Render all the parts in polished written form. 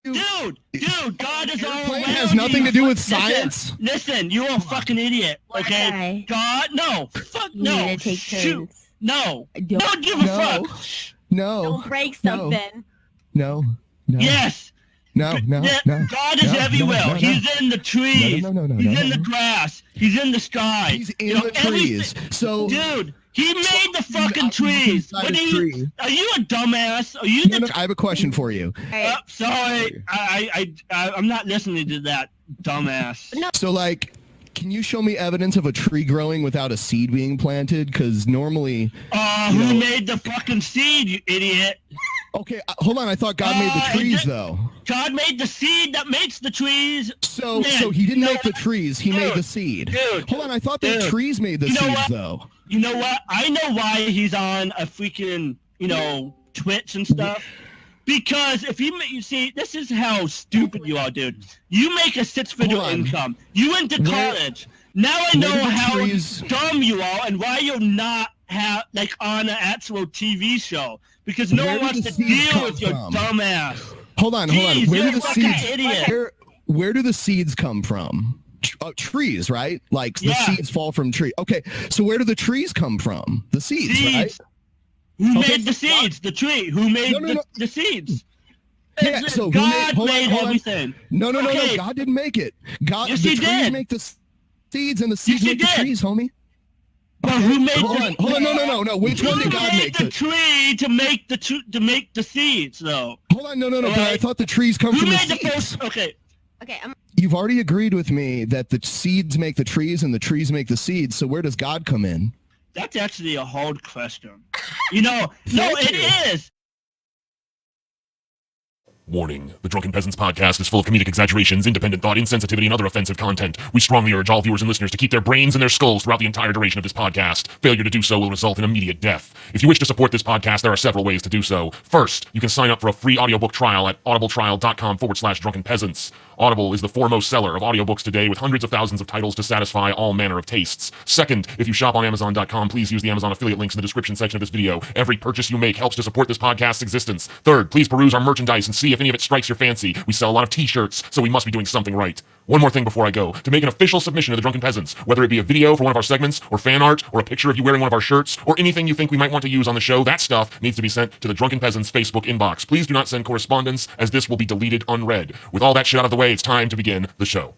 Dude, God is all around you. Has nothing to do with science. Listen, you're a fucking idiot, okay? God, no. Fuck, no. Shoot. No. Don't give a fuck. No. Don't break something. No. Yes. No. God is everywhere. He's in the trees. No. He's in the grass. He's in the sky. He's in the trees. So, dude, he made the fucking trees. What are you a dumbass? Are you I have a question for you. Sorry, I'm not listening to that dumbass. No. So, like, can you show me evidence of a tree growing without a seed being planted? Because normally... who made the fucking seed, you idiot? Okay, hold on. I thought God made the trees, though. God made the seed that makes the trees. So he didn't make the trees. He made the seed. Hold on. I thought the trees made the seeds, though. You know what? I know why he's on a freaking, Twitch and stuff. Because if you see, this is how stupid you are, dude. You make a six-figure income. You went to college. Now I know how dumb you are and why you're not on an actual TV show. Because no one wants to deal with your dumb ass. Hold on. Where do the seeds? Idiot. Where do the seeds come from? Trees, right? Like the seeds fall from trees. Okay, so where do the trees come from? The seeds. Right? Who made the seeds? The tree. Who made the seeds? Yeah, so God made everything. No. God didn't make it. Yes, he did. The trees make the seeds, and the seeds make the trees, homie. But who made Hold on. No. Which one did God make? The tree to make the seeds, though. Hold on. No. But I thought the trees come from the seeds. Who made the first? Okay. You've already agreed with me that the seeds make the trees and the trees make the seeds. So where does God come in? That's actually a hard question. No, it is. Warning. The Drunken Peasants podcast is full of comedic exaggerations, independent thought, insensitivity, and other offensive content. We strongly urge all viewers and listeners to keep their brains in their skulls throughout the entire duration of this podcast. Failure to do so will result in immediate death. If you wish to support this podcast, there are several ways to do so. First, you can sign up for a free audiobook trial at audibletrial.com/drunkenpeasants. Audible is the foremost seller of audiobooks today with hundreds of thousands of titles to satisfy all manner of tastes. Second, if you shop on Amazon.com, please use the Amazon affiliate links in the description section of this video. Every purchase you make helps to support this podcast's existence. Third, please peruse our merchandise and see if any of it strikes your fancy. We sell a lot of t-shirts, so we must be doing something right. One more thing before I go. To make an official submission to the Drunken Peasants, whether it be a video for one of our segments, or fan art, or a picture of you wearing one of our shirts, or anything you think we might want to use on the show, that stuff needs to be sent to the Drunken Peasants Facebook inbox. Please do not send correspondence, as this will be deleted unread. With all that shit out of the way, it's time to begin the show.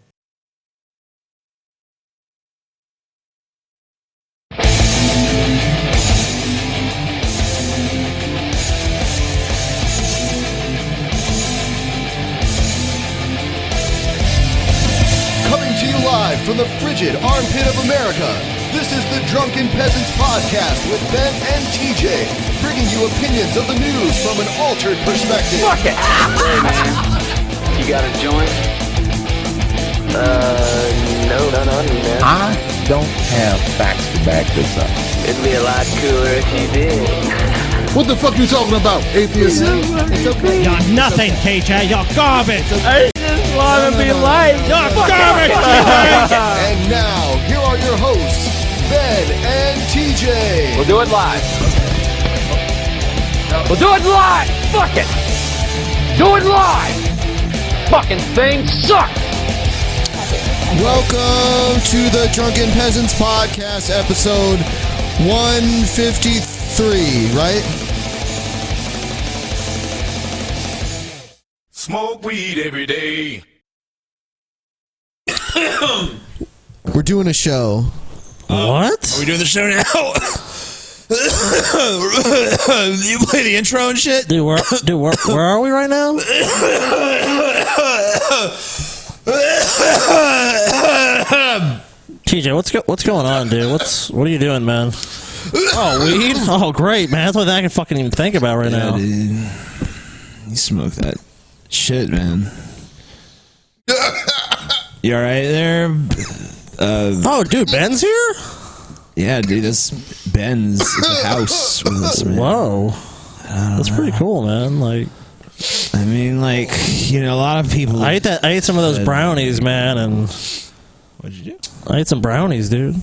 Live from the frigid armpit of America, this is the Drunken Peasants podcast with Ben and TJ, bringing you opinions of the news from an altered perspective. Fuck it! Hey man, you got a joint? No, man. I don't have facts to back this up. It'd be a lot cooler if you did. What the fuck you talking about, atheist? It's okay. You're nothing, TJ. You're garbage. I just want to be liked. You're garbage. And now, here are your hosts, Ben and TJ. We'll do it live. We'll do it live. Fuck it. Do it live. Fucking thing sucks. Welcome to the Drunken Peasants podcast, episode 153, right? Smoke weed every day. We're doing a show. What? Are we doing the show now? You play the intro and shit? Dude, where are we right now? TJ, what's going on, dude? What are you doing, man? Oh, weed? Oh, great, man. That's what I can fucking even think about right now. Dude. You smoke that shit, man. You alright there? Oh, dude, Ben's here? Yeah, dude, that's Ben's at the house with us, man. Whoa. That's pretty cool, man. Like, I mean, like, you know, a lot of people... I ate some of those brownies, man, and... What'd you do? I ate some brownies, dude.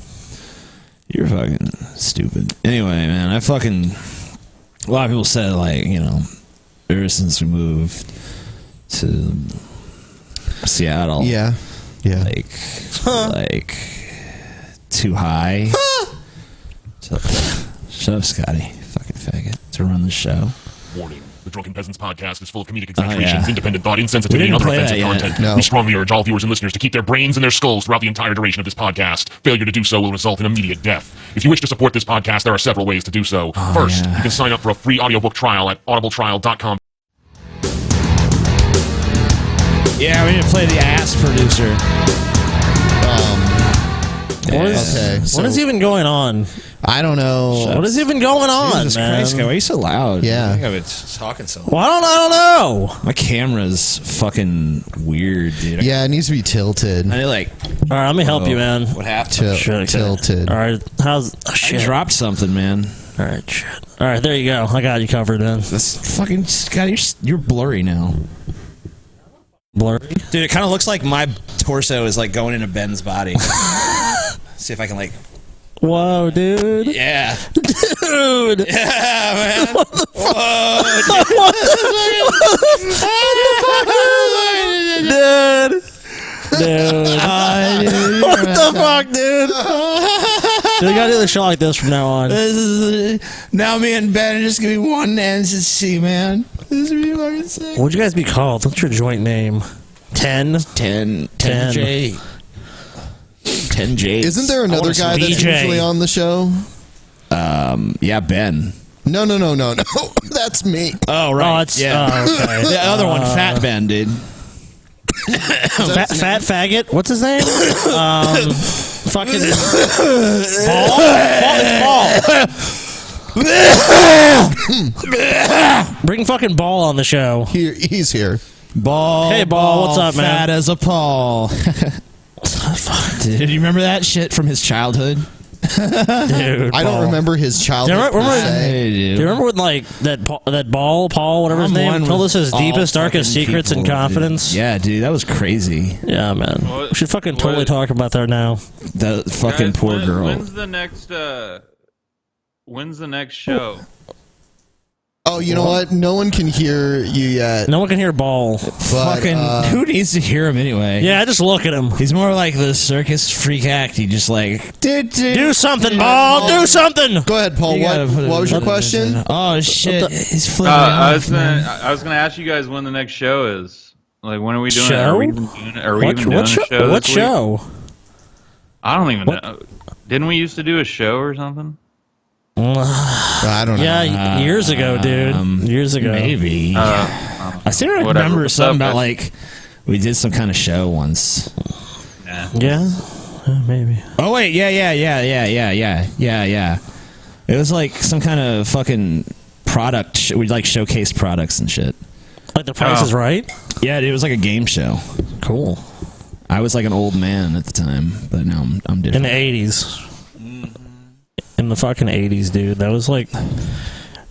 You're fucking stupid. Anyway, man, a lot of people said, like, you know, ever since we moved to Seattle. Yeah. Like too high. Shut up, Scotty. Fucking faggot. To run the show. Warning. The Drunken Peasants podcast is full of comedic exaggerations, independent thought, insensitivity, and other play offensive that yet. content. No. We strongly urge all viewers and listeners to keep their brains and their skulls throughout the entire duration of this podcast. Failure to do so will result in immediate death. If you wish to support this podcast, there are several ways to do so. First, you can sign up for a free audiobook trial at audibletrial.com. Yeah, we need to play the ass producer. What is even going on? I don't know. What is even going on, Jesus man? Christ, why are you so loud? Yeah. I think I've been talking so loud. Well, I don't know. My camera's fucking weird, dude. Yeah, it needs to be tilted. I like. All right, let me help you, man. What happened? Tilted. All right, how's shit? I dropped something, man. All right, shit. All right, there you go. I got you covered, man. That's fucking Scotty. You're blurry now. Blurry, dude. It kind of looks like my torso is like going into Ben's body. See if I can like. Whoa, dude. Yeah. Dude. Yeah, man. What the fuck? Dude. What the fuck, dude? Dude, we gotta do the show like this from now on. Now me and Ben are just gonna be one entity, man. This is really fucking sick. What'd you guys be called? What's your joint name? 10J. 10J. Isn't there another guy that's BJ. usually on the show? Yeah, Ben. No. That's me. Oh, right. Oh, it's, yeah. okay. The other one, Fat Ben, dude. Fat faggot. What's his name? Fucking Ball. Bring fucking Ball on the show. He's here. Ball. Hey, Ball. What's up, man? Fat as a Paul. Dude, you remember that shit from his childhood? Dude, I don't remember his childhood. Do you remember when like that Paul, whatever his name, told us his deepest, darkest secrets and confidence? Dude. Yeah, dude, that was crazy. Yeah, man. We should fucking totally talk about that now. That fucking poor girl. When's the next show? Oh, you know what? No one can hear you yet. No one can hear Ball. But, who needs to hear him anyway? Yeah, just look at him. He's more like the circus freak act. He just like do something, Ball. Do something. Go ahead, Paul. What was your question? Oh shit! He's flipping I was gonna ask you guys when the next show is. Like, when are we doing it? Are we even doing a show? What show? I don't even know. Didn't we used to do a show or something? I don't know. Yeah, years ago, dude. Years ago. Maybe. I still remember something about like we did some kind of show once. Nah. Yeah, maybe. Oh wait, yeah. It was like some kind of fucking product. We like showcase products and shit. Like The Price is Right? Yeah, dude, it was like a game show. Cool. I was like an old man at the time, but now I'm different. In the 80s. In the fucking 80s, dude. That was like...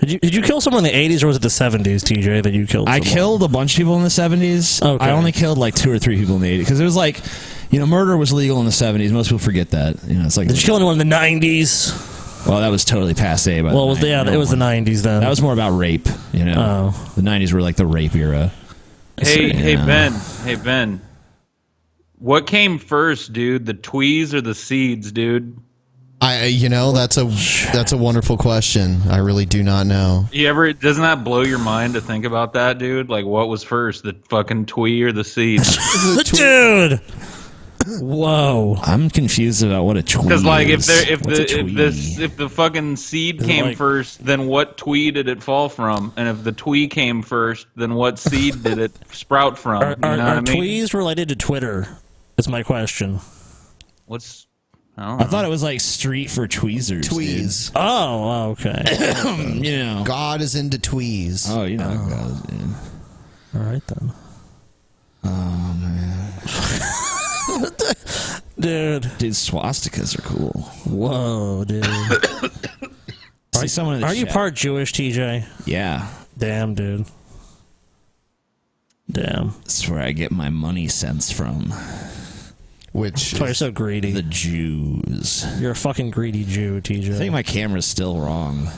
Did you kill someone in the 80s or was it the 70s, TJ, that you killed someone? I killed a bunch of people in the 70s. Okay. I only killed like 2 or 3 people in the 80s. Because it was like, murder was legal in the 70s. Most people forget that. It's like... Did you kill anyone in the 90s? Well, that was totally passe. It was the 90s then. That was more about rape, Oh. The 90s were like the rape era. Hey, Ben. What came first, dude? The tweez or the seeds, dude? That's a wonderful question. I really do not know. Doesn't that blow your mind to think about that, dude? Like, what was first, the fucking twee or the seeds? Dude! Whoa! I'm confused about what a twee is. Because like, if the fucking seed came first, then what twee did it fall from? And if the twee came first, then what seed did it sprout from? Are tweez related to Twitter? Is my question. I thought it was like street for tweezers. Tweez. Dude. Oh, okay. God is into tweez. Oh, God, dude. All right then. Oh man. Dude, swastikas are cool. Whoa, dude. Are you part Jewish, TJ? Yeah. Damn, dude. Damn. That's where I get my money sense from. That's why you're so greedy. The Jews. You're a fucking greedy Jew, TJ. I think my camera's still wrong.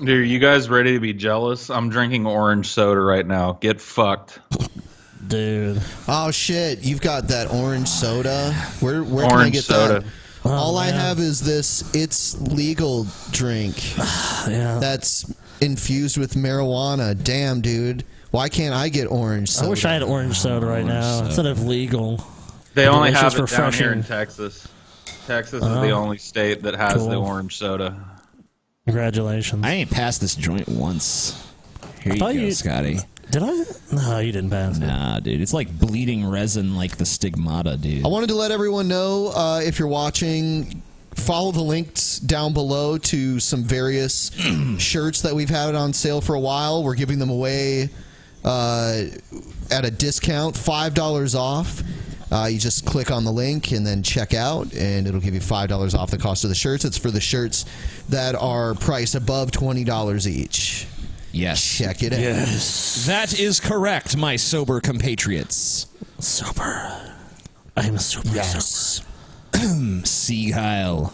Dude, are you guys ready to be jealous? I'm drinking orange soda right now. Get fucked. Dude. Oh, shit. You've got that orange soda. Where can I get soda. That? All I have is this It's Legal drink. Yeah. That's infused with marijuana. Damn, dude. Why can't I get orange soda? I wish I had orange soda right now instead of legal. They only have it down here in Texas. Texas is the only state that has the orange soda. Congratulations. I ain't passed this joint once. Here you go, Scotty. Did I? No, you didn't pass it. Nah, dude. It's like bleeding resin like the stigmata, dude. I wanted to let everyone know, if you're watching, follow the links down below to some various shirts that we've had on sale for a while. We're giving them away at a discount, $5 off. You just click on the link and then check out, and it'll give you $5 off the cost of the shirts. It's for the shirts that are priced above $20 each. Yes. Check it out. Yes. That is correct, my sober compatriots. Sober. I'm sober. Yes. Sieg Heil.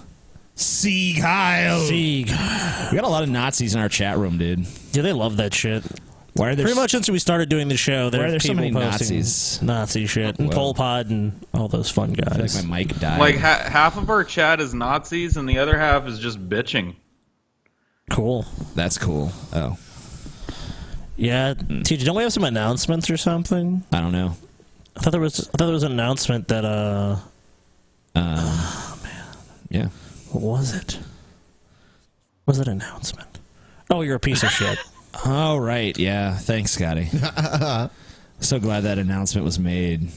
Sieg Heil. Sieg. We got a lot of Nazis in our chat room, dude. Yeah, they love that shit. Why are there Pretty much since we started doing the show, why are there so many posting Nazis? Nazi shit and Pol Pot and all those fun guys. I feel like my mic died. Like half of our chat is Nazis and the other half is just bitching. Cool. That's cool. Oh. Yeah, TJ, don't we have some announcements or something? I don't know. I thought there was an announcement that oh man. Yeah. What was it? What was that announcement? Oh, you're a piece of shit. Oh, right. Yeah. Thanks, Scotty. So glad that announcement was made.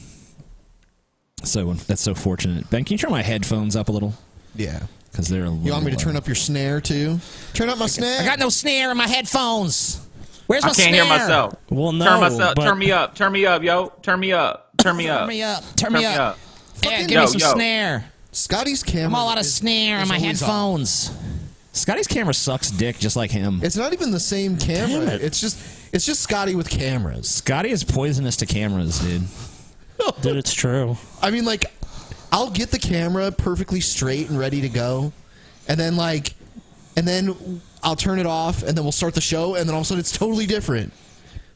So that's so fortunate. Ben, can you turn my headphones up a little? Yeah. Because they're a little. You want me to turn up your snare, too? Turn up my snare. I got no snare in my headphones. Where's my I can't snare? hear myself. Well, no. Turn me up. Turn me up, yo. Turn me up. Turn me up. Turn me up. Turn me up. Yeah, give me some snare. Scotty's camera. I'm all out of snare in my headphones. Scotty's camera sucks dick just like him. It's not even the same camera. It's just Scotty with cameras. Scotty is poisonous to cameras, dude. Dude, it's true. I mean, like, I'll get the camera perfectly straight and ready to go, and then I'll turn it off, and then we'll start the show, and then all of a sudden it's totally different.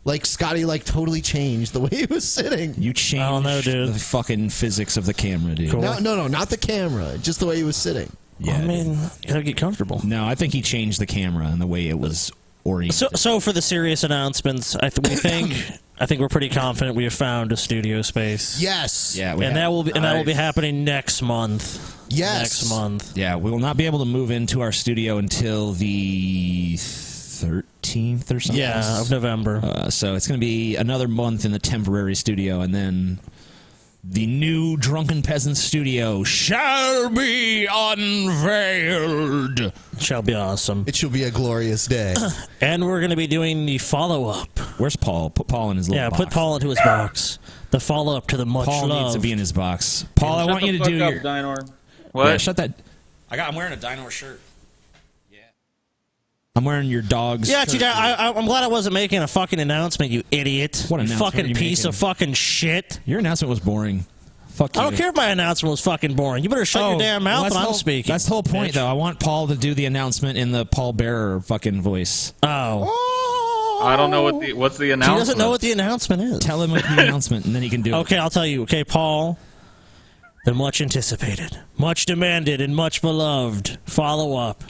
Like, Scotty, totally changed the way he was sitting. You changed I don't know, dude. the fucking physics of the camera, dude. Cool. No, not the camera. Just the way he was sitting. Yeah, I mean, you gotta get comfortable. No, I think he changed the camera and the way it was oriented. So for the serious announcements, I think we're pretty confident we have found a studio space. Yes. Yeah, that will be happening next month. Yes. Next month. Yeah, we will not be able to move into our studio until the 13th or something. Yeah, of November. So it's going to be another month in the temporary studio, and then the new Drunken Peasants studio shall be unveiled. Shall be awesome. It shall be a glorious day. And we're going to be doing the follow-up. Where's Paul? Put Paul in his little box. Yeah, put Paul into his box. The follow-up to the much Paul love. needs to be in his box. Paul, I want you to do your... Dinor. What? Yeah, shut that... I'm wearing a Dinor shirt. Yeah. I'm wearing your dog's Yeah, shirt. I'm glad I wasn't making a fucking announcement, you idiot. What announcement fucking are you piece making? of fucking shit. Your announcement was boring. Fuck you. I don't care if my announcement was fucking boring. You better shut your damn mouth when I'm speaking. That's the whole point, though. I want Paul to do the announcement in the Paul Bearer fucking voice. Oh. I don't know what's the announcement. He doesn't know what the announcement is. Tell him what the announcement, and then he can do it. Okay, I'll tell you. Okay, Paul, the much anticipated, much demanded, and much beloved follow-up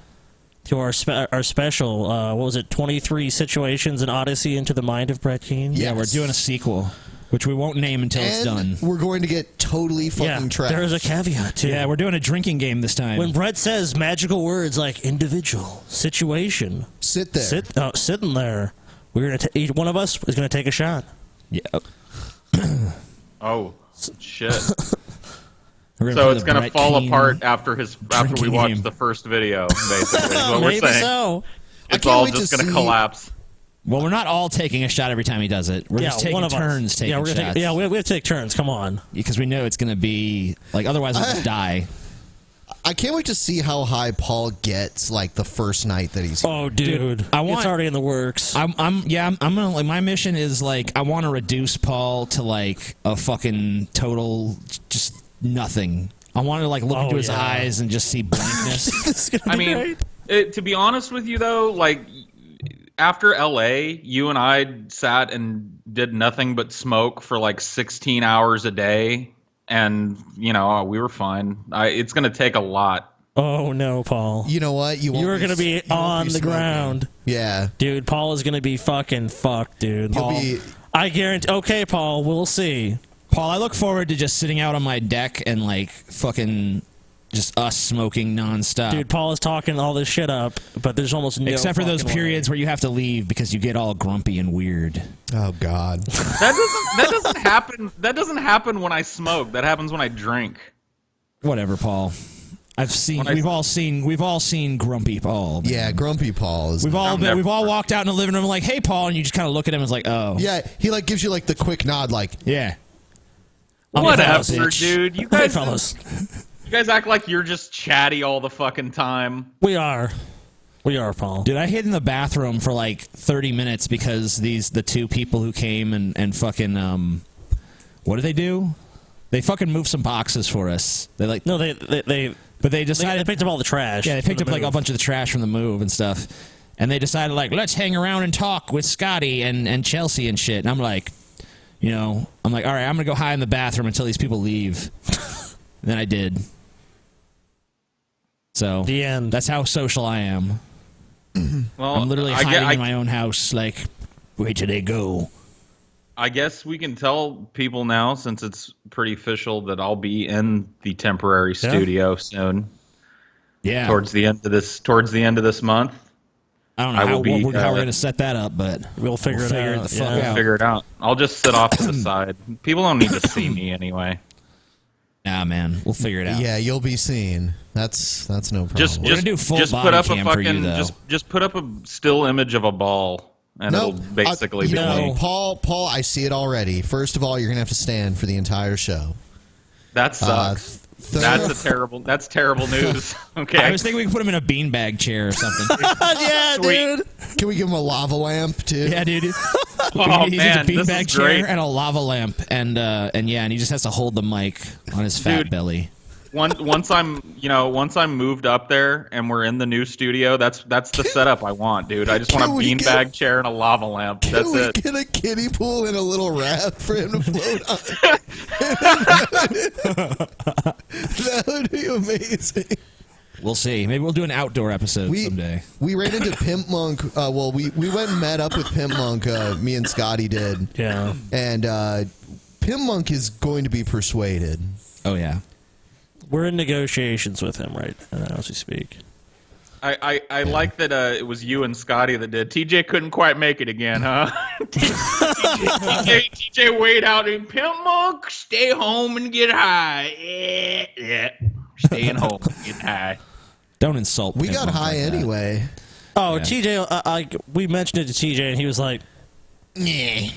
to our special, what was it, 23 Situations and Odyssey into the Mind of Brett Keane? Yeah, we're doing a sequel, which we won't name until it's done. We're going to get totally fucking trapped. There's a caveat, too. Yeah, we're doing a drinking game this time. When Brett says magical words like individual, situation. Sit there. Sitting there. Each one of us is going to take a shot. Yeah. Oh, shit. So it's going to fall apart after we watch the first video, basically. What we're Maybe saying. so. It's all just going to collapse. Well, we're not all taking a shot every time he does it. We're just taking turns taking shots. We have to take turns. Come on. Because we know it's going to be... otherwise we'll just die. I can't wait to see how high Paul gets, the first night that he's here. Oh, dude. It's already in the works. I'm gonna, my mission is, I want to reduce Paul to, a fucking total, just nothing. I want to, look into his eyes and just see blankness. I mean, to be honest with you, though, after LA, you and I sat and did nothing but smoke for like 16 hours a day, and we were fine. It's gonna take a lot. Oh no, Paul. You know what? You're gonna be on the ground. Yeah, dude. Paul is gonna be fucking fucked, dude. Paul, I guarantee. Okay, Paul. We'll see. Paul, I look forward to just sitting out on my deck and like fucking just us smoking nonstop. Dude, Paul is talking all this shit up, but there's almost no. Except for those fucking periods where you have to leave because you get all grumpy and weird. Oh God. That doesn't happen. That doesn't happen when I smoke. That happens when I drink. Whatever, Paul. We've all seen Grumpy Paul. Man. Yeah, Grumpy Paul. We've all walked out in the living room like, "Hey, Paul," and you just kind of look at him and it's like, "Oh." Yeah, he like gives you like the quick nod, like, "Yeah." Whatever, dude. You guys, fellas. You guys act like you're just chatty all the fucking time. We are, Paul. Dude, I hid in the bathroom for like 30 minutes because the two people who came and fucking what did they do? They fucking moved some boxes for us. They like But they decided they picked up all the trash. Yeah, they picked up like a bunch of the trash from the move and stuff. And they decided like, let's hang around and talk with Scotty and Chelsea and shit. And I'm like, all right, I'm gonna go hide in the bathroom until these people leave. And then I did. So the end. That's how social I am. Well, I'm literally hiding in my own house. Like, where till they go? I guess we can tell people now, since it's pretty official, that I'll be in the temporary studio soon. Yeah. Towards the end of this month. I don't know how we're going to set that up, but we'll figure it out. We'll figure it out. I'll just sit off to the side. People don't need to see me anyway. Nah, man, we'll figure it out. Yeah, you'll be seen. That's no problem. We're gonna do full body put up cam a for you, fucking though. just put up a still image of a ball, and it'll basically be me. Paul, I see it already. First of all, you're gonna have to stand for the entire show. That sucks. That's terrible news. Okay. I was thinking we could put him in a beanbag chair or something. Yeah, Sweet. dude. Can we give him a lava lamp too? Yeah, dude. Oh he man, needs a this beanbag is chair great. and a lava lamp, and he just has to hold the mic on his fat belly. Once I'm moved up there and we're in the new studio, that's the setup I want, dude. I just want a beanbag chair and a lava lamp. That's it. Can we get a kiddie pool and a little raft for him to float on? That would be amazing. We'll see. Maybe we'll do an outdoor episode someday. We ran into Pimp Monk. We went and met up with Pimp Monk. Me and Scotty did. Yeah. And Pimp Monk is going to be persuaded. Oh yeah. We're in negotiations with him right now as we speak. I like that it was you and Scotty that did. TJ couldn't quite make it again, huh? TJ weighed out in Pimp Monk, stay home and get high. Yeah. Staying home and get high. Don't insult We Pimp got Monk high like that. anyway. Oh, TJ, we mentioned it to TJ, and he was like, "Yeah."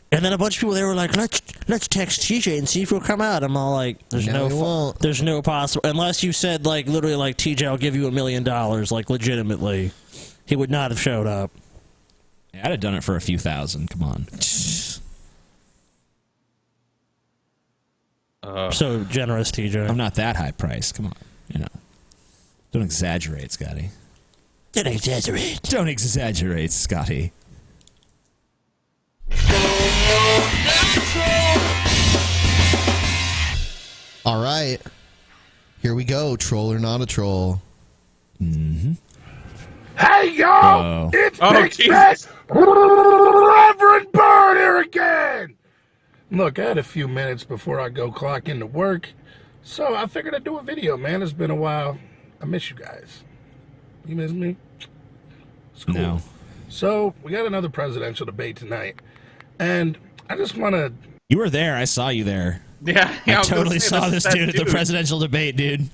And then a bunch of people, they were like, let's text TJ and see if he'll come out. I'm all like, there's no possible, unless you said like literally like, TJ, I'll give you $1 million, like legitimately. He would not have showed up. Yeah, I'd have done it for a few thousand. Come on. So generous, TJ. I'm not that high priced. Come on. Don't exaggerate, Scotty. Don't exaggerate. Don't exaggerate, Scotty. All right. Here we go. Troll or not a troll. Mm-hmm. Hey, y'all! It's Big Jesus. Fat Reverend Bird here again! Look, I had a few minutes before I go clock into work, so I figured I'd do a video, man. It's been a while. I miss you guys. You miss me? It's cool. No. So, we got another presidential debate tonight, and I just want to... You were there. I saw you there. Yeah, I totally saw this dude at the presidential debate, dude.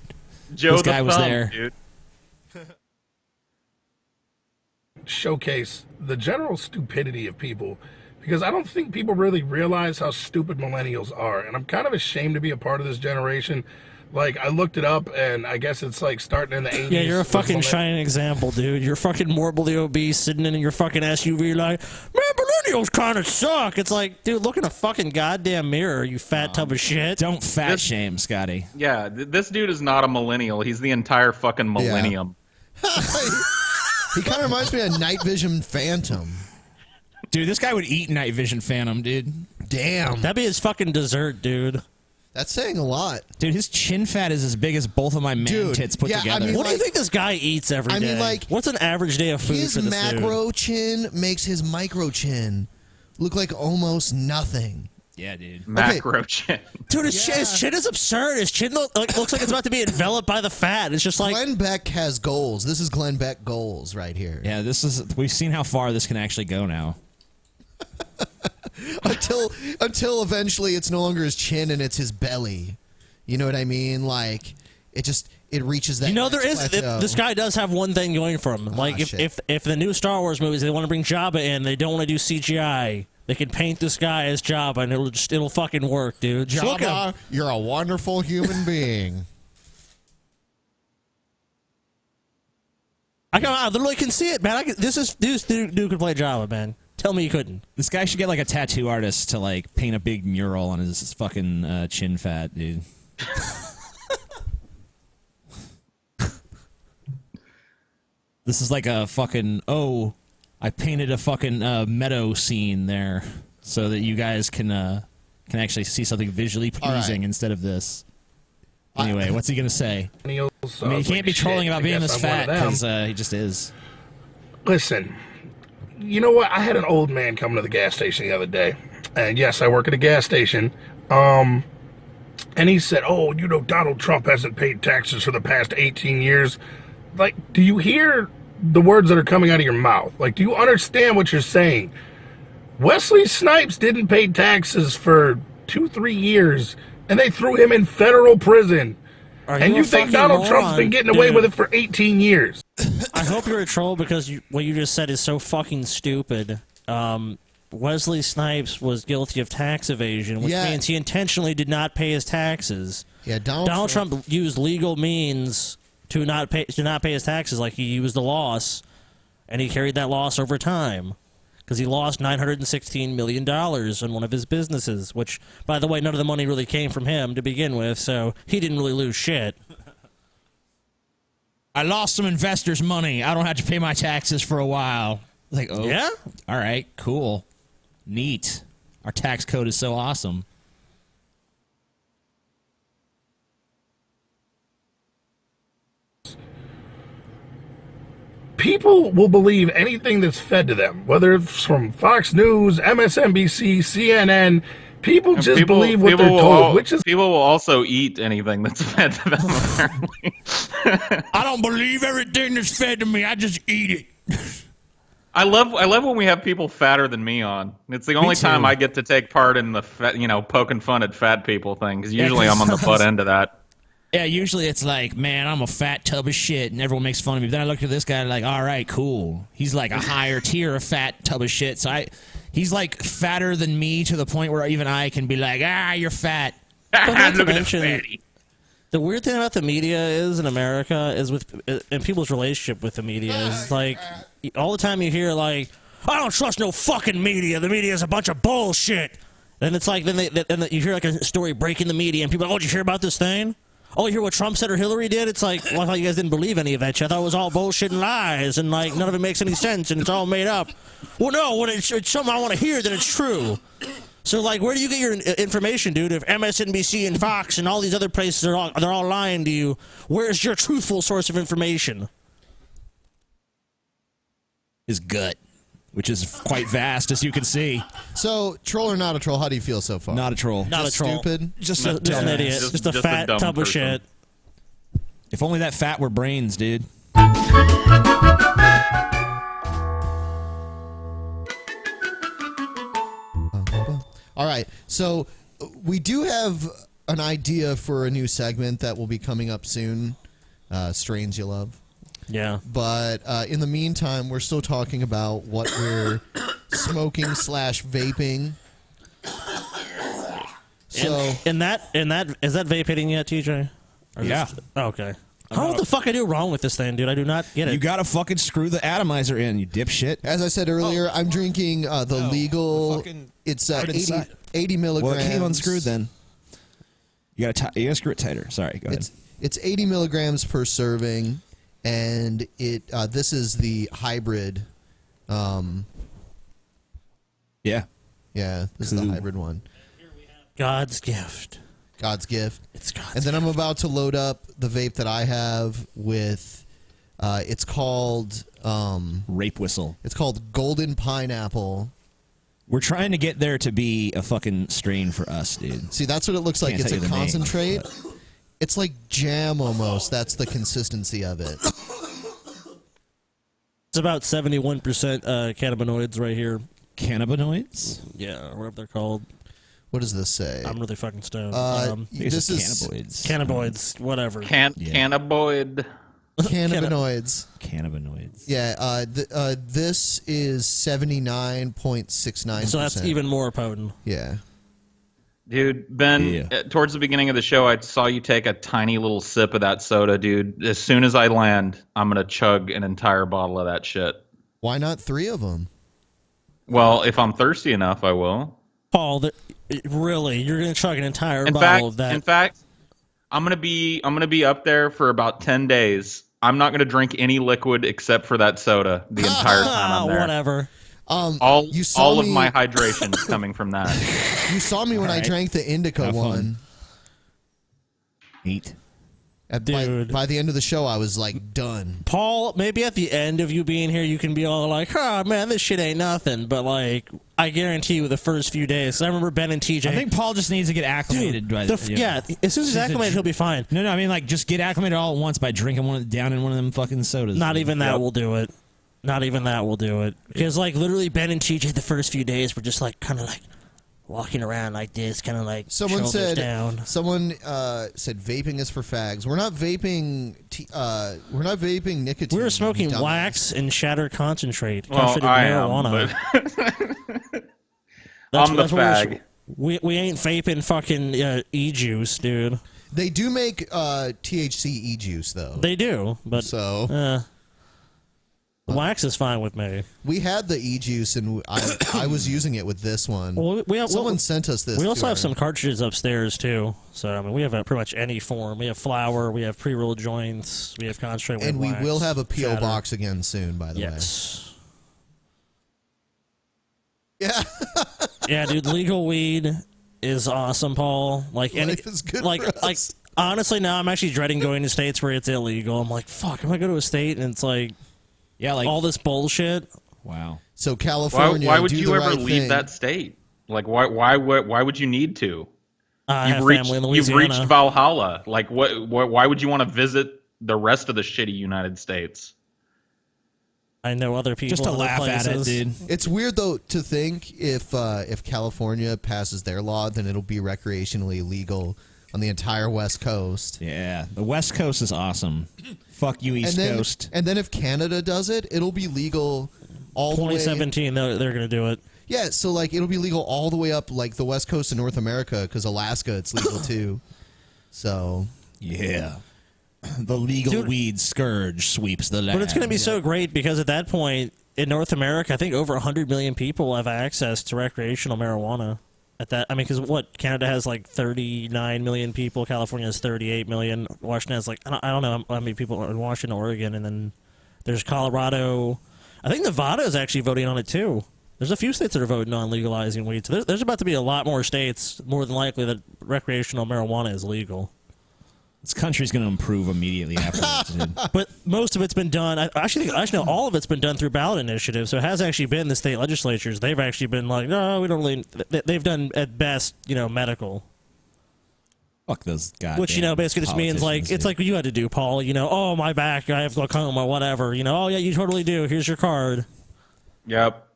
Joe this guy was there. Dude. Showcase the general stupidity of people, because I don't think people really realize how stupid millennials are, and I'm kind of ashamed to be a part of this generation. Like, I looked it up, and I guess it's like starting in the 80s. Yeah, you're a fucking shining example, dude. You're fucking morbidly obese, sitting in your fucking SUV like, man, millennials kind of suck. It's like, dude, look in a fucking goddamn mirror, you fat tub of shit. Don't fat shame, Scotty. Yeah, this dude is not a millennial. He's the entire fucking millennium. He kind of reminds me of Night Vision Phantom. Dude, this guy would eat Night Vision Phantom, dude. Damn. That'd be his fucking dessert, dude. That's saying a lot. Dude, his chin fat is as big as both of my man tits put together. I mean, what do you think this guy eats every day? I mean, like, what's an average day of food his for this macro dude? chin makes his micro chin look like almost nothing. Yeah, dude. Macro chin. Dude, his chin is absurd. His chin looks like it's about to be enveloped by the fat. It's just like Glenn Beck has goals. This is Glenn Beck goals right here. Yeah, we've seen how far this can actually go now. until eventually it's no longer his chin and it's his belly. You know what I mean? Like it reaches that. You know, there is plateau. this guy does have one thing going for him. Like if the new Star Wars movies, they want to bring Jabba in, they don't want to do CGI. They can paint this guy as Jabba, and it'll fucking work, dude. Just look at him. Jabba, you're a wonderful human being. I literally can see it, man. This dude could play Jabba, man. Tell me you couldn't. This guy should get like a tattoo artist to like paint a big mural on his fucking chin fat, dude. This is like a fucking I painted a fucking meadow scene there so that you guys can actually see something visually pleasing instead of this. Anyway, what's he gonna say? I mean, he can't be trolling about being this fat because he just is. Listen, you know what? I had an old man come to the gas station the other day, and yes, I work at a gas station. And he said, "Oh, you know, Donald Trump hasn't paid taxes for the past 18 years." Like, do you hear the words that are coming out of your mouth? Like, do you understand what you're saying? Wesley Snipes didn't pay taxes for 2-3 years, and they threw him in federal prison. And you think Donald Trump's been getting away with it for 18 years? I hope you're a troll because what you just said is so fucking stupid. Wesley Snipes was guilty of tax evasion, which means he intentionally did not pay his taxes. Yeah, Donald Trump used legal means to not pay his taxes. Like, he used the loss, and he carried that loss over time because he lost $916 million in one of his businesses, which, by the way, none of the money really came from him to begin with, so he didn't really lose shit. I lost some investors' money. I don't have to pay my taxes for a while. Like, oh, yeah? All right, cool. Neat. Our tax code is so awesome. People will believe anything that's fed to them, whether it's from Fox News, MSNBC, CNN. People just believe what they're told. People will also eat anything that's fed to them, apparently. I don't believe everything that's fed to me. I just eat it. I love when we have people fatter than me on. It's the only time I get to take part in the poking fun at fat people thing, because usually I'm on the butt end of that. Yeah, usually it's like, man, I'm a fat tub of shit, and everyone makes fun of me. But then I look at this guy like, all right, cool. He's like a higher tier of fat tub of shit. So he's like fatter than me to the point where even I can be like, you're fat. But not to mention, the weird thing about the media is in America is and people's relationship with the media is like all the time you hear like, I don't trust no fucking media. The media is a bunch of bullshit. And it's like then you hear like a story breaking the media and people are like, oh, did you hear about this thing? Oh, you hear what Trump said or Hillary did? It's like, well, I thought you guys didn't believe any of that shit. I thought it was all bullshit and lies, and like none of it makes any sense, and it's all made up. Well, no, when it's something I want to hear, then it's true. So, like, where do you get your information, dude? If MSNBC and Fox and all these other places they're all lying to you, where's your truthful source of information? His gut, which is quite vast, as you can see. So, troll or not a troll? How do you feel so far? Not a troll. Not just a troll. Stupid. Just an idiot. Just a fat tub of shit. If only that fat were brains, dude. All right. So, we do have an idea for a new segment that will be coming up soon. Strains You Love. Yeah. But in the meantime, we're still talking about what we're smoking / vaping. So, is that vape hitting yet, TJ? Yeah. Okay. What the fuck I do wrong with this thing, dude? I do not get it. You gotta fucking screw the atomizer in, you dipshit. as I said earlier, I'm drinking the legal. It's 80 milligrams. Well, it came unscrewed then. You gotta screw it tighter. Sorry, go ahead. It's 80 milligrams per serving, and it this is the hybrid. Yeah. Yeah, this is the hybrid one. God's gift. God's gift. It's God's And then gift. I'm about to load up the vape that I have with. It's called Rape Whistle. It's called Golden Pineapple. We're trying to get there to be a fucking strain for us, dude. See, that's what it looks like. Can't It's tell a you the name, concentrate. but- It's like jam almost. That's the consistency of it. It's about 71% cannabinoids right here. Cannabinoids? Yeah, or whatever they're called. What does this say? I'm really fucking stoned. This is cannabinoids. Cannabinoids, whatever. Cannaboid. Cannabinoids. Cannabinoids. Yeah, this is 79.69%. So that's even more potent. Yeah. Dude, Ben, towards the beginning of the show, I saw you take a tiny little sip of that soda, dude. As soon as I land, I'm going to chug an entire bottle of that shit. Why not 3 of them? Well, if I'm thirsty enough, I will. Paul, really, you're going to chug an entire bottle of that? In fact, I'm gonna be up there for about 10 days. I'm not gonna drink any liquid except for that soda the entire time I'm there. Whatever. All of my hydration is coming from that. You saw me when I drank the indica one. Eat. By the end of the show, I was like done. Paul, maybe at the end of you being here, you can be all like, "Oh man, this shit ain't nothing." But like, I guarantee you, the first few days, 'cause I remember Ben and TJ. I think Paul just needs to get acclimated. Yeah, as soon as he's acclimated, he'll be fine. No, I mean like just get acclimated all at once by drinking down in one of them fucking sodas. Not even that will do it. Not even that will do it. Because like literally, Ben and TJ, the first few days were just like kind of like walking around like this, kind of like Someone said down. Said vaping is for fags. We're not vaping. We're not vaping nicotine. We were smoking dumbass. wax and shatter concentrate. Well, Concentrated I marijuana. I'm the fag. We ain't vaping fucking e-juice, dude. They do make THC e-juice though. They do, but the wax is fine with me. We had the e-juice and I was using it with this one. Well, Someone sent us this. We also have some cartridges upstairs too. So I mean, we have pretty much any form. We have flour, we have pre-rolled joints, we have concentrate, and we wax, will have a PO shatter. box again soon. By the way. Yeah. Yeah, dude. Legal weed is awesome, Paul. Like Life is good like for us. honestly, now I'm actually dreading going to states where it's illegal. I'm like, fuck, I'm gonna go to a state and it's like, yeah, like all this bullshit. Wow. So California, Why would do you the ever right leave thing. that state? Like, why would you need to? I have family in You've Louisiana. reached Valhalla. Like, why would you want to visit the rest of the shitty United States? I know other people. Just to in other laugh at it, places. dude. It's weird though to think if California passes their law, then it'll be recreationally legal on the entire West Coast. Yeah, the West Coast is awesome. Fuck you, East Coast. And then if Canada does it, it'll be legal all the way. 2017, they're going to do it. Yeah, so like it'll be legal all the way up like the West Coast of North America because Alaska it's legal too. So yeah, the legal weed scourge sweeps the land. But it's going to be so great because at that point in North America, I think over 100 million people have access to recreational marijuana. At that, I mean, because what Canada has like 39 million people, California has 38 million, Washington has like I don't know how many people are in Washington, Oregon, and then there's Colorado. I think Nevada is actually voting on it too. There's a few states that are voting on legalizing weed. So there's about to be a lot more states, more than likely, that recreational marijuana is legal. This country's going to improve immediately afterwards, dude. But most of it's been done. I actually know all of it's been done through ballot initiatives. So it has actually been the state legislatures. They've actually been like, no, we don't really. They've done at best, medical. Fuck those guys. Which basically just means like it's like what you had to do, Paul. Oh, my back, I have glaucoma, whatever. Oh yeah, you totally do. Here's your card. Yep.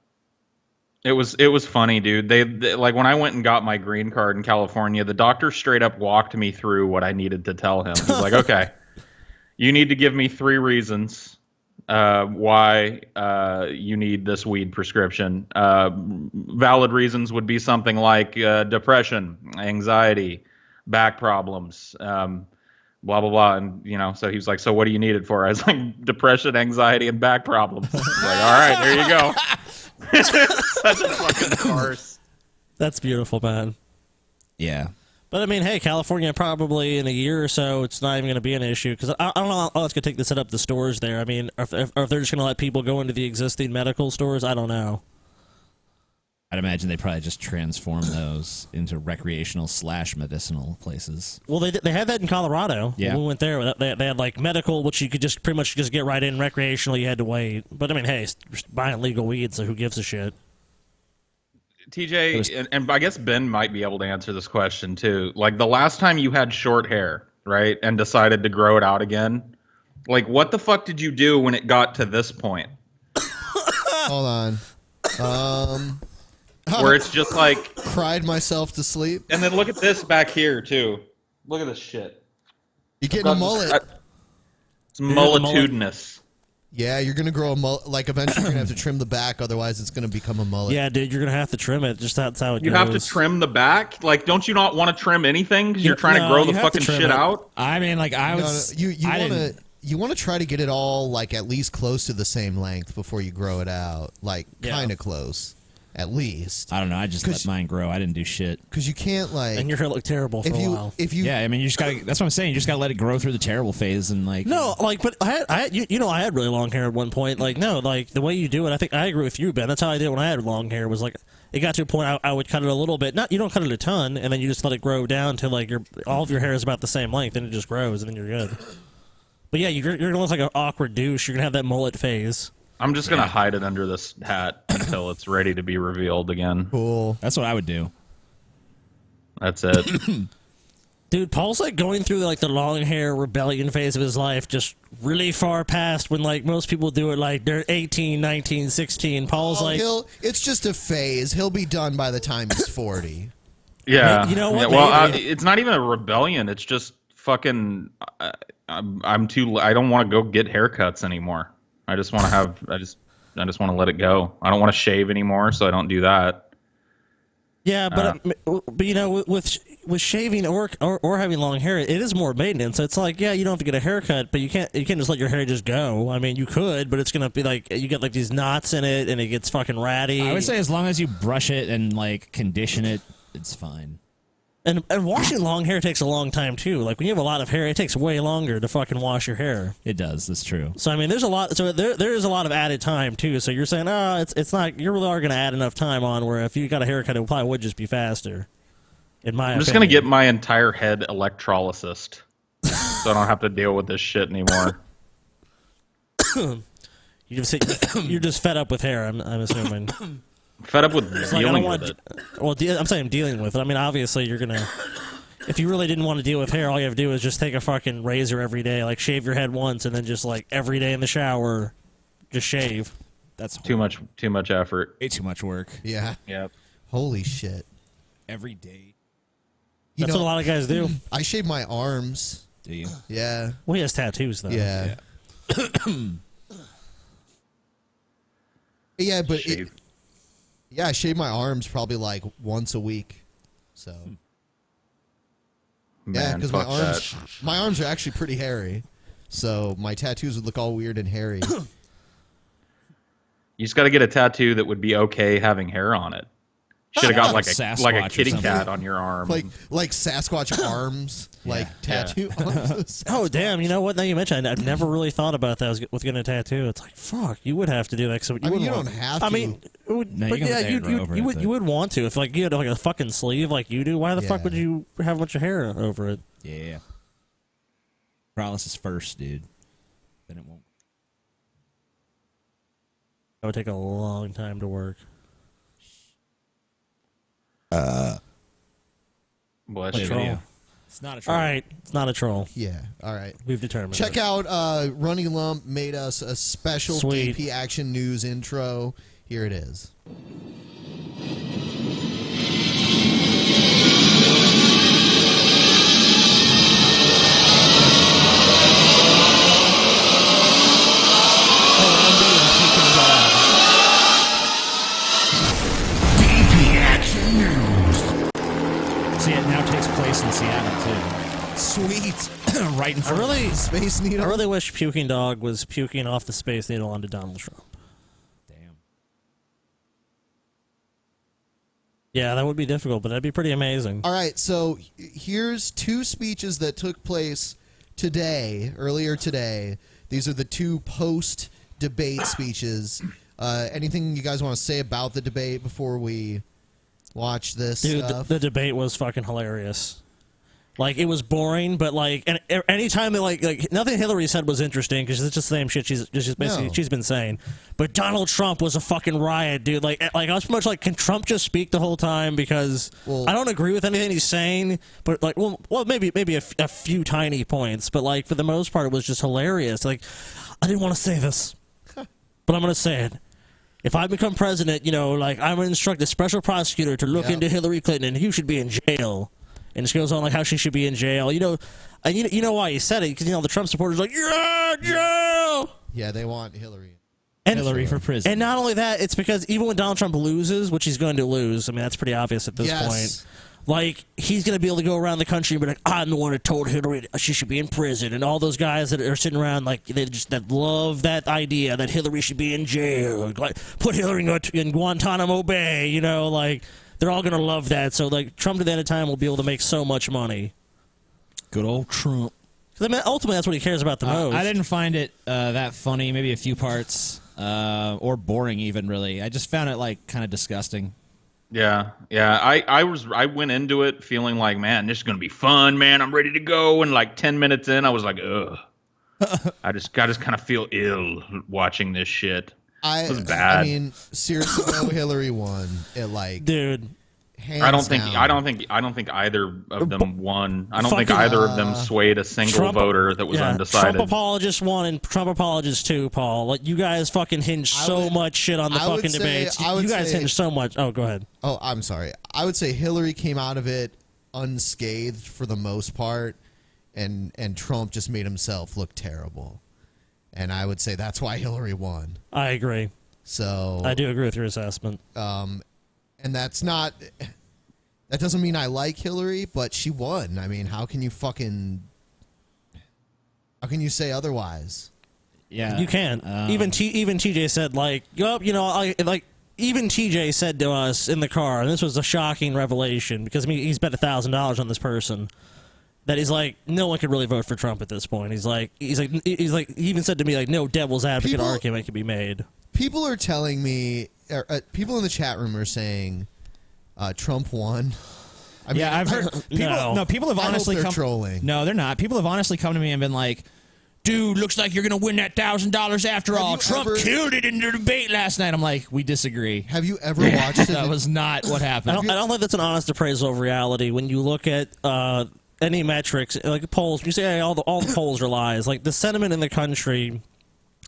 It was funny, dude. They like when I went and got my green card in California, the doctor straight up walked me through what I needed to tell him. He's like, okay, you need to give me 3 reasons why you need this weed prescription. Valid reasons would be something like depression, anxiety, back problems, blah, blah, blah. And, so he was like, so what do you need it for? I was like, depression, anxiety, and back problems. Like, all right, there you go. Such a fucking farce. That's beautiful, man. Yeah. But I mean, hey, California probably in a year or so, it's not even going to be an issue because I don't know how it's going to take to set up the stores there. I mean, or if they're just going to let people go into the existing medical stores, I don't know. I'd imagine they probably just transform those into recreational / medicinal places. Well, they had that in Colorado. Yeah. When we went there. They had like medical, which you could just pretty much just get right in. Recreational, you had to wait. But I mean, hey, just buying legal weed, so who gives a shit? TJ, and I guess Ben might be able to answer this question too. Like the last time you had short hair, right, and decided to grow it out again, like what the fuck did you do when it got to this point? Hold on. Where it's just like cried myself to sleep. And then look at this back here too. Look at this shit. You're getting a mullet. It's mulletudinous. Yeah, you're gonna grow a mullet. Like eventually, you're gonna have to trim the back, otherwise, it's gonna become a mullet. Yeah, dude, you're gonna have to trim it. Just that's how it goes. You have to trim the back. Like, don't you not want to trim anything because you're trying to grow the fucking shit out? I mean, like You want to try to get it all like at least close to the same length before you grow it out. Like kind of close. At least. I don't know. I just let mine grow. I didn't do shit. Because you can't like. And your hair looked terrible for a while. Yeah, I mean, you just gotta. That's what I'm saying. You just gotta let it grow through the terrible phase and like. No, like, but I had really long hair at one point. Like, no, like the way you do it, I think I agree with you, Ben. That's how I did it when I had long hair. Was like, it got to a point I would cut it a little bit. Not you don't cut it a ton, and then you just let it grow down till like all of your hair is about the same length, and it just grows, and then you're good. But yeah, you're gonna look like an awkward douche. You're gonna have that mullet phase. I'm just gonna hide it under this hat until it's ready to be revealed again. Cool. That's what I would do. That's it. Dude, Paul's like going through like the long hair rebellion phase of his life, just really far past when like most people do it like they're 18, 19, 16. Paul's like, it's just a phase. He'll be done by the time he's 40. Yeah. You know what? Yeah, well, it's not even a rebellion. It's just fucking. I'm too. I don't want to go get haircuts anymore. I just want to have. I just want to let it go. I don't want to shave anymore, so I don't do that. Yeah, but you know, with shaving or having long hair, it is more maintenance. It's like, yeah, you don't have to get a haircut, but you can't just let your hair just go. I mean, you could, but it's gonna be like you get like these knots in it, and it gets fucking ratty. I would say as long as you brush it and like condition it, it's fine. And washing long hair takes a long time too. Like when you have a lot of hair, it takes way longer to fucking wash your hair. It does. That's true. So I mean, there's a lot. So there is a lot of added time too. So you're saying, it's not. You really are going to add enough time on where if you got a haircut, it probably would just be faster. I'm just going to get my entire head electrolysis, so I don't have to deal with this shit anymore. You're just fed up with hair. I'm assuming. Fed up with dealing with it. Well, I'm saying dealing with it. I mean, obviously, you're gonna. If you really didn't want to deal with hair, all you have to do is just take a fucking razor every day, like shave your head once, and then just like every day in the shower, just shave. That's too much effort. Way too much work. Yeah. Yep. Holy shit. Every day. That's what a lot of guys do. I shave my arms. Do you? Yeah. Well, he has tattoos though. Yeah. Yeah, but I shave my arms probably like once a week. So yeah, because my arms are actually pretty hairy. So my tattoos would look all weird and hairy. You just got to get a tattoo that would be okay having hair on it. Should have got like a kitty cat on your arm. Like Sasquatch arms, like tattoo arms. Oh damn! You know what? Now you mentioned, I've never really thought about that with getting a tattoo. It's like fuck, you would have to do that. So you don't have to. I mean, but yeah, you would want to if like you had like a fucking sleeve like you do. Why the fuck would you have a bunch of hair over it? Yeah. Paralysis first, dude. Then it won't. That would take a long time to work. Bless troll. you. It's not a troll. All right, it's not a troll. Yeah, all right. We've determined. Check out Running Lump made us a special DP Action News intro. Here it is. See, it now takes place in Seattle too. Sweet. Right in front of Space Needle. I really wish Puking Dog was puking off the Space Needle onto Donald Trump. Damn. Yeah, that would be difficult, but that'd be pretty amazing. All right, so here's 2 speeches that took place earlier today. These are the 2 post-debate speeches. Anything you guys want to say about the debate before we watch this stuff? The debate was fucking hilarious. Like, it was boring, but like, and anytime that like nothing Hillary said was interesting because it's just the same shit she's been saying. But Donald Trump was a fucking riot, dude. Like I was pretty much like, can Trump just speak the whole time? Because I don't agree with anything he's saying, but like, well, maybe a few tiny points, but like for the most part, it was just hilarious. Like, I didn't want to say this, but I'm gonna say it. If I become president, you know, like I'm gonna instruct a special prosecutor to look into Hillary Clinton, and you should be in jail. And she goes on like how she should be in jail. You know, and you know why he said it? Because, you know, the Trump supporters are like, yeah, jail! Yeah, they want Hillary. And Hillary for prison. And not only that, it's because even when Donald Trump loses, which he's going to lose, I mean, that's pretty obvious at this point. Like, he's going to be able to go around the country and be like, I'm the one who told Hillary she should be in prison. And all those guys that are sitting around, like, that love that idea that Hillary should be in jail. Like, put Hillary in Guantanamo Bay, you know, like... They're all going to love that. So, like, Trump at the end of time will be able to make so much money. Good old Trump. I mean, ultimately, that's what he cares about the most. I didn't find it that funny, maybe a few parts, or boring even, really. I just found it, like, kind of disgusting. Yeah. I went into it feeling like, man, this is going to be fun, man. I'm ready to go. And, like, 10 minutes in, I was like, ugh. I just kind of feel ill watching this shit. It was bad. I mean, seriously, though, Hillary won. It like, dude. I don't think either of them won. I don't think either of them swayed a single voter that was undecided. Trump apologists won and Trump apologists too, Paul. Like, you guys fucking hinge so much shit on the fucking debates. You guys hinge so much. Oh, go ahead. Oh, I'm sorry. I would say Hillary came out of it unscathed for the most part, and Trump just made himself look terrible. And I would say that's why Hillary won. I agree. So I do agree with your assessment. And that doesn't mean I like Hillary, but she won. I mean, how can you say otherwise? Yeah, you can. Even TJ said like, even TJ said to us in the car, and this was a shocking revelation because I mean he's bet $1,000 on this person. That he's like, no one could really vote for Trump at this point. He's like, he even said to me like, no devil's advocate argument can be made. People are telling me, people in the chat room are saying, Trump won. I mean, I've heard people. No, people have honestly come. Trolling. No, they're not. People have honestly come to me and been like, dude, looks like you're gonna win that $1,000 after all. Trump killed it in the debate last night. I'm like, we disagree. Have you ever watched it? That was not what happened. I don't think that's an honest appraisal of reality. When you look at any metrics, like polls, you say hey, all the polls are lies. Like the sentiment in the country,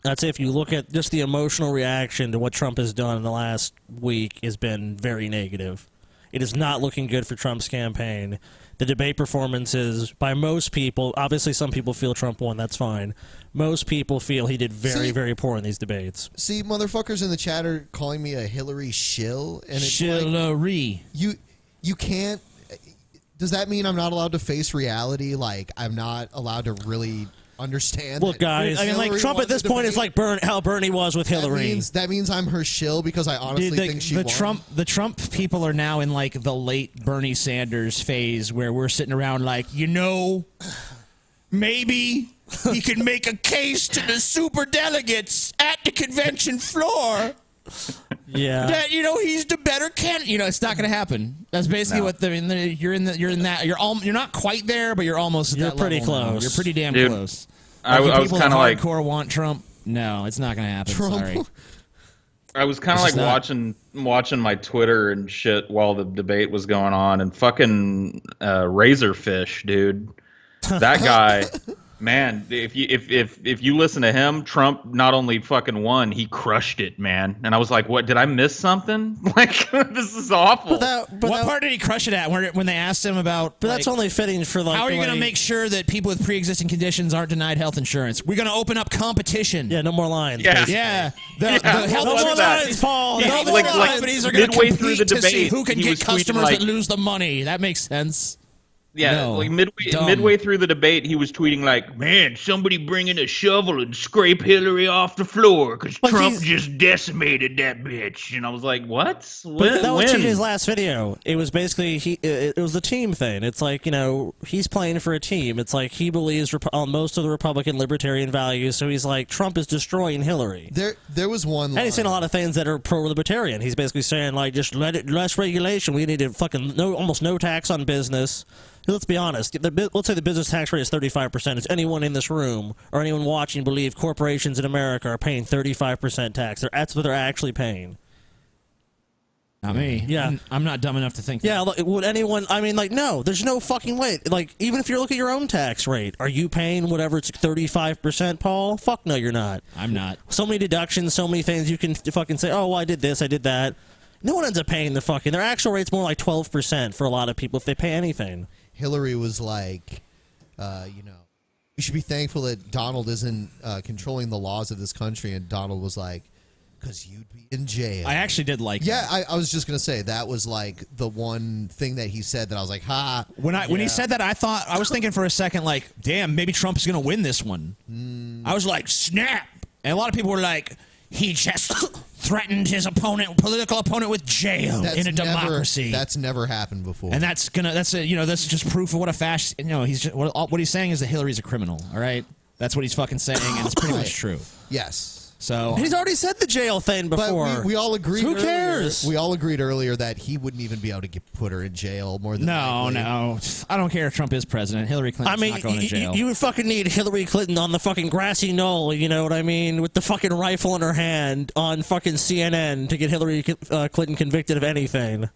I'd say if you look at just the emotional reaction to what Trump has done in the last week has been very negative. It is not looking good for Trump's campaign. The debate performances, by most people, obviously some people feel Trump won, that's fine. Most people feel he did very poor in these debates. See, motherfuckers in the chat are calling me a Hillary shill. And it's Hillary. Like, you can't... Does that mean I'm not allowed to face reality? Like, I'm not allowed to really understand? Look, guys, I mean, like, Trump at this point is like how Bernie was with Hillary. That means I'm her shill because I honestly think she won. The Trump people are now in, like, the late Bernie Sanders phase where we're sitting around like, maybe he can make a case to the superdelegates at the convention floor. Yeah, that he's the better candidate. It's not going to happen. That's basically what you're in that. You're not quite there, but you're almost. You're pretty close. Now. You're pretty damn Dude, close. I was kind of like hardcore want Trump. No, it's not going to happen. Trump. Sorry. I was kind of like watching my Twitter and shit while the debate was going on, and fucking Razorfish, dude. That guy. Man, if you listen to him, Trump not only fucking won, he crushed it, man. And I was like, what, did I miss something? Like, this is awful. What part did he crush it at? When they asked him about... But that's only fitting for like... How are you going to make sure that people with pre-existing conditions aren't denied health insurance? We're going to open up competition. Yeah, no more lines. Yeah. The health no more lines, Paul. The no more companies are going to compete to see who can get customers that lose the money. That makes sense. Yeah, No, like dumb. midway through the debate, he was tweeting like, "Man, somebody bring in a shovel and scrape Hillary off the floor because But Trump he's- just decimated that bitch." And I was like, "What? But that was When?" TJ's last video. It was basically it was the team thing. It's like, you know, he's playing for a team. It's like he believes on most of the Republican libertarian values, so he's like, Trump is destroying Hillary. There was one. And he's saying a lot of things that are pro-libertarian. He's basically saying like, just less regulation. We need to fucking almost no tax on business. Let's be honest. Let's say the business tax rate is 35%. Does anyone in this room or anyone watching believe corporations in America are paying 35% tax? That's what they're actually paying. Not me. Yeah. I'm not dumb enough to think Yeah, would anyone... I mean, like, no. There's no fucking way. Like, even if you look at your own tax rate, are you paying whatever it's 35%, Paul? Fuck no, you're not. I'm not. So many deductions, so many things you can fucking say, oh, well, I did this, I did that. No one ends up paying the fucking... Their actual rate's more like 12% for a lot of people if they pay anything. Hillary was like, you know, you should be thankful that Donald isn't controlling the laws of this country. And Donald was like, because you'd be in jail. I actually did like that. that. I was just going to say that was like the one thing that he said that I was like, ha. When he said that, I was thinking for a second, like, damn, maybe Trump is going to win this one. I was like, snap. And a lot of people were like, he just threatened his political opponent with jail in a democracy. That's never happened before. And that's just proof of what a fascist. You know, what he's saying is that Hillary's a criminal. All right, that's what he's fucking saying, and it's pretty much true. Yes. So he's already said the jail thing before. But we all agreed. Who cares? We all agreed earlier that he wouldn't even be able to put her in jail more than likely. No. I don't care if Trump is president. Hillary Clinton's not going to jail. You would fucking need Hillary Clinton on the fucking grassy knoll, you know what I mean, with the fucking rifle in her hand on fucking CNN to get Hillary Clinton convicted of anything.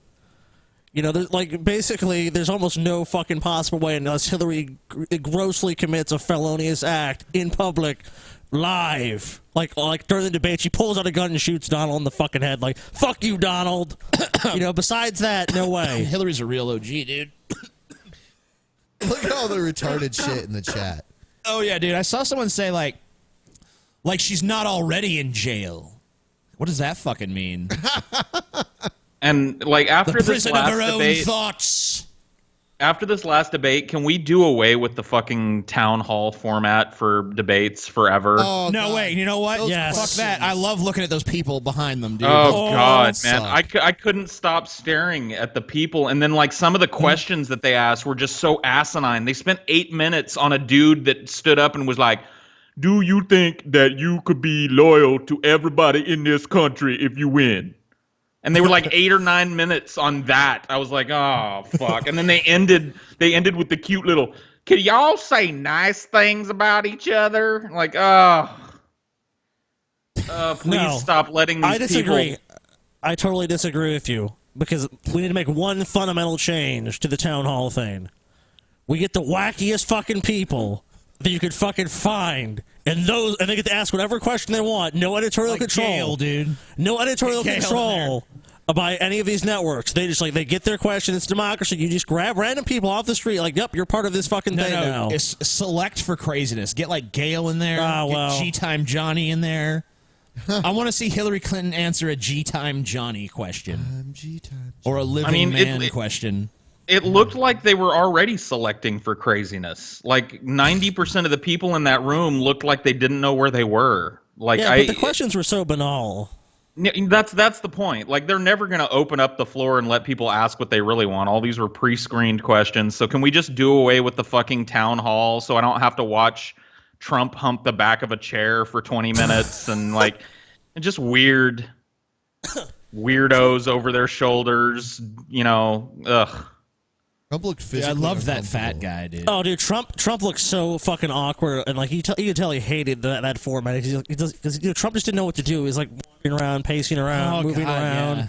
You know, there's basically there's almost no fucking possible way unless Hillary grossly commits a felonious act in public, live. Like during the debate, she pulls out a gun and shoots Donald in the fucking head. Like, fuck you, Donald. You know, besides that, no way. Hillary's a real OG, dude. Look at all the retarded shit in the chat. Oh, yeah, dude. I saw someone say, like she's not already in jail. What does that fucking mean? And like after the this prison last of her own debate, thoughts. after this last debate, can we do away with the fucking town hall format for debates forever? Oh, no, God. wait. You know what? Yes. Fuck that. I love looking at those people behind them, dude. Oh, God, man. suck. I couldn't stop staring at the people. And then, like, some of the questions that they asked were just so asinine. They spent 8 minutes on a dude that stood up and was like, do you think that you could be loyal to everybody in this country if you win? And they were like 8 or 9 minutes on that. I was like, oh, fuck. And then they ended with the cute little, can y'all say nice things about each other? Like, please stop letting these I disagree. people. I totally disagree with you because we need to make one fundamental change to the town hall thing. We get the wackiest fucking people that you could fucking find, and they get to ask whatever question they want. No editorial control, Gail, dude. No editorial Gail control by any of these networks. They just they get their question. It's democracy. You just grab random people off the street. Like, yep, you're part of this fucking thing now. It's select for craziness. Get like Gail in there. well. Get G-Time Johnny in there. I want to see Hillary Clinton answer a G-Time Johnny question. Or a living man question. It looked like they were already selecting for craziness. Like 90% of the people in that room looked like they didn't know where they were. Like, yeah, but the questions were so banal. That's the point. Like, they're never going to open up the floor and let people ask what they really want. All these were pre-screened questions. So can we just do away with the fucking town hall so I don't have to watch Trump hump the back of a chair for 20 minutes and like just weirdos over their shoulders, you know, ugh. Trump looked physically I love that uncomfortable. fat guy, dude. Oh, dude, Trump looks so fucking awkward, and like you could tell he hated that format because Trump just didn't know what to do. He was like wandering around, pacing around, moving around. Yeah.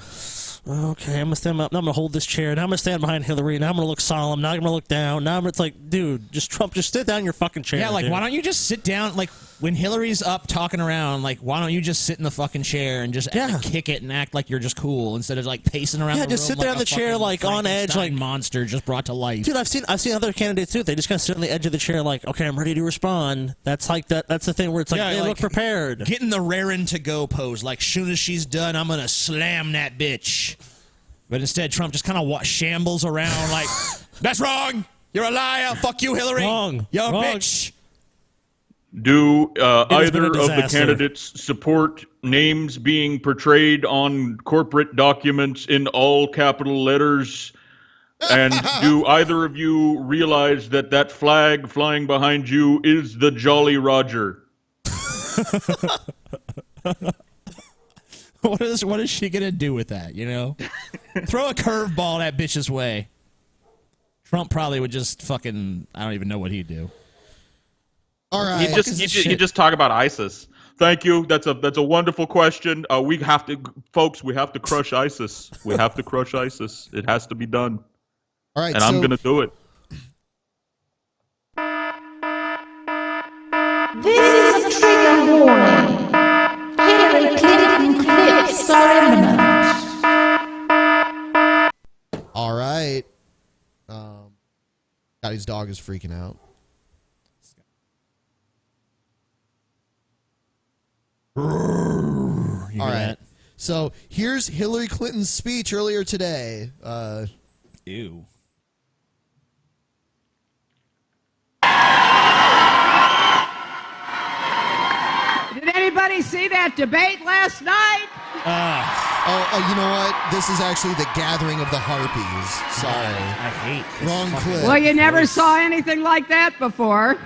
Okay, I'm gonna stand up. Now I'm gonna hold this chair. Now I'm gonna stand behind Hillary. Now I'm gonna look solemn. Now I'm gonna look down. Now it's like, dude, Trump, just sit down in your fucking chair. Yeah, like dude. why don't you just sit down? Like when Hillary's up talking around, like why don't you just sit in the fucking chair and just kick it and act like you're just cool instead of like pacing around? Yeah, the just room sit there like on a the chair, fucking like on edge, Frankenstein like monster just brought to life. Dude, I've seen other candidates too. They just kind of sit on the edge of the chair, like, okay, I'm ready to respond. That's like that's the thing where it's like they look prepared. Get in the raring to go pose. Like, soon as she's done, I'm gonna slam that bitch. But instead, Trump just kind of shambles around like, that's wrong. You're a liar. Fuck you, Hillary. Wrong. You're a Wrong. bitch. Do has been either a of the disaster. candidates support names being portrayed on corporate documents in all capital letters? And do either of you realize that that flag flying behind you is the Jolly Roger? What is she gonna do with that? You know, throw a curveball that bitch's way. Trump probably would just fucking. I don't even know what he'd do. All right. You just talk about ISIS. Thank you. That's a wonderful question. We have to crush ISIS. We have to crush ISIS. It has to be done. All right. And I'm gonna do it. This is a trigger warning. Hillary Clinton clips are imminent. All right. Scotty's dog is freaking out. All right. So here's Hillary Clinton's speech earlier today. Ew. Did anybody see that debate last night? You know what? This is actually the gathering of the harpies. Sorry. I hate this Wrong fucking clip. Well, you never saw anything like that before.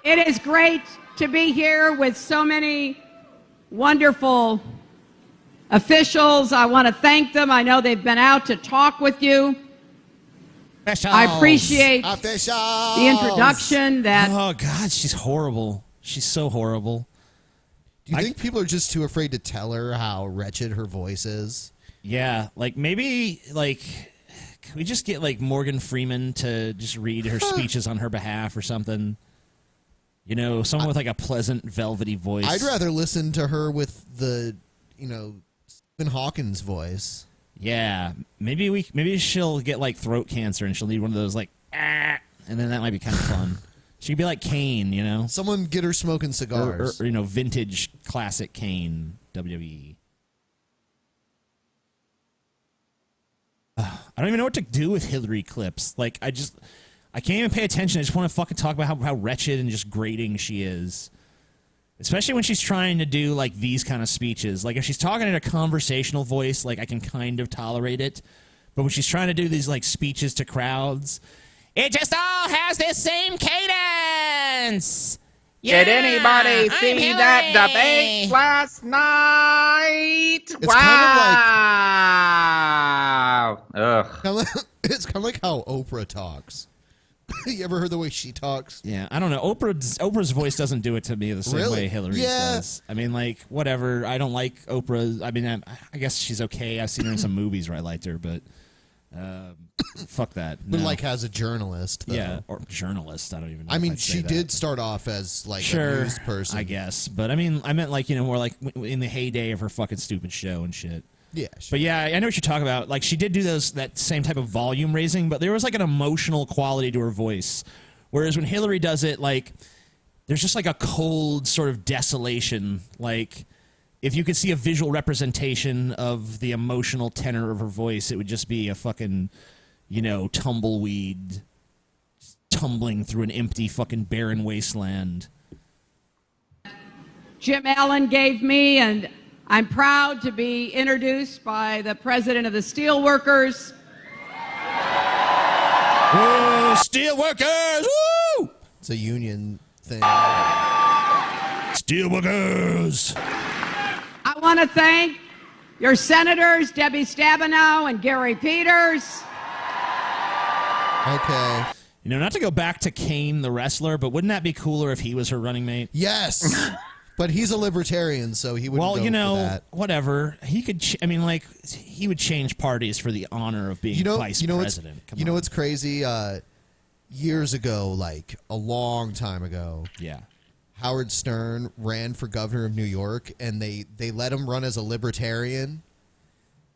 It is great to be here with so many wonderful officials. I want to thank them. I know they've been out to talk with you. I appreciate the introduction that... Oh, God, she's horrible. She's so horrible. Do you think people are just too afraid to tell her how wretched her voice is? Yeah, like maybe like can we just get like Morgan Freeman to just read her speeches on her behalf or something? You know, someone with like a pleasant velvety voice. I'd rather listen to her with the, Stephen Hawking's voice. Yeah, maybe she'll get like throat cancer and she'll need one of those like and then that might be kind of fun. She could be like Kane, you know. Someone get her smoking cigars. Or vintage classic Kane, WWE. I don't even know what to do with Hillary clips. Like, I can't even pay attention. I just want to fucking talk about how wretched and just grating she is. Especially when she's trying to do, like, these kind of speeches. Like, if she's talking in a conversational voice, like, I can kind of tolerate it. But when she's trying to do these, like, speeches to crowds... It just all has this same cadence. Did anybody see that debate last night? Wow! It's kind of like how Oprah talks. You ever heard the way she talks? Yeah, I don't know. Oprah's voice doesn't do it to me the same way Hillary's does. I mean, like, whatever. I don't like Oprah. I mean, I guess she's okay. I've seen her in some movies where I liked her, but... fuck that. But no. like as a journalist, though. Yeah, or journalist. I don't even know. I mean, I'd say she that. did start off as like a news person, I guess. But I mean, I meant like more like in the heyday of her fucking stupid show and shit. Yeah, But yeah, I know what you're talking about. Like she did do that same type of volume raising, but there was like an emotional quality to her voice. Whereas when Hillary does it, like there's just like a cold sort of desolation, like. If you could see a visual representation of the emotional tenor of her voice, it would just be a fucking, tumbleweed tumbling through an empty fucking barren wasteland. Jim Allen gave me, and I'm proud to be introduced by the president of the Steelworkers. Whoa, Steelworkers! Woo! It's a union thing. Steelworkers! I want to thank your senators, Debbie Stabenow and Gary Peters. Okay. Not to go back to Kane the wrestler, but wouldn't that be cooler if he was her running mate? Yes. But he's a libertarian, so he wouldn't go for that. Whatever. He could, he would change parties for the honor of being vice president. You know what's crazy? Years ago, like a long time ago. Yeah. Howard Stern ran for governor of New York, and they let him run as a libertarian.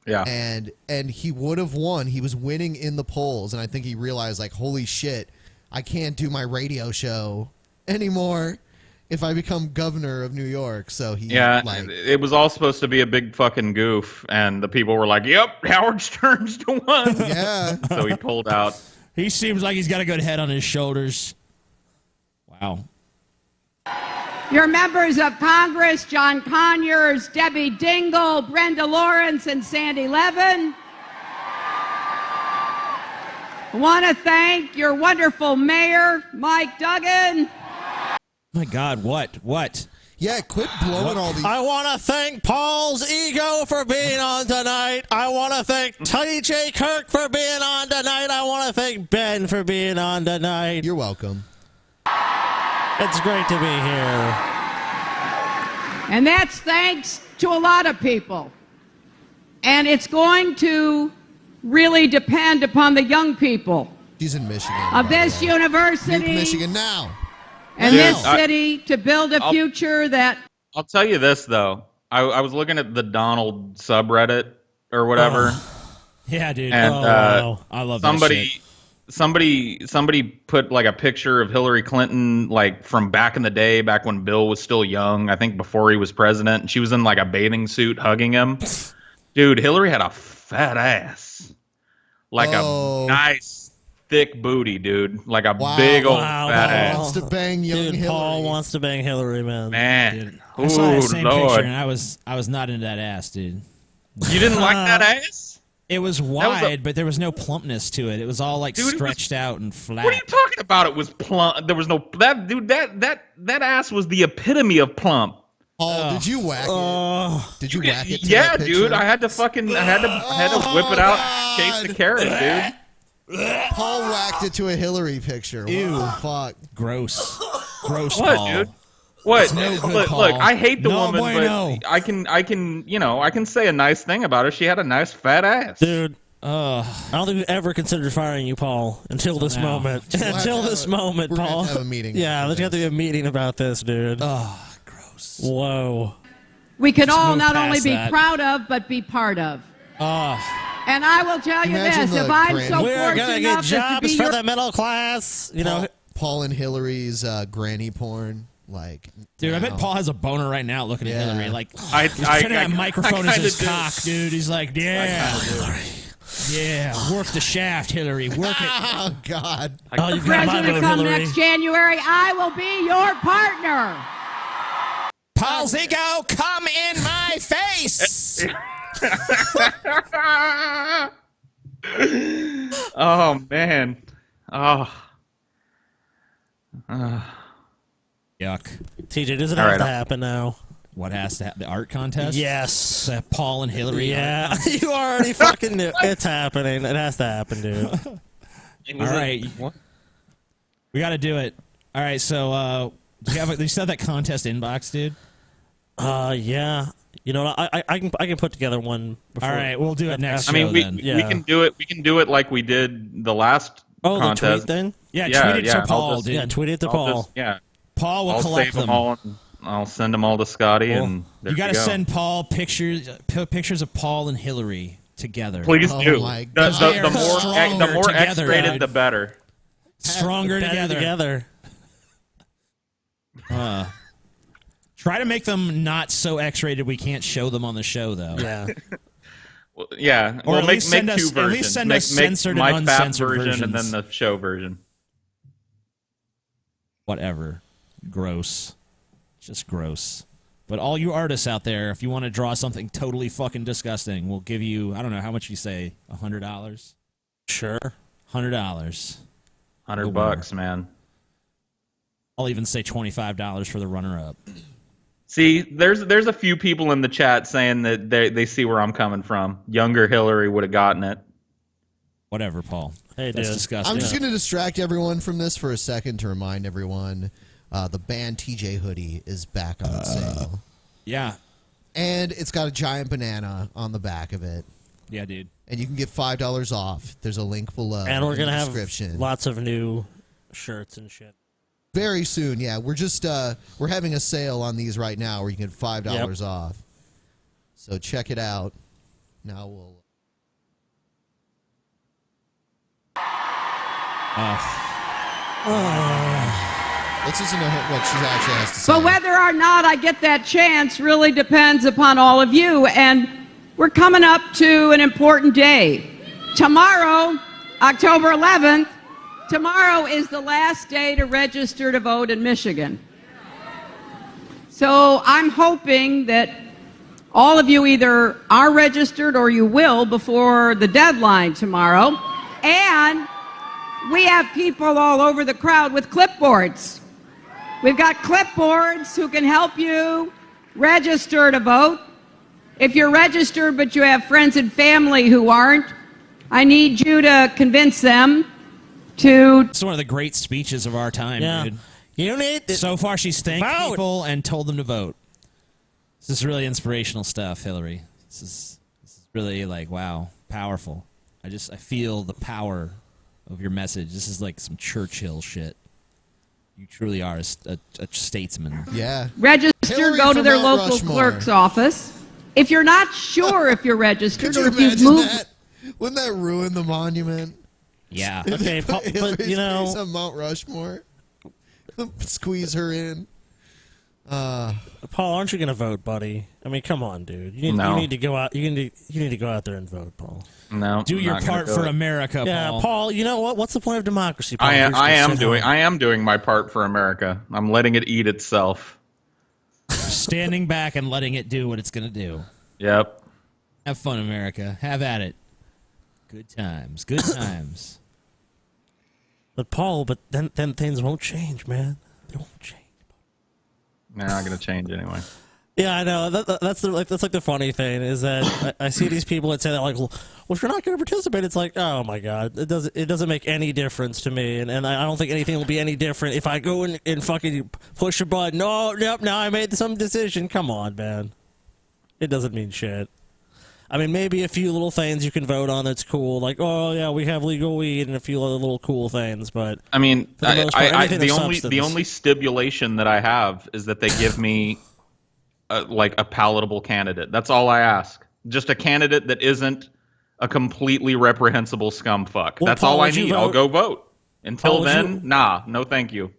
Yeah. And he would have won. He was winning in the polls, and I think he realized, like, holy shit, I can't do my radio show anymore. if I become governor of New York. So he it was all supposed to be a big fucking goof, and the people were like, "Yep, Howard Stern's the one." Yeah. So he pulled out. He seems like he's got a good head on his shoulders. Wow. Your members of Congress, John Conyers, Debbie Dingell, Brenda Lawrence, and Sandy Levin. I want to thank your wonderful mayor, Mike Duggan. My God, what? Yeah, quit blowing all these. I want to thank Paul's ego for being on tonight. I want to thank TJ Kirk for being on tonight. I want to thank Ben for being on tonight. You're welcome. It's great to be here. And that's thanks to a lot of people. And it's going to really depend upon the young people She's in Michigan. of this university. Nuke Michigan now. And this city to build a future that... I'll tell you this, though. I was looking at the Donald subreddit or whatever. Yeah, dude. And wow. I love that shit. Somebody put like a picture of Hillary Clinton like from back in the day, back when Bill was still young, I think before he was president, and she was in like a bathing suit hugging him. Dude, Hillary had a fat ass. Like a nice thick booty, dude. Like a big old fat ass. Wants to bang young Dude, Hillary. Paul wants to bang Hillary, man. Man. I saw that same Lord. picture and I was not into that ass, dude. You didn't like that ass? It was wide, but there was no plumpness to it. It was all like stretched out and flat. What are you talking about? It was plump. There was no that ass was the epitome of plump. Paul, did you whack it? Did you whack it? To Yeah, that dude. picture? I had to whip it out, chase the carrot, dude. Paul whacked it to a Hillary picture. Ew. What the fuck? Gross, What, Paul. dude? What? It's no good, look, Paul. I hate the No woman, bueno. but I can say a nice thing about her. She had a nice fat ass. Dude. I don't think we ever considered firing you, Paul, until this moment. Until this moment, we're gonna Paul. have to have a meeting Yeah, about there's got to be a meeting about this, dude. Oh, gross. Whoa. we can all move not only past be that. proud of, but be part of. Oh, And I will tell you Imagine this, the if I'm grand- so We're fortunate going to enough get as to jobs be for your... the middle class. You know, Paul and Hillary's granny porn. Like, dude, I bet now. Paul has a boner right now looking at Yeah. Hillary. Like, I he's turning that I microphone as kinda his do. cock, dude. He's like, yeah, yeah, work the shaft, Hillary, work it. Oh God! oh, you've got my president vote, come Hillary. next January, I will be your partner. Paul's ego, come in my face. Oh man. Oh. Yuck. TJ, does it All have right, to I'll- happen now? What has to happen? The art contest? Yes. Paul and Hillary. Yeah, you already fucking knew. It's happening. It has to happen, dude. All right. We got to do it. All right, so do you still have that contest inbox, dude? Yeah. You know, I can put together one. Before, All right, we'll do it next I mean, show we then. can do it. We can do it like we did the last Oh, contest. the tweet then? Yeah, Yeah, tweet it yeah, to Paul, I'll just- dude. Yeah, tweet it to I'll Paul. just- yeah. Paul will I'll collect save them all. And I'll send them all to Scotty, and there You got to go. send Paul pictures of Paul and Hillary together. Please Oh do. my The, God. the, the more Stronger the more together, X-rated, dude. the better. Stronger Better together. Try to make them not so X-rated we can't show them on the show, though. Yeah. Well, yeah. Or Well, at make least send two us- versions. at least send make, us make censored my and fat uncensored version and versions. then the show version. Whatever. Gross. Just gross. But all you artists out there, if you want to draw something totally fucking disgusting, we'll give you, I don't know, how much you say? $100? Sure. $100. $100, man. I'll even say $25 for the runner-up. See, there's a few people in the chat saying that they see where I'm coming from. Younger Hillary would have gotten it. Whatever, Paul. Hey, That's dude. disgusting. I'm just going to distract everyone from this for a second to remind everyone the band TJ hoodie is back on sale. Yeah. And it's got a giant banana on the back of it. Yeah, dude. And you can get $5 off. There's a link below. And we're in the gonna have description. lots of new shirts and shit. Very soon, yeah. We're just we're having a sale on these right now where you can get $5 off. So check it out. Now we'll. Let's listen to what she actually has to say. But whether or not I get that chance really depends upon all of you. And we're coming up to an important day. Tomorrow, October 11th, tomorrow is the last day to register to vote in Michigan. So I'm hoping that all of you either are registered or you will before the deadline tomorrow. And we have people all over the crowd with clipboards. We've got clipboards who can help you register to vote. If you're registered but you have friends and family who aren't, I need you to convince them to... It's one of the great speeches of our time, dude. You need to So far, she's thanked vote. people and told them to vote. This is really inspirational stuff, Hillary. This is really like, wow, powerful. I feel the power of your message. This is like some Churchill shit. You truly are a statesman. Yeah. register, Hillary go to from their Mount local Rushmore. clerk's office. If you're not sure if you're registered, Could you if you've imagine moved... that? Wouldn't that ruin the monument? Yeah. Okay, but Hillary's you know, face on Mount Rushmore. Squeeze her in. Paul, aren't you gonna vote, buddy? I mean, come on, dude. You need to go out. You need to go out there and vote, Paul. No. Do I'm your not gonna part do for it. America, Yeah, Paul. Paul. You know what? What's the point of democracy, Paul? I You're just gonna sit home. am doing my part for America. I'm letting it eat itself. Standing back and letting it do what it's going to do. Yep. Have fun, America. Have at it. Good times. Good times. But Paul, then things won't change, man. They won't change. They're not gonna change anyway. Yeah, I know. That's like the funny thing is that I see these people that say that like, well, if you're not going to participate, it's like, oh my god, it doesn't make any difference to me, and I don't think anything will be any different if I go and fucking push a button. No, nope, now I made some decision. Come on, man. It doesn't mean shit. I mean, maybe a few little things you can vote on that's cool, like, oh yeah, we have legal weed and a few other little cool things, but I mean, for the most part, anything the of only substance. stipulation that I have is that they give me like a palatable candidate. That's all I ask. Just a candidate that isn't a completely reprehensible scumfuck. Well, That's Paul, all I would you need. I'll vote- go vote. Until Paul, would then, you- nah, no thank you.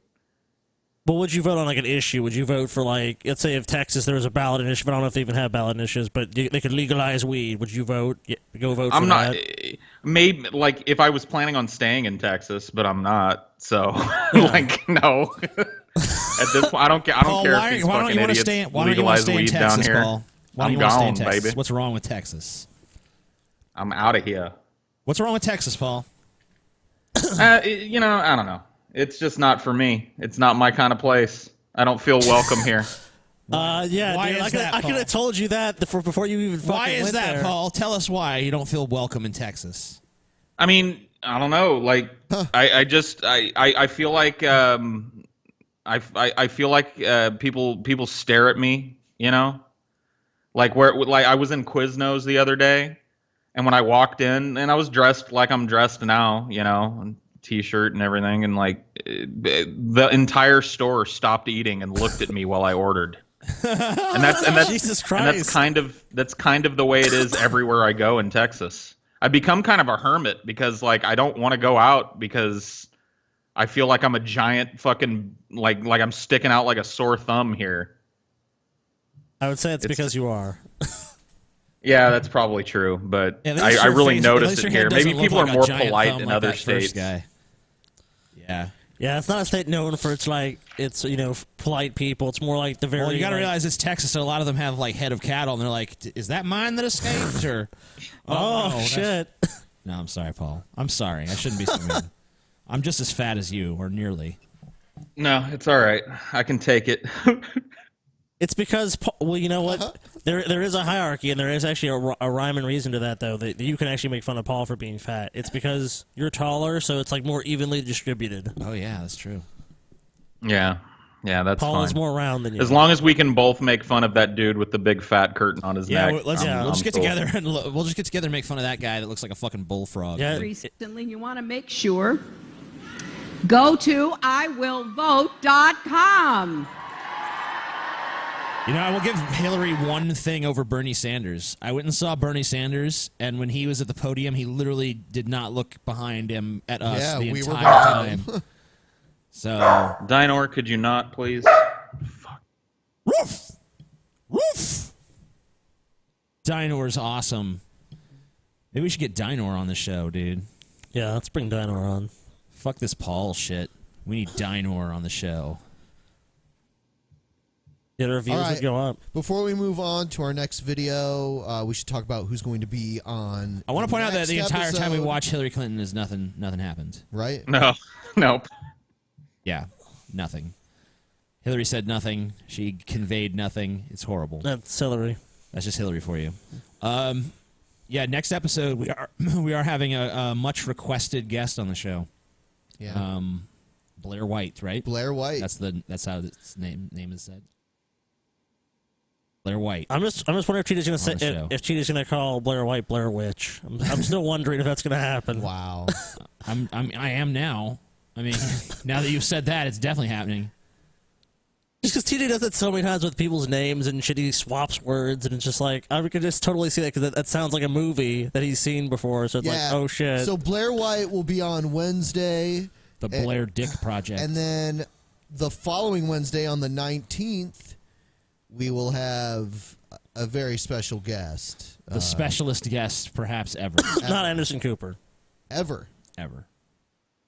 But would you vote on like an issue? Would you vote for like, let's say if Texas there was a ballot initiative? I don't know if they even have ballot initiatives, but they could legalize weed. Would you vote? Go vote for I'm not. that? Maybe like if I was planning on staying in Texas, but I'm not. So like no. At this point, I don't care. I don't Paul, care why if these don't fucking you want to idiots stay? Why don't you want legalize to stay in weed Texas, down here. Paul? Why I'm don't you want to stay in gone, Texas? baby. What's wrong with Texas? I'm out of here. What's wrong with Texas, Paul? You know, I don't know. It's just not for me. It's not my kind of place. I don't feel welcome here. Yeah, Why dude, is that, I could Paul? have told you that before you even fucking Why is went that, there. Paul? Tell us why you don't feel welcome in Texas. I mean, I don't know. Like, I feel like I feel like people stare at me. You know, like I was in Quiznos the other day, and when I walked in, and I was dressed like I'm dressed now. You know, t-shirt and everything, and like the entire store stopped eating and looked at me while I ordered. And that's Jesus Christ. And that's kind of the way it is everywhere I go in Texas. I've become kind of a hermit because like I don't want to go out because I feel like I'm a giant fucking like I'm sticking out like a sore thumb here. I would say it's because you are. Yeah, that's probably true, but Yeah, at least I your really face- at noticed least it your here. head Maybe doesn't people look are like a more giant polite thumb in like other that first states. guy. Yeah. Yeah, it's not a state known for its like it's polite people. It's more like the very. Well, you got to like- realize it's Texas, so a lot of them have like head of cattle, and they're like, "Is that mine that escaped?" Or, Oh, no, that's- shit. No, I'm sorry, Paul. I'm sorry. I shouldn't be so mean. I'm just as fat as you, or nearly. No, it's all right. I can take it. It's because, well, you know what? There is a hierarchy, and there is actually a rhyme and reason to that, though, that you can actually make fun of Paul for being fat. It's because you're taller, so it's like more evenly distributed. Oh, yeah, that's true. Yeah, that's Paul fine. is more round than you. As long as we can both make fun of that dude with the big fat curtain on his Yeah, neck. we'll I'm just get cool. together and we'll just get together and make fun of that guy that looks like a fucking bullfrog. Yeah. Recently, you want to make sure. Go to iwillvote.com. You know, I will give Hillary one thing over Bernie Sanders. I went and saw Bernie Sanders, and when he was at the podium, he literally did not look behind him at us Yeah, the we were entire behind time. So, Dinor, could you not, please? Woof! Woof! Dinor's awesome. Maybe we should get Dinor on the show, dude. Yeah, let's bring Dinor on. Fuck this Paul shit. We need Dinor on the show. Yeah, the reviews would go up. Before we move on to our next video, we should talk about who's going to be on. I want to point out that the entire time we episode. watch Hillary Clinton is nothing happened. Right? No. Nope. Yeah, nothing. Hillary said nothing. She conveyed nothing. It's horrible. That's Hillary. That's just Hillary for you. Yeah, next episode we are having a much requested guest on the show. Yeah. Blair White, right? Blair White. That's how its name is said. Blair White. I'm just wondering if Cheetah's gonna say if Cheetah's gonna call Blair White Blair Witch. I'm still wondering if that's gonna happen. Wow. I am now. I mean, now that you've said that, it's definitely happening. Just because TJ does it so many times with people's names and shit, he swaps words, and it's just like, I could just totally see that because that sounds like a movie that he's seen before, so it's like, oh shit. So Blair White will be on Wednesday. The Blair Dick Project. And then the following Wednesday on the 19th, we will have a very special guest. The specialist guest, perhaps ever. Not Anderson Cooper. Ever.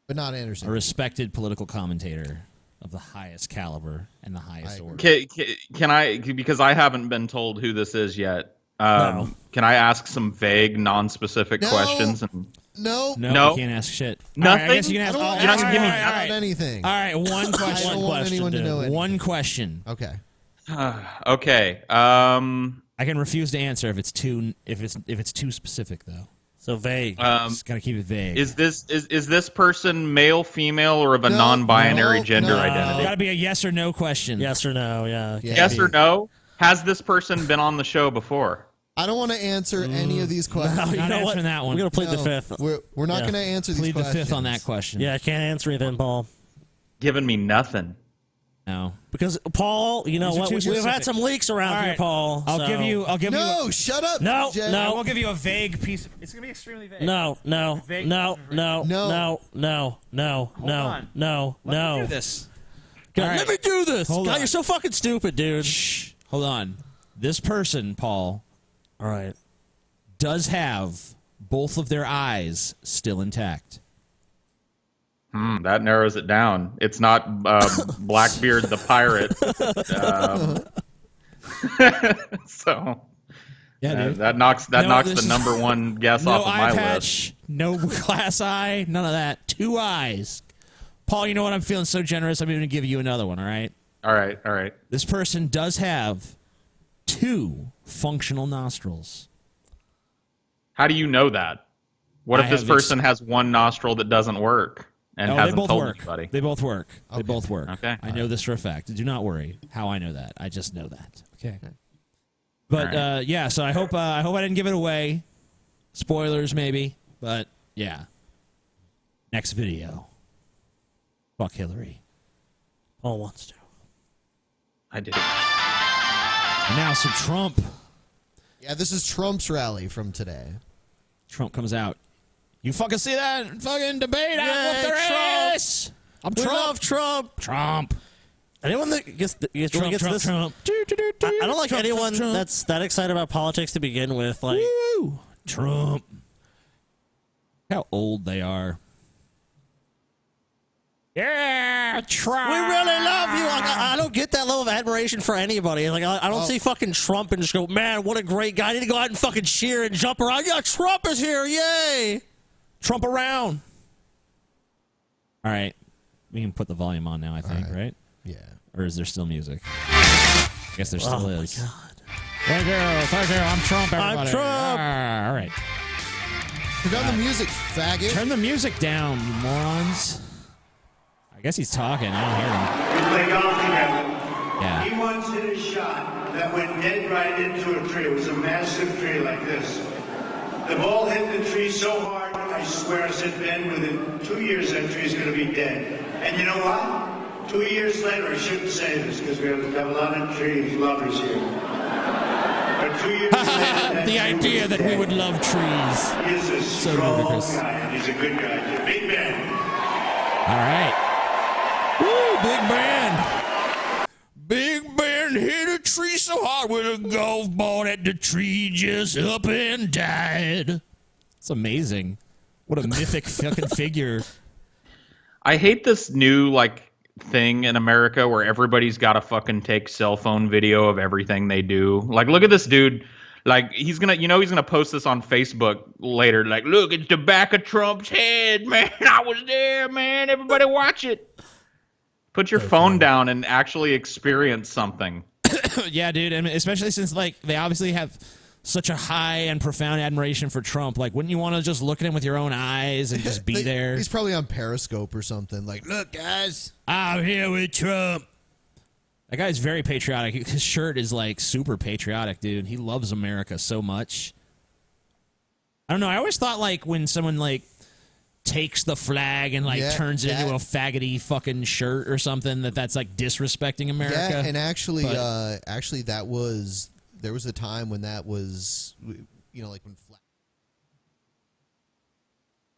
But not Anderson. A respected political commentator of the highest caliber and the highest order. Can I, because I haven't been told who this is yet, can I ask some vague, non-specific questions? No, you can't ask shit. Nothing? All right, I guess you can ask I don't all. want to All give me right. anything. All right, one question. I don't want anyone to know anything. One question. Okay. Okay. I can refuse to answer if it's too specific though. So vague. Just gotta keep it vague. Is this person male, female, or of a non-binary gender identity? Gotta be a yes or no question. Yes or no, yeah. Yes or no? Has this person been on the show before? I don't want to answer any of these questions. No, not answering that one. We're gonna plead the fifth. We're not going to answer these Plead questions. the fifth on that question. Yeah, I can't answer anything, Paul. Giving me nothing. No. Because Paul, you know These are what? too We've specific. had some leaks around All here, right. Paul. I'll give you. No, shut up. No, Jay. no. I will give you a vague piece. It's gonna be extremely vague. No. on. Let me do this. God, All right. let me do this. Hold God, on. you're so fucking stupid, dude. Shh. Hold on. This person, Paul, All right. does have both of their eyes still intact. That narrows it down. It's not Blackbeard the pirate. So Yeah, dude. that knocks No, the this number one guess no off of eye my patch, list. no glass eye, none of that. 2 eyes. Paul, you know what? I'm feeling so generous. I'm going to give you another one. All right. All right. This person does have 2 functional nostrils. How do you know that? What I if this have person has one nostril that doesn't work and Oh, hasn't they both told work. anybody? They both work. They both work. Okay. I know this for a fact. Do not worry how I know that. I just know that. Okay. But All right. yeah, so I hope I didn't give it away. Spoilers maybe, but yeah. Next video. Fuck Hillary. Paul wants to. I did. And now some Trump. Yeah, this is Trump's rally from today. Trump comes out. You fucking see that fucking debate? Yay, Trump. I'm We Trump. love Trump. Trump. Anyone that gets really Trump, gets Trump, this, Trump. I don't like Trump, anyone Trump. that's that excited about politics to begin with. Like, Woo! Trump. How old they are. Yeah, Trump. we really love you. Like, I don't get that level of admiration for anybody. Like, I don't see fucking Trump and just go, man, what a great guy. I need to go out and fucking cheer and jump around. Yeah, Trump is here. Yay. Trump around. All right. We can put the volume on now, I think, right? Yeah. Or is there still music? I guess there still is. Oh, my God. Thank you. I'm Trump, everybody. I'm Trump. All right. Turn down the music, faggot. Turn the music down, you morons. I guess he's talking. I don't hear him. We play golf together. Yeah. He once hit a shot that went dead right into a tree. It was a massive tree like this. The ball hit the tree so hard, I swear I said, Ben, within 2 years that tree's going to be dead. And you know what? 2 years later, I shouldn't say this because we have a lot of tree lovers here. But 2 years later, The idea that we would love trees. He is a So strong ludicrous. guy, and he's a good guy. He's a big man. All right. Big Ben. Big Ben hit a tree so hard with a golf ball that the tree just up and died. It's amazing. What a mythic fucking figure. I hate this new thing in America where everybody's got to fucking take cell phone video of everything they do. Like, look at this dude. Like, he's gonna post this on Facebook later. Like, look, it's the back of Trump's head, man. I was there, man. Everybody watch it. Put your phone down and actually experience something. Yeah, dude, and especially since they obviously have such a high and profound admiration for Trump. Like, wouldn't you want to just look at him with your own eyes and just be there? He's probably on Periscope or something. Like, look, guys, I'm here with Trump. That guy's very patriotic. His shirt is super patriotic, dude. He loves America so much. I don't know. I always thought when someone takes the flag and turns it into a faggoty fucking shirt or something that's disrespecting America. Yeah, and actually that was. There was a time when that was, when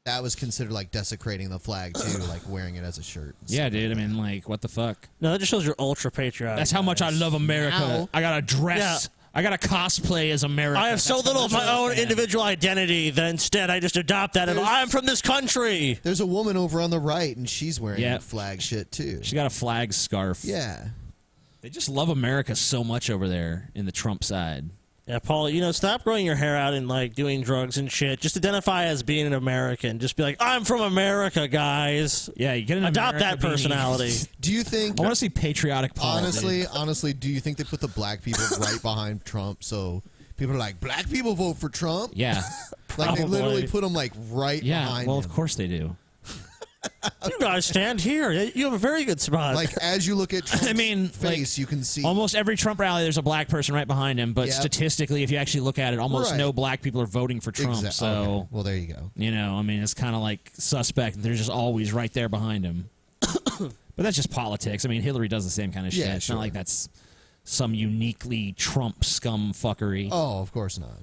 that was considered desecrating the flag too, wearing it as a shirt. Yeah, dude. I mean, what the fuck? No, that just shows you're ultra patriotic. That's how much I love America. Now, I got to dress. Yeah. I got to cosplay as America. I have so little of my own individual identity that instead I just adopt that. I'm from this country. There's a woman over on the right, and she's wearing flag shit too. She got a flag scarf. Yeah. They just love America so much over there in the Trump side. Yeah, Paul, stop growing your hair out and doing drugs and shit. Just identify as being an American. Just be like, I'm from America, guys. Yeah, you get an adopt America that personality. Do you think? I want to see patriotic Paul. Honestly, do you think they put the black people right behind Trump? So people are like, black people vote for Trump. Yeah, they literally put them right behind. Yeah, well, of course they do. You guys stand here. You have a very good spot. As you look at Trump's face, you can see almost every Trump rally. There's a black person right behind him, but statistically, if you actually look at it, almost no black people are voting for Trump. So, okay. Well, there you go. It's kind of suspect. They're just always right there behind him. But that's just politics. I mean, Hillary does the same kind of shit. It's not like that's some uniquely Trump scum fuckery. Oh, of course not.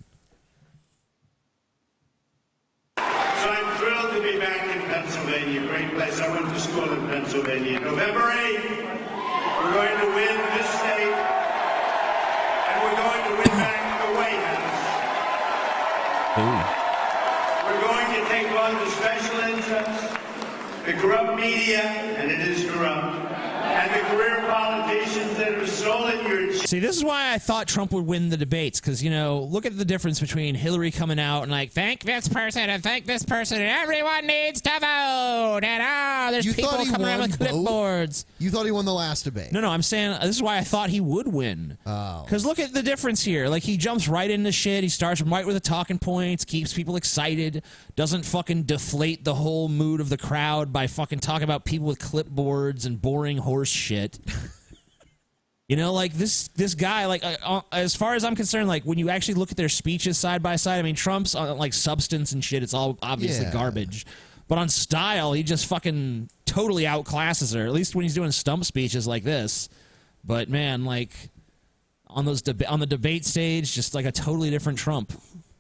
So I'm thrilled to be back in Pennsylvania, great place. I went to school in Pennsylvania. November 8th, we're going to win this state, and we're going to win back the White House. We're going to take on the special interests, the corrupt media, and it is corrupt, and the career politicians that have stolen your... See, this is why I thought Trump would win the debates, because, look at the difference between Hillary coming out and thank this person and thank this person, and everyone needs to vote, and there's people coming around with clipboards. You thought he won the last debate? No, I'm saying this is why I thought he would win. Oh. Because look at the difference here. He jumps right into shit. He starts right with the talking points, keeps people excited, doesn't fucking deflate the whole mood of the crowd by fucking talking about people with clipboards and boring horse shit. This guy, as far as I'm concerned, when you actually look at their speeches side by side, I mean, Trump's on substance and shit, it's all obviously garbage. But on style, he just fucking totally outclasses her, at least when he's doing stump speeches like this. But man, on the debate stage, just a totally different Trump.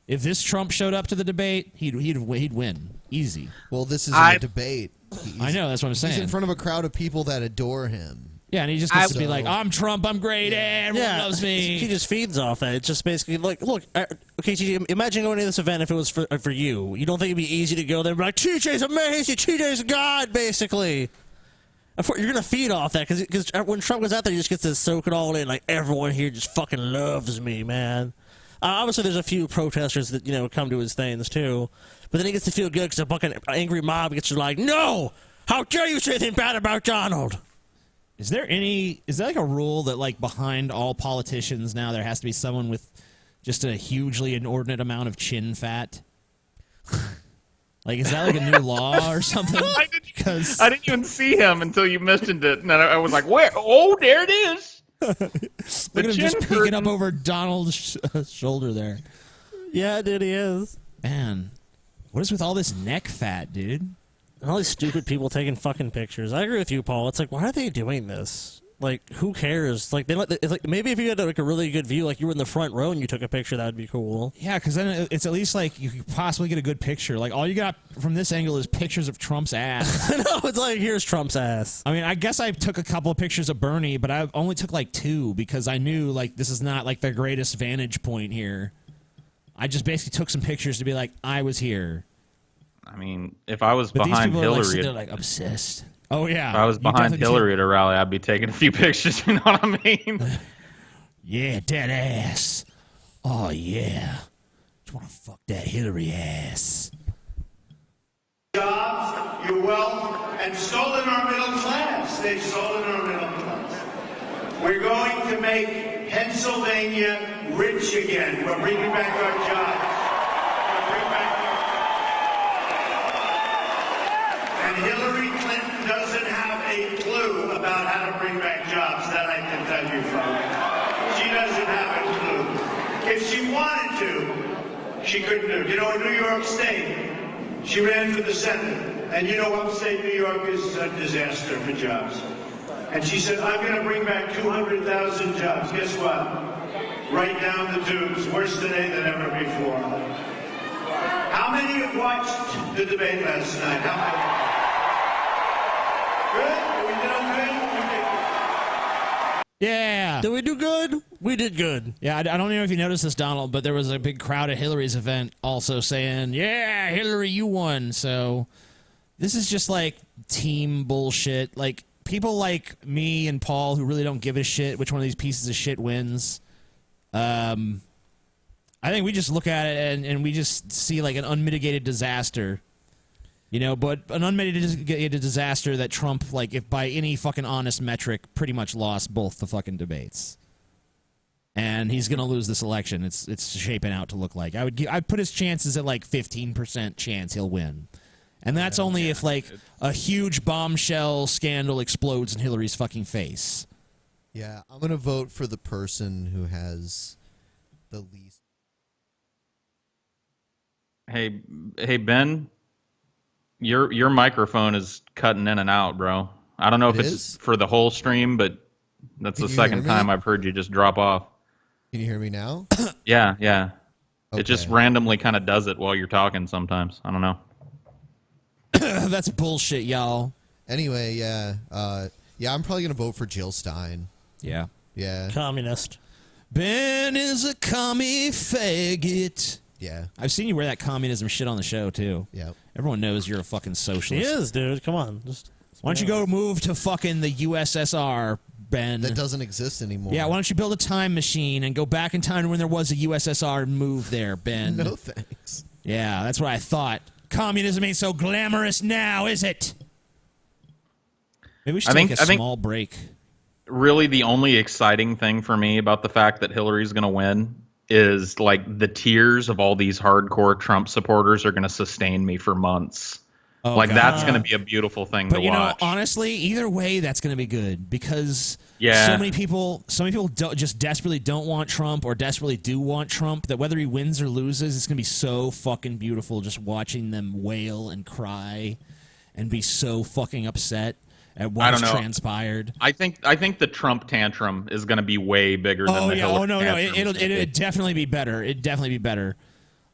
If this Trump showed up to the debate, he'd win. Easy. Well, this isn't a debate. I know, that's what I'm saying. He's in front of a crowd of people that adore him. Yeah, and he just gets to be like, I'm Trump, I'm great, everyone loves me. He just feeds off that. It's just basically look, okay, TJ, imagine going to this event if it was for you. You don't think it'd be easy to go there and be like, TJ's amazing, TJ's God, basically. You're going to feed off that, because when Trump goes out there, he just gets to soak it all in, everyone here just fucking loves me, man. Obviously, there's a few protesters that, come to his things, too. But then he gets to feel good because a fucking angry mob gets to no! How dare you say anything bad about Donald? Is there a rule that behind all politicians now there has to be someone with just a hugely inordinate amount of chin fat? Is that a new law or something? I didn't even see him until you mentioned it, and I was like, where? Oh, there it is. Look at him just peeking up over Donald's shoulder there. Yeah, dude, he is. Man, what is with all this neck fat, dude? And all these stupid people taking fucking pictures. I agree with you, Paul. It's why are they doing this? Like, who cares? Like, it's like maybe if you had like a really good view, like you were in the front row and you took a picture, that would be cool. Yeah, because then it's at least like you could possibly get a good picture. Like all you got from this angle is pictures of Trump's ass. No, it's like here's Trump's ass. I mean, I guess I took a couple of pictures of Bernie, but I only took like 2 because I knew like this is not like the greatest vantage point here. I just basically took some pictures to be like I was here. I mean, if I was But behind these people Hillary, are like obsessed. Oh yeah. if I was behind Hillary at a rally, I'd be taking a few pictures. You know what I mean? Yeah, that ass. Oh yeah. Just want to fuck that Hillary ass. Jobs, your wealth, and stolen our middle class. They've stolen our middle class. We're going to make Pennsylvania rich again. We're bringing back our jobs. We're bringing back And Hillary Clinton doesn't have a clue about how to bring back jobs. That I can tell you, folks. She doesn't have a clue. If she wanted to, she couldn't do it. You know, in New York State, she ran for the Senate. And you know, upstate New York is a disaster for jobs. And she said, I'm going to bring back 200,000 jobs. Guess what? Right down the tubes. Worse today than ever before. How many have watched the debate last night? How many? Good? We did okay? Yeah. Did we do good? We did good. Yeah, I don't know if you noticed this, Donald, but there was a big crowd at Hillary's event also saying, yeah, Hillary, you won. So this is just like team bullshit. Like people like me and Paul who really don't give a shit which one of these pieces of shit wins. I think we just look at it and we just see like an unmitigated disaster. You know, but an unmitigated disaster that Trump, like, if by any fucking honest metric, pretty much lost both the fucking debates. And he's gonna lose this election. It's shaping out to look like I'd put his chances at like 15% chance he'll win, and that's only if like a huge bombshell scandal explodes in Hillary's fucking face. Yeah, I'm gonna vote for the person who has the least. Hey, Ben. Your microphone is cutting in and out, bro. I don't know if it's for the whole stream, but that's the second time I've heard you just drop off. Can you hear me now? Yeah. Okay. It just randomly kind of does it while you're talking sometimes. I don't know. That's bullshit, y'all. Anyway, yeah. I'm probably going to vote for Jill Stein. Yeah. Yeah. Communist. Ben is a commie faggot. Yeah. I've seen you wear that communism shit on the show, too. Yeah. Everyone knows you're a fucking socialist. He is, dude. Come on. Why don't you go move to fucking the USSR, Ben? That doesn't exist anymore. Yeah, why don't you build a time machine and go back in time to when there was a USSR and move there, Ben? No thanks. Yeah, that's what I thought. Communism ain't so glamorous now, is it? Maybe we should take a small break. Really, the only exciting thing for me about the fact that Hillary's going to win is like the tears of all these hardcore Trump supporters are going to sustain me for months. Oh, like God. That's going to be a beautiful thing But to you watch. know, honestly, either way, that's going to be good because Yeah. so many people just desperately don't want Trump or desperately do want Trump that whether he wins or loses, it's going to be so fucking beautiful just watching them wail and cry and be so fucking upset at what has transpired. I think the Trump tantrum is going to be way bigger than the Hillary tantrum. It'll definitely be better. It'd definitely be better.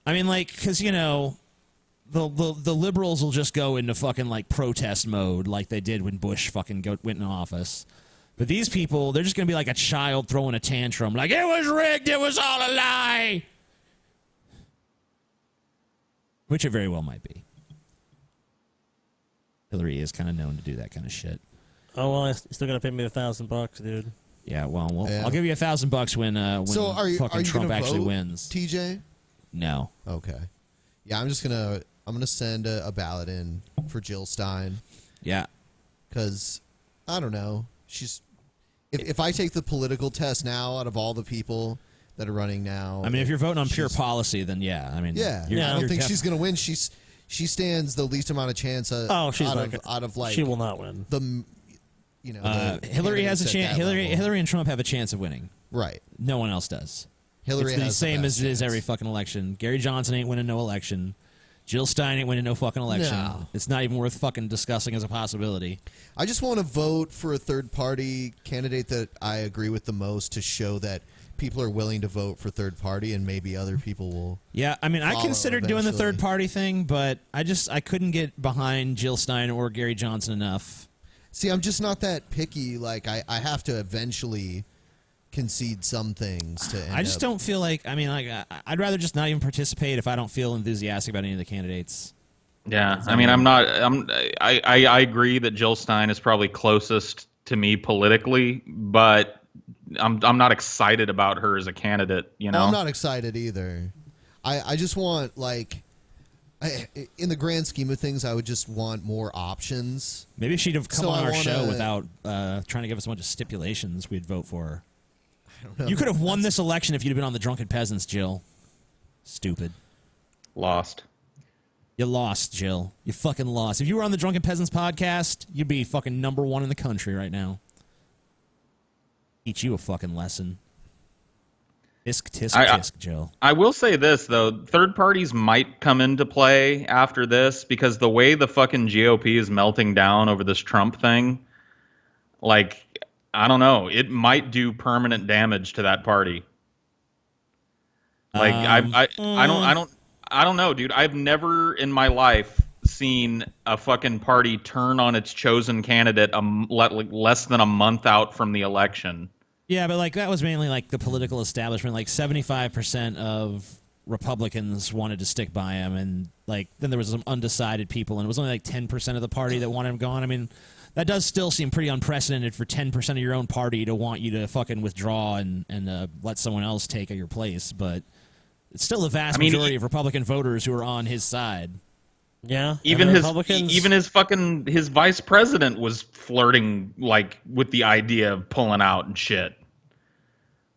I mean, like, because you know, the liberals will just go into fucking like protest mode like they did when Bush fucking went in office. But these people, they're just gonna be like a child throwing a tantrum, like it was rigged, it was all a lie, which it very well might be. Hillary is kind of known to do that kind of shit. Oh well, you're still gotta pay me $1,000, dude. Yeah, well, I'll give you $1,000 when So are you Trump gonna actually vote, wins. TJ? No. Okay. Yeah, I'm gonna send a ballot in for Jill Stein. Yeah. Because I don't know, if I take the political test now, out of all the people that are running now, I mean, if you're voting on pure policy, then yeah. I mean, I don't think she's gonna win. She stands the least amount of chance. Out of like she will not win. Hillary has a chance. Hillary and Trump have a chance of winning. Right. No one else does. Hillary it's the has same the as it is every fucking election. Gary Johnson ain't winning no election. Jill Stein ain't winning no fucking election. No. It's not even worth fucking discussing as a possibility. I just want to vote for a third-party candidate that I agree with the most to show that people are willing to vote for third party, and maybe other people will. Yeah, I mean, I follow considered doing the eventually. third party thing, but I couldn't get behind Jill Stein or Gary Johnson enough. See, I'm just not that picky. Like, I have to eventually concede some things to. I just don't feel like. I mean, like, I'd rather just not even participate if I don't feel enthusiastic about any of the candidates. Yeah, I mean, I agree that Jill Stein is probably closest to me politically, but I'm not excited about her as a candidate. You know, I'm not excited either. I just want, like, in the grand scheme of things, I would just want more options. Maybe she'd have come So on I our wanna- show without trying to give us a bunch of stipulations. We'd vote for her. I don't know. You could have won this election if you'd have been on the Drunken Peasants, Jill. Stupid. Lost. You lost, Jill. You fucking lost. If you were on the Drunken Peasants podcast, you'd be fucking #1 in the country right now. Teach you a fucking lesson. Tisk, tisk, tisk, Jill. I will say this, though. Third parties might come into play after this because the way the fucking GOP is melting down over this Trump thing, like, I don't know. It might do permanent damage to that party. Like, I don't know, dude. I've never in my life seen a fucking party turn on its chosen candidate less than a month out from the election. Yeah, but like that was mainly like the political establishment. Like 75% of Republicans wanted to stick by him, and like then there was some undecided people, and it was only like 10% of the party that wanted him gone. I mean, that does still seem pretty unprecedented for 10% of your own party to want you to fucking withdraw and let someone else take your place. But it's still a vast majority of Republican voters who are on his side. Yeah, Even his vice president was flirting like with the idea of pulling out and shit.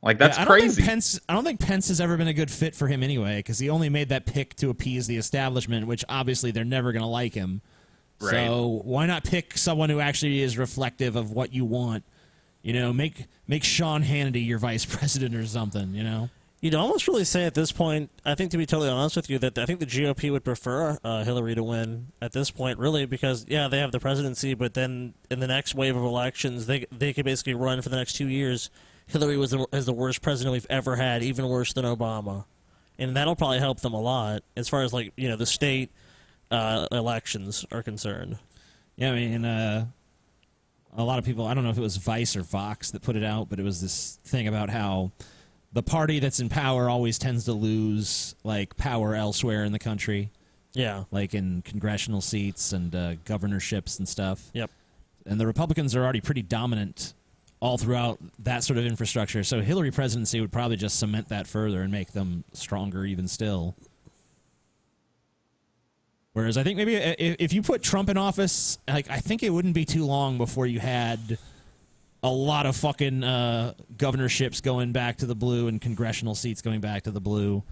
Like that's crazy. I don't think Pence has ever been a good fit for him anyway, because he only made that pick to appease the establishment, which obviously they're never going to like him. Right. So why not pick someone who actually is reflective of what you want? You know, make Sean Hannity your vice president or something. You know. You'd almost really say at this point, I think to be totally honest with you, that I think the GOP would prefer Hillary to win at this point, really, because, yeah, they have the presidency, but then in the next wave of elections, they could basically run for the next 2 years. Hillary is the worst president we've ever had, even worse than Obama. And that'll probably help them a lot as far as, like, you know, the state elections are concerned. Yeah, I mean, a lot of people, I don't know if it was Vice or Vox that put it out, but it was this thing about how the party that's in power always tends to lose, like, power elsewhere in the country. Yeah. Like in congressional seats and governorships and stuff. Yep. And the Republicans are already pretty dominant all throughout that sort of infrastructure. So Hillary presidency would probably just cement that further and make them stronger even still. Whereas I think maybe if you put Trump in office, like, I think it wouldn't be too long before you had a lot of fucking governorships going back to the blue and congressional seats going back to the blue,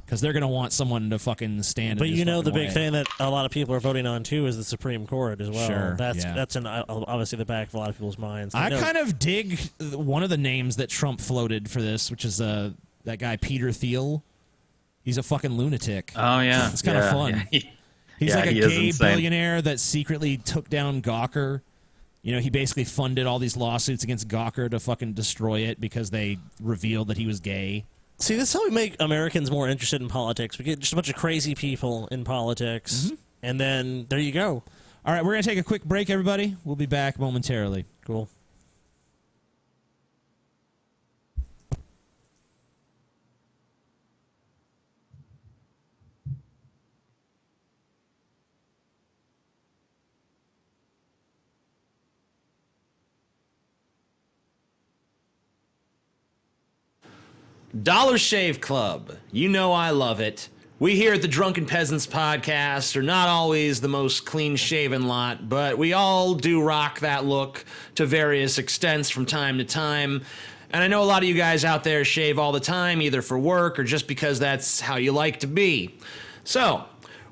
because they're going to want someone to fucking stand. But in this you know, the fucking big way. thing that a lot of people are voting on too is the Supreme Court as well. Sure, That's obviously the back of a lot of people's minds. I kind of dig one of the names that Trump floated for this, which is that guy Peter Thiel. He's a fucking lunatic. Oh yeah, it's kind of fun. Yeah. He's like a he is gay insane. billionaire that secretly took down Gawker. You know, he basically funded all these lawsuits against Gawker to fucking destroy it because they revealed that he was gay. See, this is how we make Americans more interested in politics. We get just a bunch of crazy people in politics, and then there you go. All right, we're going to take a quick break, everybody. We'll be back momentarily. Cool. Dollar Shave Club. You know I love it. We here at the Drunken Peasants podcast are not always the most clean-shaven lot, but we all do rock that look to various extents from time to time. And I know a lot of you guys out there shave all the time, either for work or just because that's how you like to be. So,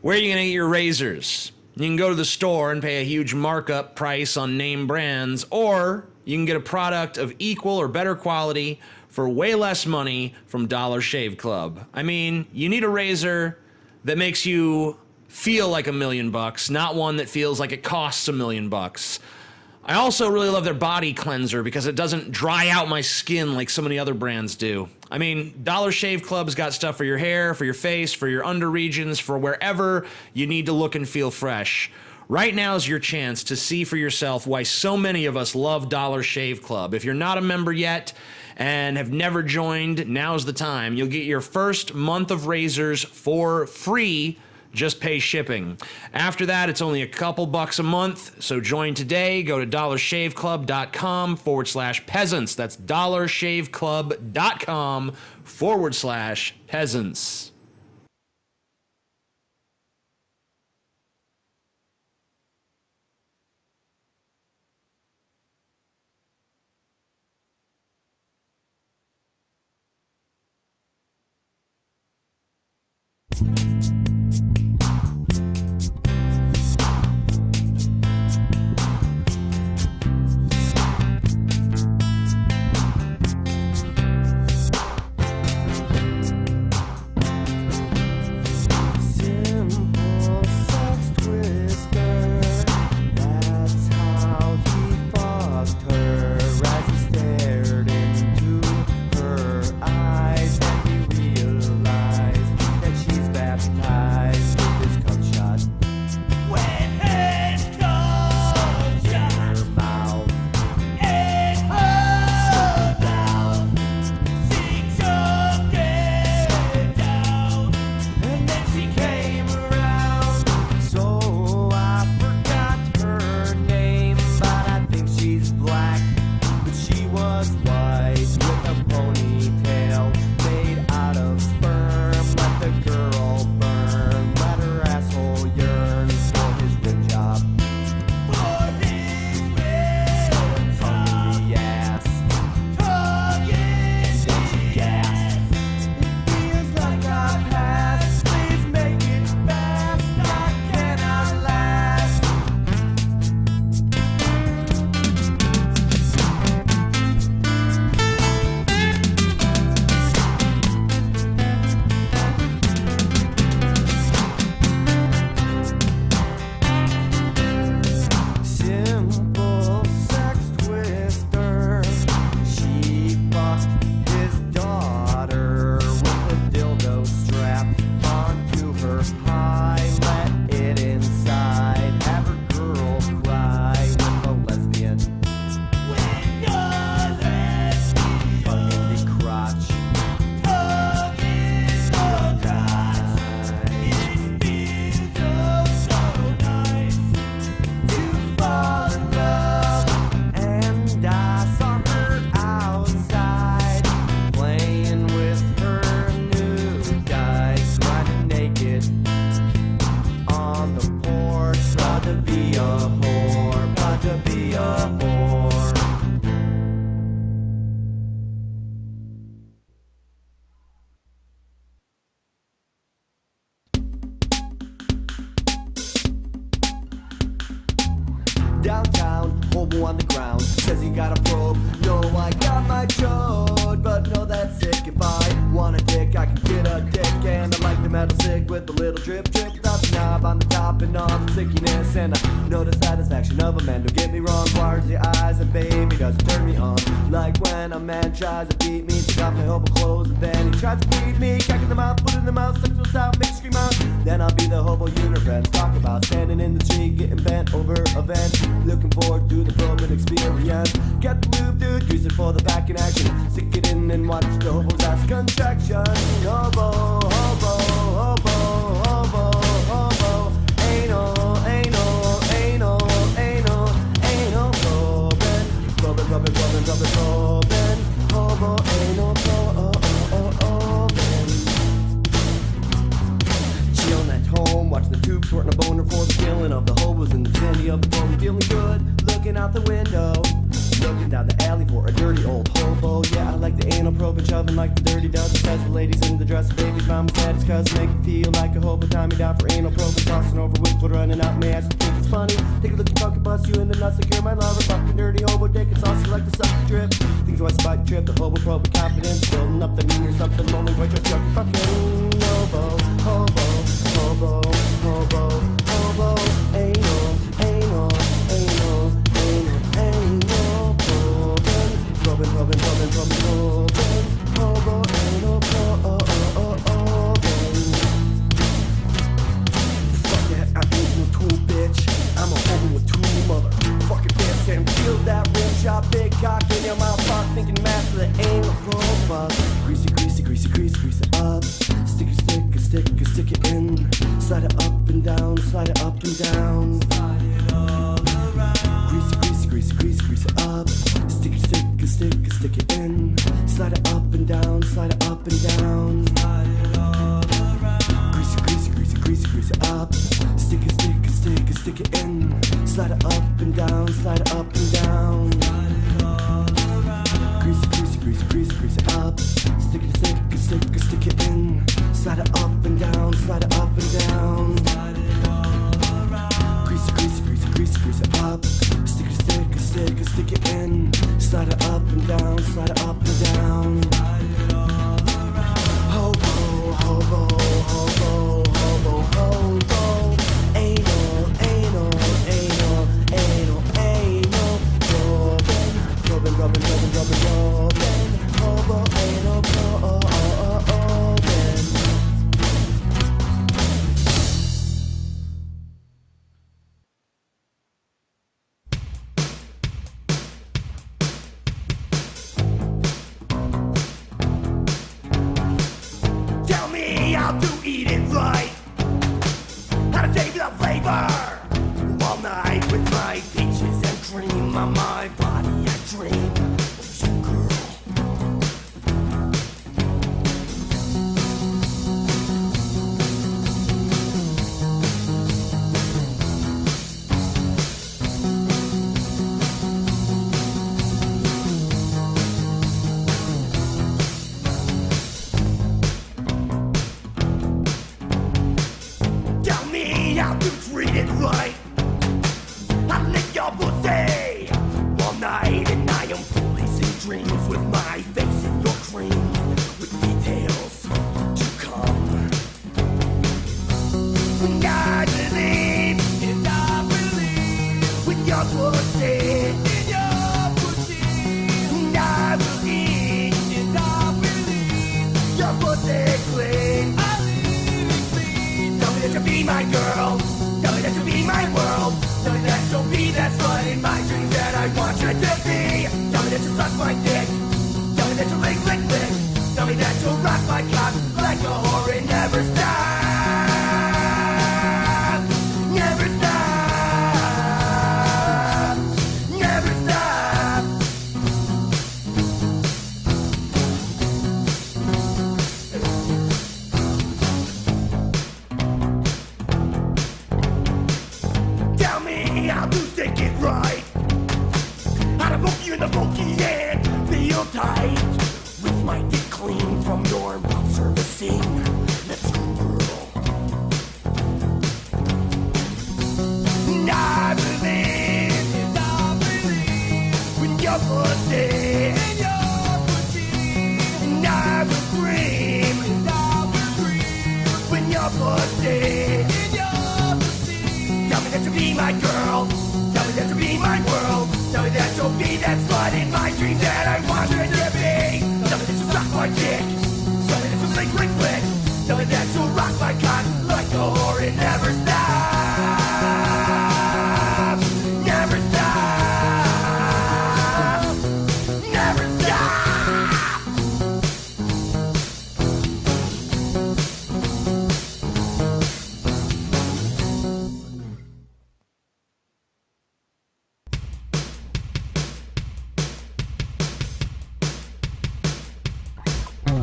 where are you going to get your razors? You can go to the store and pay a huge markup price on name brands, or you can get a product of equal or better quality for way less money from Dollar Shave Club. I mean, you need a razor that makes you feel like $1 million, not one that feels like it costs $1 million. I also really love their body cleanser because it doesn't dry out my skin like so many other brands do. I mean, Dollar Shave Club's got stuff for your hair, for your face, for your under regions, for wherever you need to look and feel fresh. Right now is your chance to see for yourself why so many of us love Dollar Shave Club. If you're not a member yet and have never joined, now's the time. You'll get your first month of razors for free. Just pay shipping. After that, it's only a couple bucks a month. So join today. Go to dollarshaveclub.com/peasants. That's dollarshaveclub.com/peasants. Downtown, hobo on the ground, says he got a probe. No, I got my chode, but no, that's sick. If I want a dick, I can get a dick. And I like the metal stick with a little drip, drip. Without the knob on the top and all the stickiness. And I know the satisfaction of a man, don't get me wrong. Wires the eyes, and baby doesn't turn me on. Like when a man tries to beat me, take off my hobo clothes, and then he tries to feed me. Cracking them out, put in the mouth, suck those out, make scream out. Then I'll be the hobo unifriends. Talk about standing in the street, getting bent over a vent. Looking forward to the probing experience. Get the lube, dude, use it for the back in action. Stick it in and watch the hobo's ass contraction. Hobo, hobo, hobo, hobo, hobo. Anal, anal, anal, anal, anal. Probing, probing, probing, probing, probing, probing. Hobo, anal, probing. Chillin' at home, watching the tube, sorting a boner for the killing of the hobos in the vicinity of the phone. Feeling good, looking out the window. Looking down the alley for a dirty old hobo. Yeah, I like the anal probe and shoving like the dirty dozen. Says the ladies in the dress, baby's mama said it's cause make me feel like a hobo. Tie me down for anal probe and tossing over with foot running out my ass. You think it's funny? Take a look at fucking bust you in the nuts like you're my lover. Fucking dirty hobo dick, it's saucy like the sucker drip. Think twice about your trip, the hobo probe with confidence. Building up the mean or something lonely, boy, just fucking hobo, hobo, hobo, hobo. thinking math for the anal robot. Greasy, greasy, greasy, greasy, grease it up. Stick it, stick it, stick it, stick it in. Slide it up and down, slide it up and down. Slide it all around. Greasy, greasy, greasy, greasy, grease it up. Stick it, stick it, stick it, stick it in. Slide it up and down, slide it up and down. Slide it all around. Greasy, greasy, greasy, greasy, grease it up. Stick it, stick it, stick it, stick it in. Slide it up and down, slide it up and down. Slide it all around. Greasy, greasy, greasy, greasy, grease it up. Stick it, stick it, stick it, stick it in. Slide it up and down, slide it up and down. Slide it all around. Greasy, greasy, greasy, greasy, grease it up. Stick it, stick it, stick it, stick it in. Slide it up and down, slide it up and down. Slide it all around. Hobo, hobo, hobo, hobo, hobo. Anal, anal, anal, anal, anal. Robin, Robin, Robin, Robin, Robin, Robin. Hobo, anal, Robin. Tell me how to eat it right. How to save the flavor. All night with my peaches and cream on my body. I dream of you, girl. Tell me how to treat it right. I lick your pussy all night, and I am policing dreams with my face in your cream, with details to come. And I believe with your pussy, and I believe your pussy clean. Tell me that you'll be my girl. Tell me that you'll be my world. Tell me that you'll be that slut in my dreams that I want you to be. Tell me that you'll suck my dick. Tell me that you'll lick, lick, lick. Tell me that you'll rock my cock like a whore and never stop. Never stop. Never stop. Tell me how to stick it right. How to poke you in the pokey and feel tight. With my dick clean from your mouth servicing. Let's go, girl. And I believe when your pussy, and I will scream when your pussy. Tell me that you'll be my girl. Tell me that you'll be my world. Tell me that you'll be that slut in my dreams that I want you to be. Tell me that you'll suck my dick. Tell me that you'll lick, lick, lick. Tell me that you'll rock my cock like a whore and never stop. Never stop. Never stop.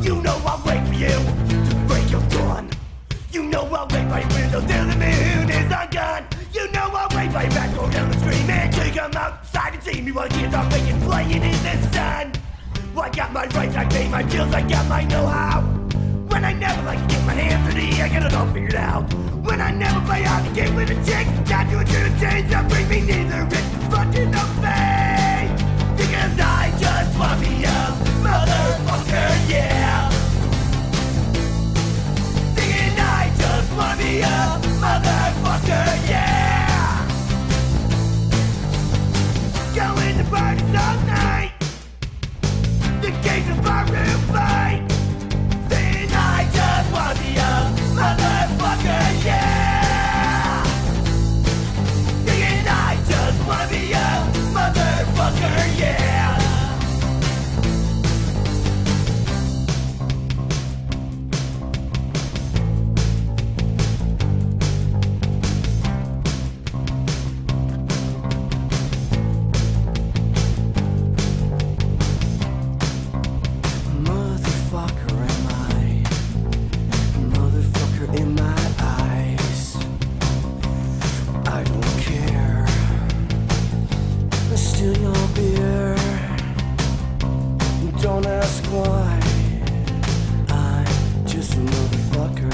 You know I'll wait for you to break your dawn. You know I'll wait by your window till the moon is undone. You know I'll wait by your back door down the street and to come outside and see me while kids are making playing in the sun. Well, I got my rights, I pay my bills, I got my know-how. When I never like to get my hands dirty, I got it all figured out. When I never play out the game with a chick, got you a change that bring me neither rich fucking no fame. Because I just want me a motherfucker, yeah. Thinking I just want me a motherfucker, yeah. Going to parties all night. The gates of our room fight. Saying I just want me a motherfucker, yeah. Thinking I just want me a motherfucker, yeah. to your beer. Don't ask why. I'm just a motherfucker.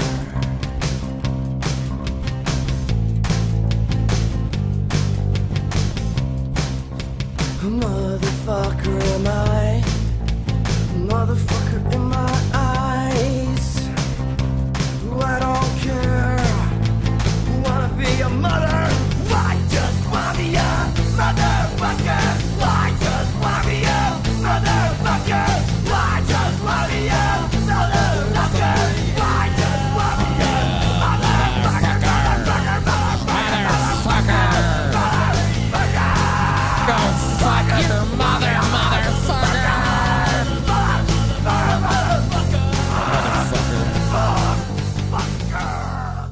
A motherfucker am I? A motherfucker in my eyes. I don't care. Wanna be a mother? I just wanna be a motherfucker. I just wanna be a motherfucker. I just wanna be a motherfucker. I just wanna be a motherfucker. Go fuck your motherfucker.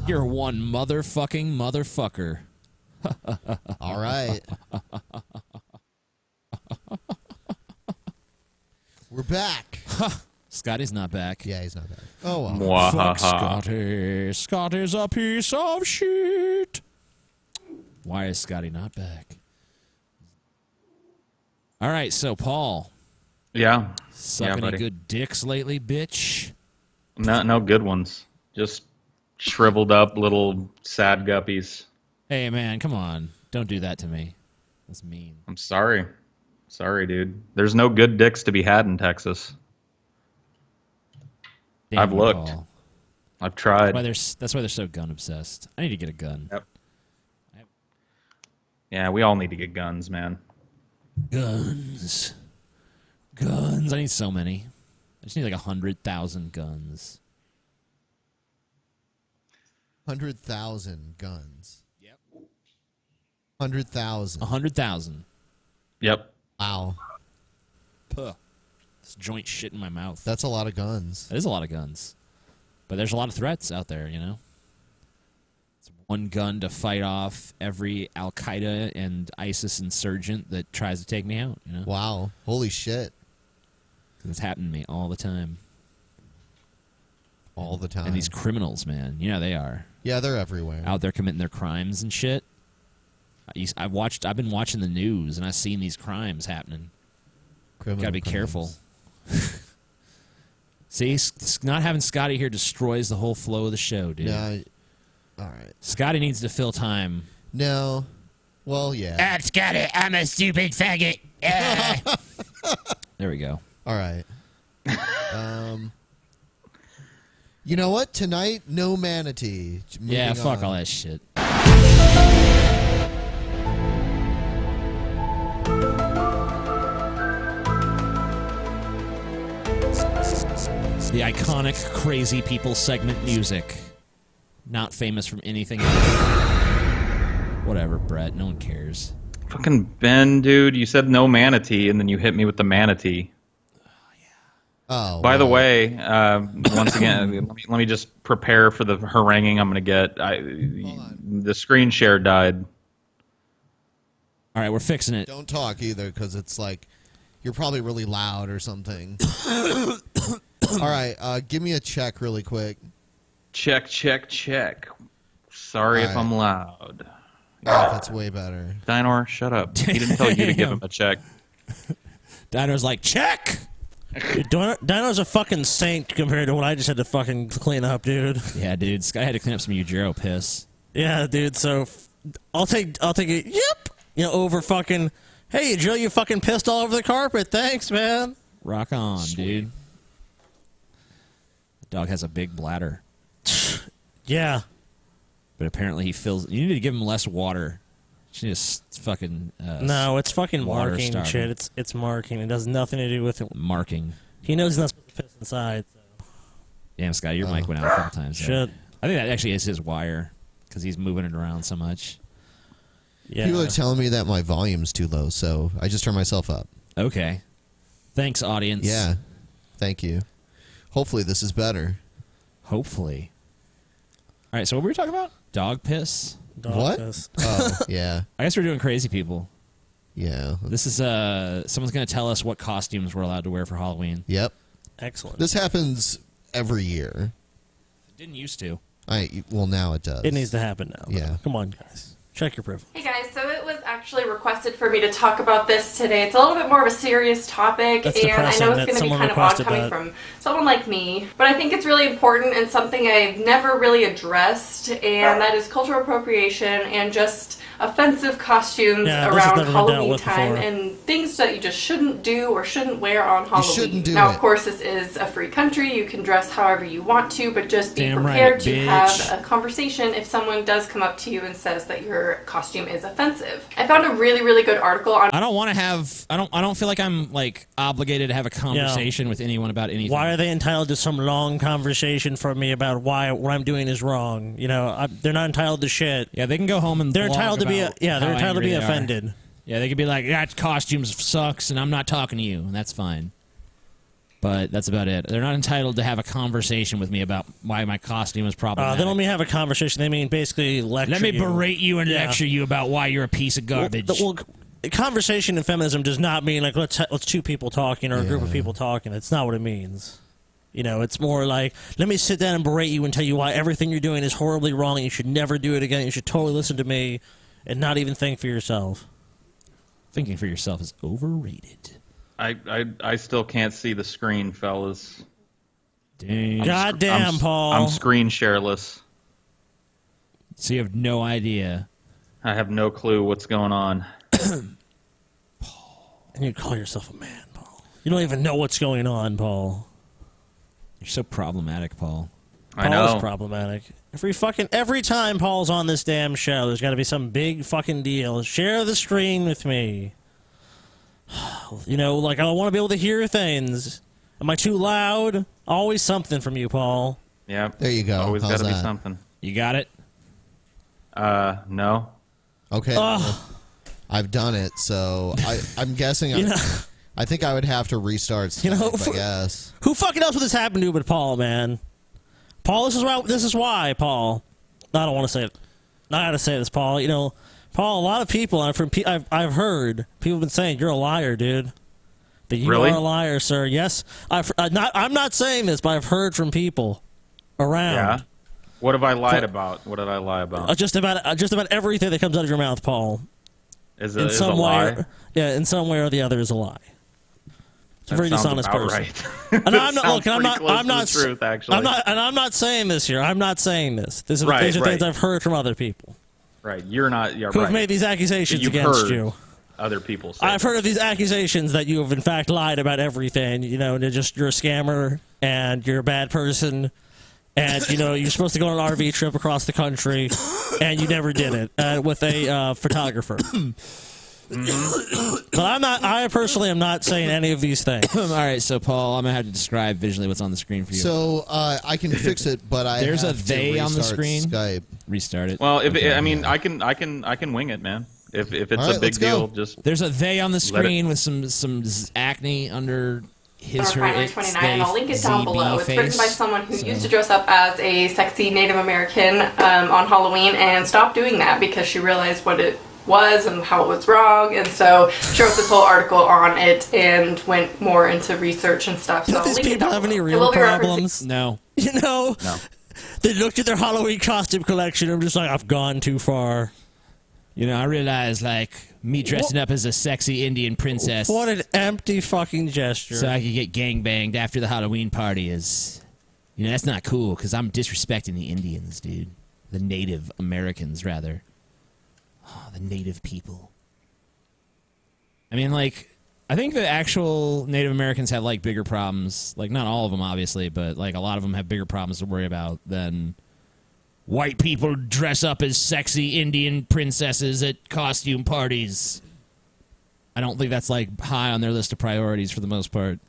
You're one motherfucking motherfucker. All right. We're back. Scotty's not back. Yeah, he's not back. Oh, well. Fuck Scotty. Scotty's a piece of shit. Why is Scotty not back? All right, so Paul. Yeah. Suck any buddy. good dicks lately, bitch? No good ones. Just shriveled up little sad guppies. Hey, man, come on. Don't do that to me. That's mean. I'm sorry. Sorry, dude. There's no good dicks to be had in Texas. Damn I've you, looked. Paul. I've tried. That's why they're so gun obsessed. I need to get a gun. Yep. Yeah, we all need to get guns, man. Guns. Guns. I need so many. I just need like 100,000 guns. 100,000 guns. Yep. 100,000. 100,000. Yep. Wow. Puh. This joint shit in my mouth. That's a lot of guns. That is a lot of guns. But there's a lot of threats out there, you know? It's one gun to fight off every Al-Qaeda and ISIS insurgent that tries to take me out, you know? Wow. Holy shit. 'Cause it's happening to me all the time. All the time. And these criminals, man, you know they are. Yeah, they're everywhere. Out there committing their crimes and shit. I've been watching the news and I've seen these crimes happening. Gotta be careful. See, not having Scotty here destroys the whole flow of the show, dude. No, all right. Scotty needs to fill time. No. Well, yeah. Scotty, I'm a stupid faggot. There we go. All right. You know what? Tonight, no manatee. Yeah, fuck on. all that shit. The iconic Crazy People segment music. Not famous from anything else. Whatever, Brett. No one cares. Fucking Ben, dude. You said no manatee, and then you hit me with the manatee. Oh. By the way, once again, let me just prepare for the haranguing I'm going to get. The screen share died. All right, we're fixing it. Don't talk either, because it's like you're probably really loud or something. All right, give me a check really quick. Check. Sorry if I'm loud. Yeah, that's way better. Dinor, shut up. He didn't tell you to give him a check. Dinor's like, check! Dude, Dino's a fucking saint compared to what I just had to fucking clean up, dude. Yeah, dude. Scott had to clean up some Ujiro piss. Yeah, dude. So I'll take it. Yep. You know, over fucking. Hey, Jill, you fucking pissed all over the carpet. Thanks, man. Rock on, dude. The dog has a big bladder. Yeah. But apparently he fills. You need to give him less water. Just fucking. No, it's fucking water marking starving. shit. It's marking. It has nothing to do with it. Marking. He knows he's not supposed to piss inside. So. Damn, Scott, your mic went out a couple times. Shit. I think that actually is his wire because he's moving it around so much. Yeah. People are telling me that my volume's too low, so I just turned myself up. Okay. Thanks, audience. Yeah. Thank you. Hopefully this is better. Hopefully. All right, so what were we talking about? Dog piss? What? Oh, yeah. I guess we're doing Crazy People. Yeah. This is someone's going to tell us what costumes we're allowed to wear for Halloween. Yep. Excellent. This happens every year. It didn't used to. Well, now it does. It needs to happen now. Yeah. Come on, guys. Check your privilege. Hey guys, so it was actually requested for me to talk about this today. It's a little bit more of a serious topic, That's and I depressing know it's that going to be someone kind of odd requested coming that. from someone like me, but I think it's really important and something I've never really addressed, and that is cultural appropriation and just offensive costumes Yeah, this has around never been dealt Halloween with time before. and things that you just shouldn't do or shouldn't wear on Halloween. shouldn't do now, it. of course, this is a free country. You can dress however you want to, but just be Damn right, prepared to bitch. have a conversation if someone does come up to you and says that your costume is offensive. I found a really, really good article on. I don't want to have. I don't feel like I'm like obligated to have a conversation with anyone about anything. Why are they entitled to some long conversation from me about why what I'm doing is wrong? You know, they're not entitled to shit. Yeah, they can go home and they're blog entitled to be. about They're how entitled to angry be they are. offended. Yeah, they could be like, that costume sucks, and I'm not talking to you, and that's fine. But that's about it. They're not entitled to have a conversation with me about why my costume is problematic. They don't mean have a conversation. They mean basically lecture. Let me you. berate you and lecture you about why you're a piece of garbage. Well, conversation in feminism does not mean like let's two people talking or a group of people talking. That's not what it means. You know, it's more like, let me sit down and berate you and tell you why everything you're doing is horribly wrong and you should never do it again. You should totally listen to me and not even think for yourself. Thinking for yourself is overrated. I still can't see the screen, fellas. Dang. Goddamn, Paul. I'm screen shareless. So you have no idea. I have no clue what's going on. And you call yourself a man, Paul. You don't even know what's going on, Paul. You're so problematic, Paul. I Paul know. is problematic. Every time Paul's on this damn show, there's got to be some big fucking deal. Share the screen with me. You know, like I want to be able to hear things. Am I too loud? Always something from you, Paul. Yeah. There you go. Always How's got to be that? something. You got it? No. Okay. I've done it, so I'm guessing. I think I would have to restart Skype, I guess. Who fucking else would this happen to but Paul, man? Paul, this is why, Paul. I don't want to say it. I gotta say this, Paul. You know, Paul, a lot of people, I've heard, people have been saying, you're a liar, dude. That you Really? are a liar, sir. Yes. I'm not saying this, but I've heard from people around. Yeah. What have I lied about? What did I lie about? Just about everything that comes out of your mouth, Paul. Is in it some a way, lie? Yeah, in some way or the other is a lie. It's a very sounds dishonest about person. right. And I'm not. Sounds Look, I'm pretty not. close I'm to not. the truth, actually. I'm not saying this here. I'm not saying this. These are Right, things right. I've heard from other people Right. You're not. You're who right. have made these accusations You've against heard you. Other people say. I've heard of these accusations that you have in fact lied about everything. You know, and you're a scammer and you're a bad person. And, you know, you're supposed to go on an RV trip across the country, and you never did it with a photographer. But I personally am not saying any of these things. All right, so Paul, I'm gonna have to describe visually what's on the screen for you. So I can fix it, but there's a have to they on the restart screen. Skype. Restart it. Well, if Okay. I mean, I can wing it, man. If it's All right, a big let's go. deal, just There's a they on the let it- screen with some acne under his her Primary it 29, and I'll link it down ZB below. It's written face. by someone who So- used to dress up as a sexy Native American on Halloween and stopped doing that because she realized what it was and how it was wrong, and so she wrote this whole article on it and went more into research and stuff. So Do I'll these link it people down have any below. It real will be referencing- problems? No. You know? No. They looked at their Halloween costume collection and I'm just like, I've gone too far. You know, I realized like me dressing up as a sexy Indian princess. What an empty fucking gesture. So I could get gangbanged after the Halloween party is, you know, that's not cool because I'm disrespecting the Indians, dude. The Native Americans, rather. Oh, the Native people. I mean, like, I think the actual Native Americans have, like, bigger problems. Like, not all of them, obviously, but, like, a lot of them have bigger problems to worry about than white people dress up as sexy Indian princesses at costume parties. I don't think that's, like, high on their list of priorities for the most part.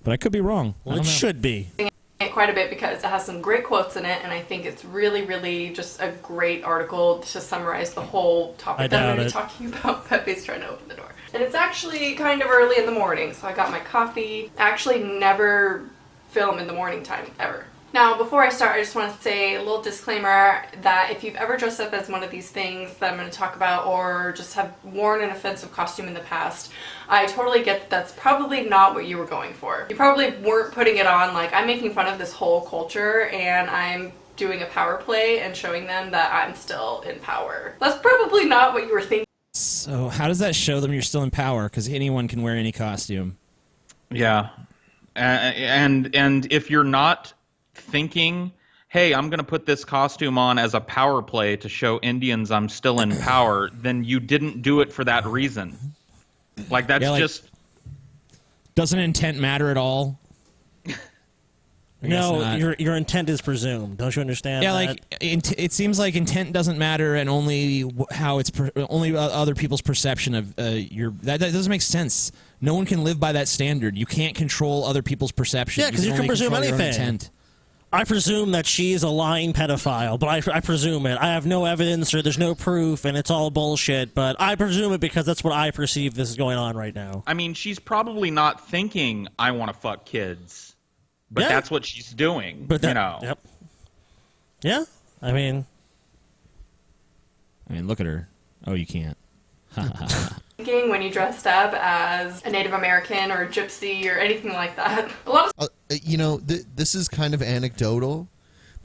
But I could be wrong. I Well, don't it know. should be. It quite a bit because it has some great quotes in it, and I think it's really, really just a great article to summarize the whole I topic that I'm doubt going to it. be talking about. Pepe's trying to open the door. And it's actually kind of early in the morning, so I got my coffee. I actually never film in the morning time, ever. Now, before I start, I just want to say a little disclaimer that if you've ever dressed up as one of these things that I'm going to talk about or just have worn an offensive costume in the past, I totally get that that's probably not what you were going for. You probably weren't putting it on like, I'm making fun of this whole culture and I'm doing a power play and showing them that I'm still in power. That's probably not what you were thinking. So how does that show them you're still in power? Because anyone can wear any costume. Yeah, and if you're not thinking, hey, I'm going to put this costume on as a power play to show Indians I'm still in power, then you didn't do it for that reason. Like, that's just... Doesn't intent matter at all? No, your intent is presumed. Don't you understand? Yeah, that? like it seems like intent doesn't matter, and only how it's only other people's perception of your. That doesn't make sense. No one can live by that standard. You can't control other people's perception. Yeah, because you can presume anything. Intent. I presume that she's a lying pedophile, but I presume it. I have no evidence or there's no proof, and it's all bullshit, but I presume it because that's what I perceive this is going on right now. I mean, she's probably not thinking, I want to fuck kids. But that's what she's doing, you know. Yep. Yeah, I mean, look at her. Oh, you can't. Thinking when you dressed up as a Native American or a gypsy or anything like that. A lot of this is kind of anecdotal,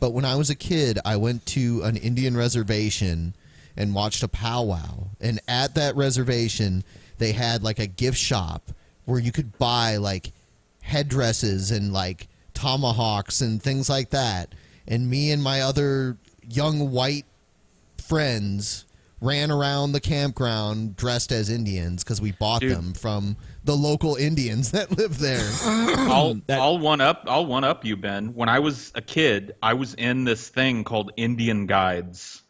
but when I was a kid, I went to an Indian reservation and watched a powwow. And at that reservation, they had like a gift shop where you could buy like headdresses and like tomahawks and things like that. And me and my other young white friends ran around the campground dressed as Indians because we bought them from the local Indians that live there. I'll one up you, Ben. When I was a kid, I was in this thing called Indian Guides,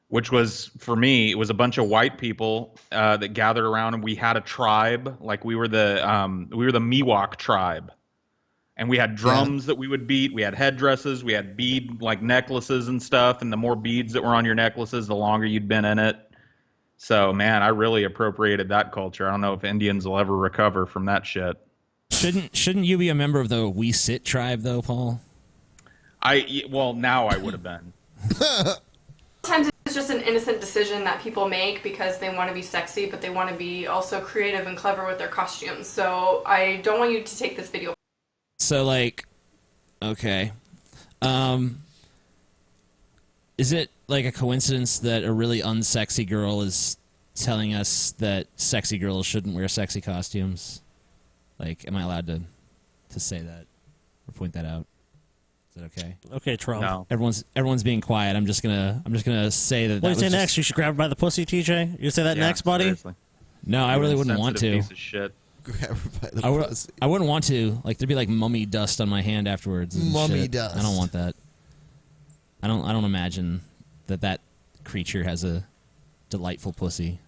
which was, for me, it was a bunch of white people that gathered around, and we had a tribe. Like, we were the Miwok tribe. And we had drums that we would beat. We had headdresses. We had bead like necklaces and stuff. And the more beads that were on your necklaces, the longer you'd been in it. So, man, I really appropriated that culture. I don't know if Indians will ever recover from that shit. Shouldn't you be a member of the We Sit tribe, though, Paul? Well, now I would have been. Sometimes it's just an innocent decision that people make because they want to be sexy, but they want to be also creative and clever with their costumes. So I don't want you to take this video. So, like, okay. Is it like a coincidence that a really unsexy girl is telling us that sexy girls shouldn't wear sexy costumes? Like, am I allowed to say that or point that out? Is that okay? Okay, Trump. No. Everyone's being quiet. I'm just gonna say that. What do you say next? You should grab her by the pussy, TJ. You say that next, buddy? Seriously. No, I really wouldn't want to. Piece of shit. Grab her by the pussy. I wouldn't want to. Like, there'd be like mummy dust on my hand afterwards. And mummy shit. dust. I don't want that. I don't imagine that creature has a delightful pussy.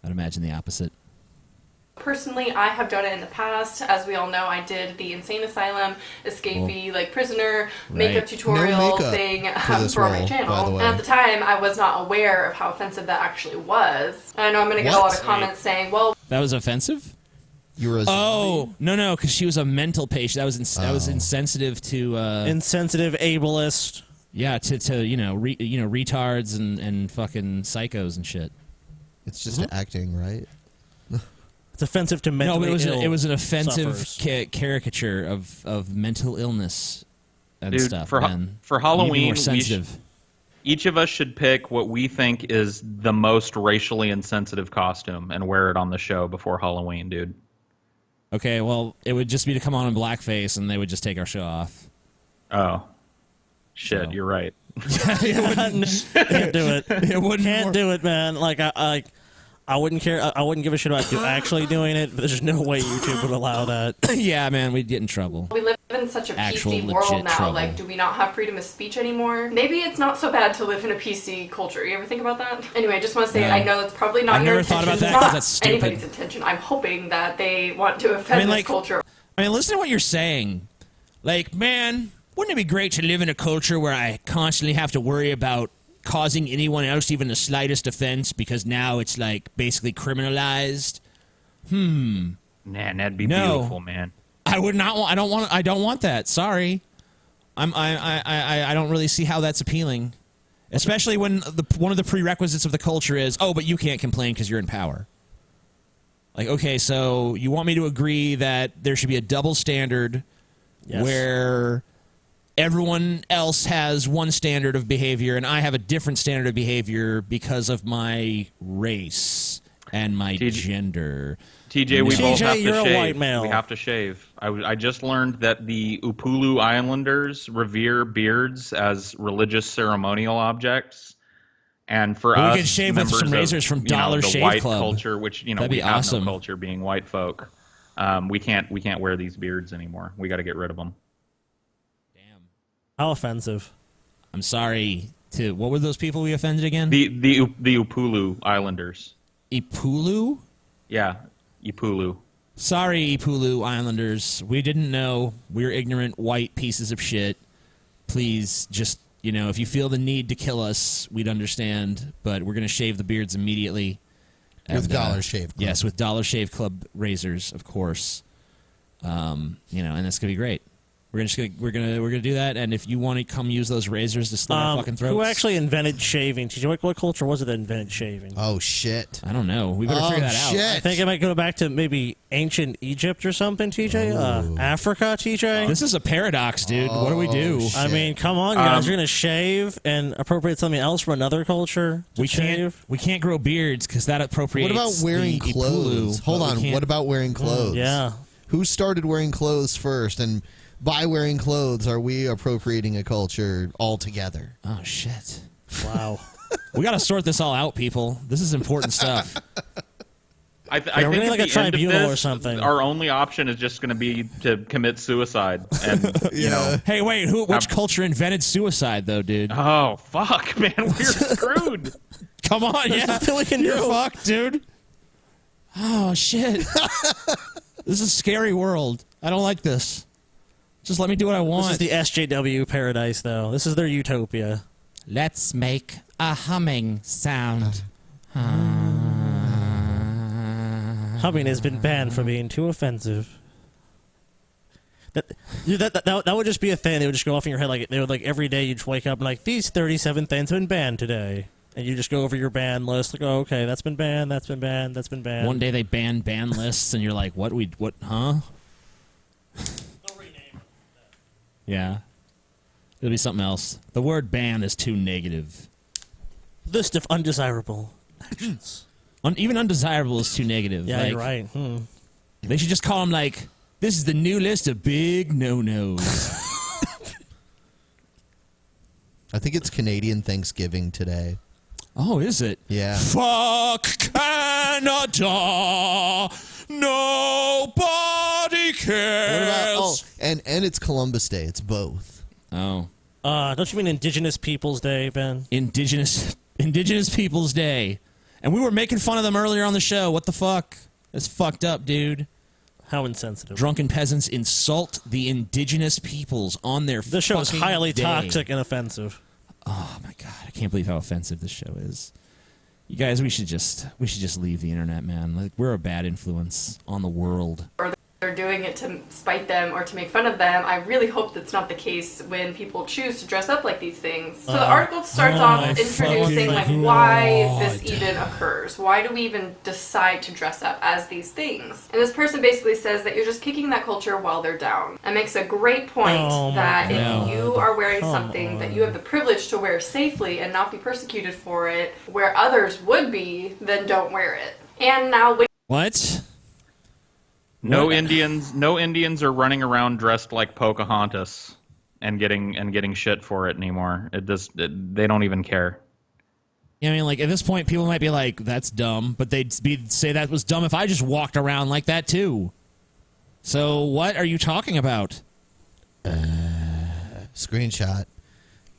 I'd imagine the opposite. Personally, I have done it in the past. As we all know, I did the insane asylum, escapee, like prisoner, makeup tutorial thing for my channel. And at the time, I was not aware of how offensive that actually was. And I know I'm going to get a lot of comments saying, well... That was offensive? You were a no, because she was a mental patient. That was insensitive to... insensitive, ableist. Yeah, to retards and fucking psychos and shit. It's just acting, right? It's offensive to mentally ill. It was an offensive caricature of mental illness and stuff. For Halloween, more sensitive. Each of us should pick what we think is the most racially insensitive costume and wear it on the show before Halloween, dude. Okay, well, it would just be to come on in blackface, and they would just take our show off. Oh, shit! You're right. Can't do it. Can't do it, man. Like I wouldn't care. I wouldn't give a shit about actually doing it, but there's no way YouTube would allow that. Yeah, man, we'd get in trouble. We live in such a Actual PC world legit now. trouble. Like, do we not have freedom of speech anymore? Maybe it's not so bad to live in a PC culture. You ever think about that? Anyway, I just want to say, I know that's probably not I've your never intention. thought about that It's 'cause not that's stupid. anybody's intention. I'm hoping that they want to offend this culture. I mean, listen to what you're saying. Like, man, wouldn't it be great to live in a culture where I constantly have to worry about causing anyone else even the slightest offense because now it's like basically criminalized? Man, that'd be beautiful, man. I would not want. I don't want that. Sorry, I don't really see how that's appealing, especially when one of the prerequisites of the culture is, oh, but you can't complain because you're in power. Like, okay, so you want me to agree that there should be a double standard where everyone else has one standard of behavior, and I have a different standard of behavior because of my race and my gender. TJ, we both have to you're shave. a white male. We have to shave. I just learned that the Upulu Islanders revere beards as religious ceremonial objects. And for Well, us, we could shave with members some of, razors from Dollar the Shave white Club. culture, which That'd we be have awesome. no culture being white folk, we can't wear these beards anymore. We got to get rid of them. How offensive. I'm sorry to... What were those people we offended again? The Upulu Islanders. Ipulu? Yeah, Ipulu. Sorry, Ipulu Islanders. We didn't know. We're ignorant white pieces of shit. Please, just, if you feel the need to kill us, we'd understand. But we're going to shave the beards immediately. With Dollar Shave Club. Yes, with Dollar Shave Club razors, of course. And it's going to be great. We're gonna do that, and if you want to come use those razors to slit our fucking throats. Who actually invented shaving? TJ, what culture was it that invented shaving? Oh shit! I don't know. We better figure that out. I think it might go back to maybe ancient Egypt or something, TJ. Africa, TJ. This is a paradox, dude. What do we do? I mean, come on, guys. You're gonna shave and appropriate something else from another culture. We can't grow beards because that appropriates. What about wearing the clothes? Ipulu, Hold but on. we can't- What about wearing clothes? Yeah. Who started wearing clothes first? And by wearing clothes, are we appropriating a culture altogether? Oh shit! Wow. We got to sort this all out, people. This is important stuff. I we're think gonna at like a the end of tribunal this, or something. Our only option is just going to be to commit suicide, and Hey, wait. Which culture invented suicide, though, dude? Oh fuck, man, we're screwed. Come on, There's yeah. nothing we can You're do. fucked, dude. Oh shit! This is a scary world. I don't like this. Just let me do what I want. This is the SJW paradise, though. This is their utopia. Let's make a humming sound. Humming has been banned for being too offensive. That would just be a thing. They would just go off in your head like they would every day. You'd wake up and these 37 things have been banned today, and you just go over your ban list. Oh, okay, that's been banned. That's been banned. That's been banned. One day they ban lists, and you're like, what? Huh? Yeah. It'll be something else. The word ban is too negative. List of undesirable actions. Even undesirable is too negative. Yeah, you're right. They should just call them this is the new list of big no-nos. I think it's Canadian Thanksgiving today. Oh, is it? Yeah. Fuck Canada. Nobody cares. What about, and it's Columbus Day. It's both. Oh. Don't you mean Indigenous Peoples Day, Ben? Indigenous Peoples Day. And we were making fun of them earlier on the show. What the fuck? That's fucked up, dude. How insensitive. Drunken peasants insult the indigenous peoples on their This show is fucking highly day. toxic and offensive. Oh my god, I can't believe how offensive this show is. You guys, we should just leave the internet, man. We're a bad influence on the world. Or they're doing it to spite them or to make fun of them. I really hope that's not the case when people choose to dress up like these things. So the article starts off introducing why this even occurs. Why do we even decide to dress up as these things? And this person basically says that you're just kicking that culture while they're down. And makes a great point that if you are wearing something that you have the privilege to wear safely and not be persecuted for it, where others would be, then don't wear it. And now What? No Indians are running around dressed like Pocahontas and getting shit for it anymore. They don't even care. Yeah, I mean, at this point, people might be like, "That's dumb," but they'd say that was dumb if I just walked around like that too. So, what are you talking about? Screenshot.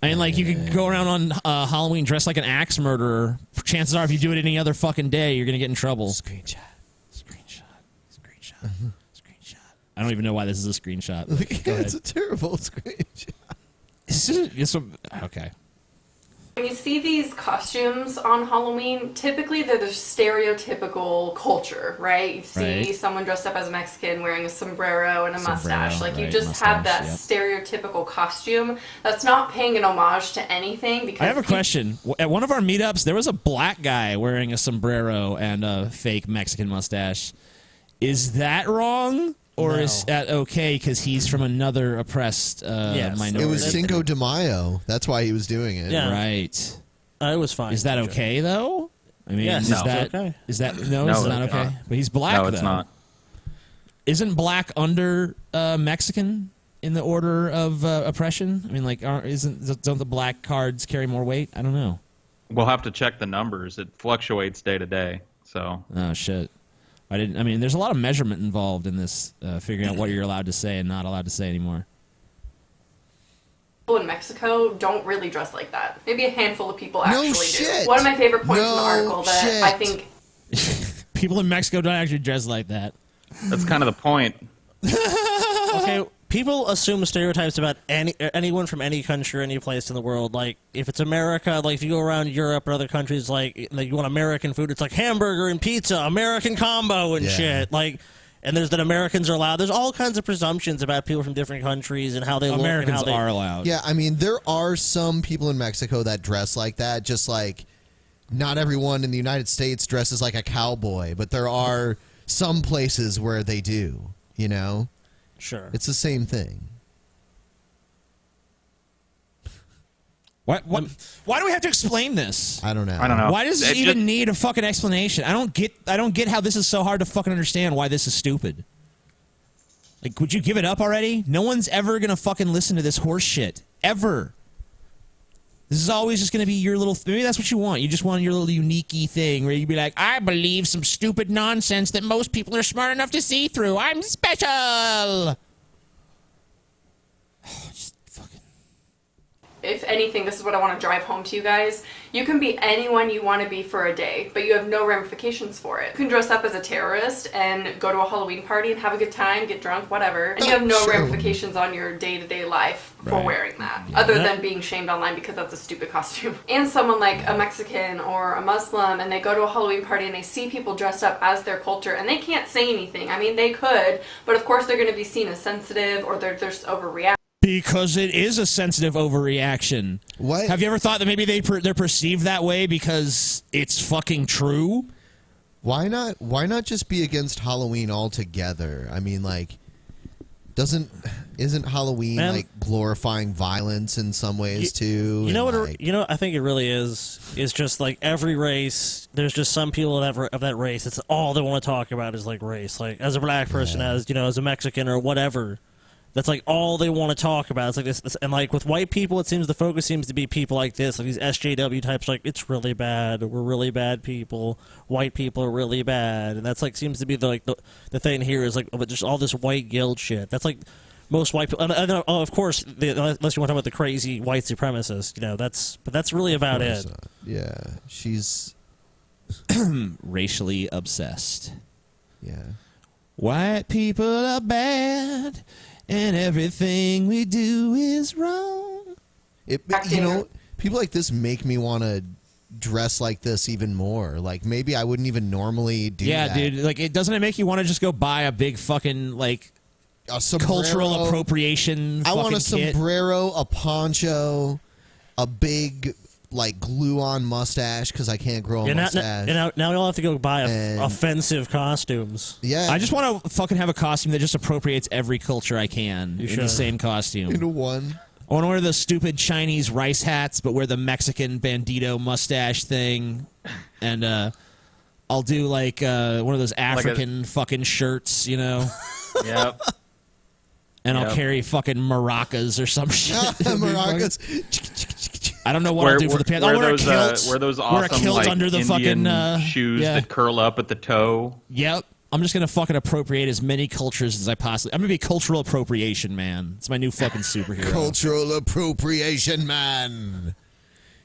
I mean, you could go around on Halloween dressed like an axe murderer. Chances are, if you do it any other fucking day, you're gonna get in trouble. Screenshot. I don't even know why this is a screenshot. It's a terrible screenshot. Okay. when you see these costumes on Halloween, typically they're the stereotypical culture, right? You see someone dressed up as a Mexican wearing a sombrero and a mustache. Like, you just have that stereotypical costume that's not paying an homage to anything. Because I have a question. At one of our meetups, there was a black guy wearing a sombrero and a fake Mexican mustache. Is that wrong? or is that okay because he's from another oppressed minority? It was Cinco de Mayo. That's why he was doing it. Yeah. Right. It was fine. Is that okay though? I mean, Yes, is no. that It's okay. is that No, it's it's not okay? not. But he's black. No, it's though. not. Isn't black under Mexican in the order of oppression? I mean, like, don't the black cards carry more weight? I don't know. We'll have to check the numbers. It fluctuates day to day. So. Oh shit. I mean, there's a lot of measurement involved in this, figuring out what you're allowed to say and not allowed to say anymore. People in Mexico don't really dress like that. Maybe a handful of people actually shit. do. One of my favorite points in the No article that shit. I think People in Mexico don't actually dress like that. That's kind of the point. Okay, people assume stereotypes about anyone from any country or any place in the world. Like, if it's America, like if you go around Europe or other countries, like you want American food, it's like hamburger and pizza, American combo and shit. Like, and there's that Americans are allowed. There's all kinds of presumptions about people from different countries and how they look. Americans and how are allowed. Yeah, I mean, there are some people in Mexico that dress like that, just like not everyone in the United States dresses like a cowboy, but there are some places where they do, you know? Sure. It's the same thing. Why do we have to explain this? I don't know. Why does it even need a fucking explanation? I don't get how this is so hard to fucking understand why this is stupid. Like, would you give it up already? No one's ever gonna fucking listen to this horse shit. Ever. This is always just gonna be your little maybe that's what you want. You just want your little unique-y thing where you'd be like, I believe some stupid nonsense that most people are smart enough to see through. I'm special. if anything, this is what I want to drive home to you guys. You can be anyone you want to be for a day, but you have no ramifications for it. You can dress up as a terrorist and go to a Halloween party and have a good time, get drunk, whatever, and you have no ramifications on your day-to-day life for wearing that, other than being shamed online because that's a stupid costume. And someone like a Mexican or a Muslim, and they go to a Halloween party and they see people dressed up as their culture, and they can't say anything. I mean, they could, but of course they're going to be seen as sensitive, or they're just overreacting. Because it is a sensitive overreaction. What? Have you ever thought that maybe they're perceived that way because it's fucking true? Why not just be against Halloween altogether? I mean, like, isn't Halloween like glorifying violence in some ways too? You know what? I think it really is just like every race. There's just some people of that race. It's all they want to talk about is like race. Like as a black person, as a Mexican or whatever. That's like all they want to talk about. It's like this, and like with white people, it seems the focus seems to be people like this, like these SJW types. Like it's really bad. We're really bad people. White people are really bad, and that's like seems to be the thing here is like just all this white guilt shit. That's like most white people. And of course, unless you want to talk about the crazy white supremacists, that's really about it. Yeah, she's racially obsessed. Yeah, white people are bad. And everything we do is wrong. People like this make me want to dress like this even more. Like maybe I wouldn't even normally do that. Yeah, dude. Like, doesn't it make you want to just go buy a big fucking like a sombrero, cultural appropriation? I want a kit? sombrero, a poncho, a big like glue-on mustache because I can't grow a mustache. Now you'll have to go buy offensive costumes. Yeah, I just want to fucking have a costume that just appropriates every culture I can in the same costume. Into one. I want to wear the stupid Chinese rice hats, but wear the Mexican bandito mustache thing, and I'll do like one of those African fucking shirts, Yep. And I'll carry fucking maracas or some shit. Maracas. I don't know what I'll do for the pants. I'll wear a kilt. Wear those awesome wear a kilt like, under the Indian fucking shoes that curl up at the toe. Yep. I'm just gonna fucking appropriate as many cultures as I possibly. I'm gonna be cultural appropriation man. It's my new fucking superhero. Cultural appropriation man.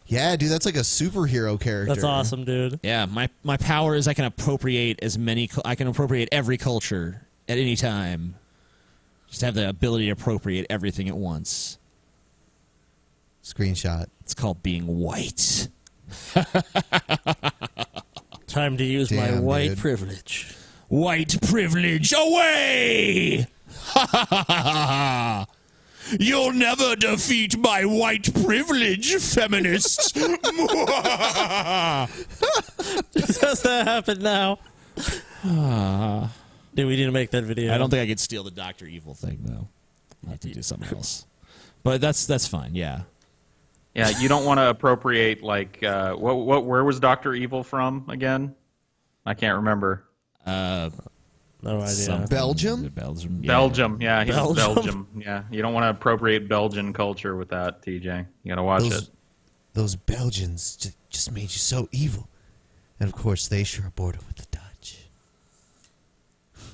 Yeah, dude, that's like a superhero character. That's awesome, dude. Yeah, my power is I can appropriate I can appropriate every culture at any time. Just have the ability to appropriate everything at once. Screenshot. It's called being white. Time to use my white privilege. White privilege away! You'll never defeat my white privilege, feminists. Does that happen now? Dude, we need to make that video. I don't think I could steal the Dr. Evil thing though. I have to do something else. But that's fine. Yeah. Yeah, you don't want to appropriate like where was Dr. Evil from again? I can't remember. No idea. Belgium? Belgium. Yeah. Belgium. Yeah, he's Belgium. Yeah, you don't want to appropriate Belgian culture with that, TJ. You got to watch it. Those Belgians just made you so evil. And of course, they sure are bored with the Dutch.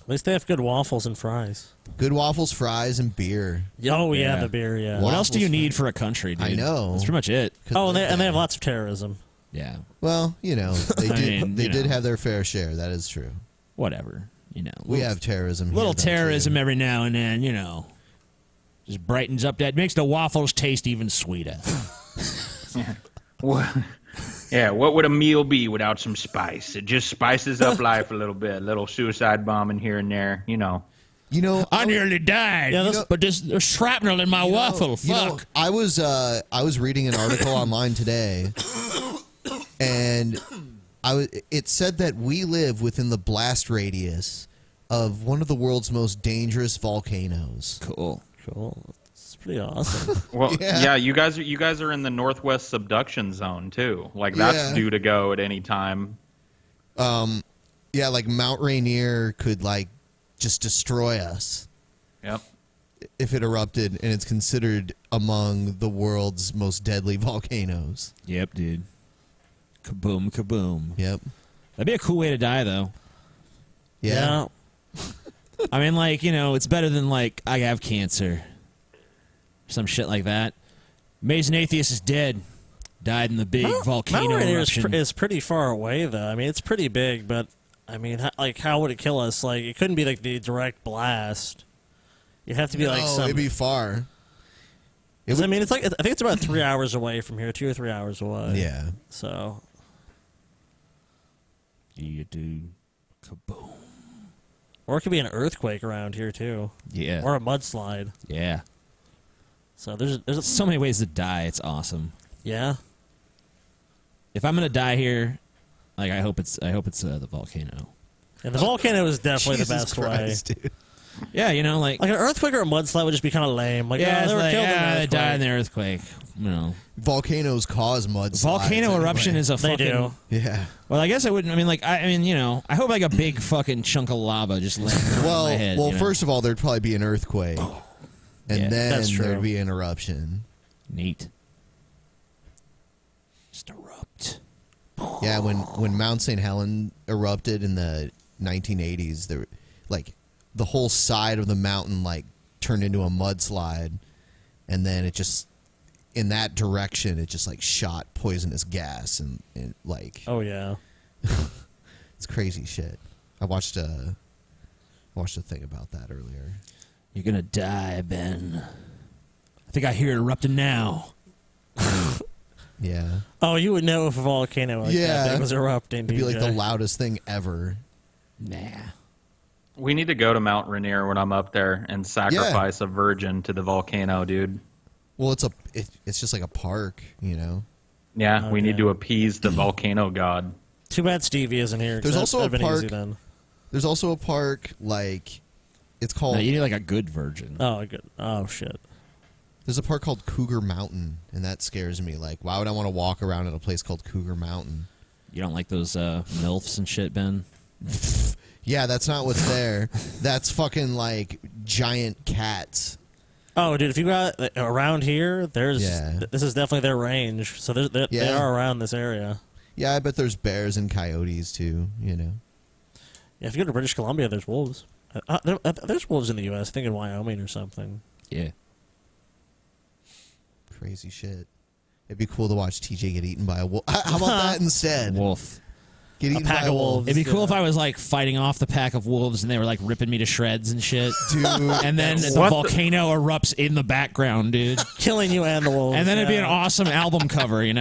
At least they have good waffles and fries. Good waffles, fries, and beer. Oh, yeah, the beer, yeah. What else do you need for a country, dude? I know. That's pretty much it. Oh, and they have lots of terrorism. Yeah. Well, they did have their fair share. That is true. Whatever. We have terrorism. Little here, terrorism every now and then, just brightens up that, makes the waffles taste even sweeter. What would a meal be without some spice? It just spices up life a little bit. A little suicide bombing here and there, I nearly died, but there's shrapnel in my waffle. Fuck. I was reading an article online today, and it said that we live within the blast radius of one of the world's most dangerous volcanoes. Cool. It's pretty awesome. Well, yeah, you guys are in the northwest subduction zone too. Like that's due to go at any time. Yeah, like Mount Rainier could just destroy us. Yep. If it erupted, and it's considered among the world's most deadly volcanoes. Yep, dude. Kaboom, kaboom. Yep. That'd be a cool way to die, though. Yeah. I mean, it's better than, I have cancer. Some shit like that. Amazing Atheist is dead. Died in the big volcano Mount Rainier eruption. is pretty far away, though. I mean, it's pretty big, but, I mean, how would it kill us? It couldn't be, the direct blast. It'd have to be, it'd be far. I mean, I think it's about 3 hours away from here, 2 or 3 hours away. Yeah. So. Yeah, dude. Kaboom. Or it could be an earthquake around here, too. Yeah. Or a mudslide. Yeah. So there's so many ways to die. It's awesome. Yeah. If I'm gonna die here, I hope it's the volcano. And the volcano is definitely the Jesus best Christ, way. dude. Yeah, like an earthquake or a mudslide would just be kind of lame. They were killed in an they earthquake. died in the earthquake. Volcanoes cause mudslides. Volcano eruption is a They fucking. do. Yeah. Well, I guess I wouldn't. I mean, I hope a big fucking chunk of lava just lands on my head. First of all, there'd probably be an earthquake, and then that's true. there'd be an eruption. Neat. Just erupt. Yeah, when Mount St. Helen erupted in the 1980s, there, the whole side of the mountain turned into a mudslide, and then it just in that direction it just shot poisonous gas and Oh yeah. It's crazy shit. I watched a thing about that earlier. You're gonna die, Ben. I think I hear it erupting now. Yeah. Oh, you would know if a volcano that big was erupting. It'd be DJ. the loudest thing ever. Nah. We need to go to Mount Rainier when I'm up there and sacrifice a virgin to the volcano, dude. Well, it's just like a park, Yeah, we need to appease the volcano god. Too bad Stevie isn't here. 'cause There's also a that'd been park. easy then. There's also a park it's called. No, you need a good virgin. Oh, good. Oh shit. There's a park called Cougar Mountain, and that scares me. Why would I want to walk around at a place called Cougar Mountain? You don't like those MILFs and shit, Ben? Yeah, that's not what's there. That's fucking giant cats. Oh, dude, if you got around here, this is definitely their range. So they are around this area. Yeah, I bet there's bears and coyotes too. Yeah, if you go to British Columbia, there's wolves. There's wolves in the U.S. I think in Wyoming or something. Yeah. Crazy shit. It'd be cool to watch TJ get eaten by a wolf. How about that instead? Wolf. Get eaten by a wolf. It'd be cool if I was fighting off the pack of wolves and they were ripping me to shreds and shit. Dude. And then the volcano erupts in the background, dude. Killing you and the wolves. And then it'd be an awesome album cover, I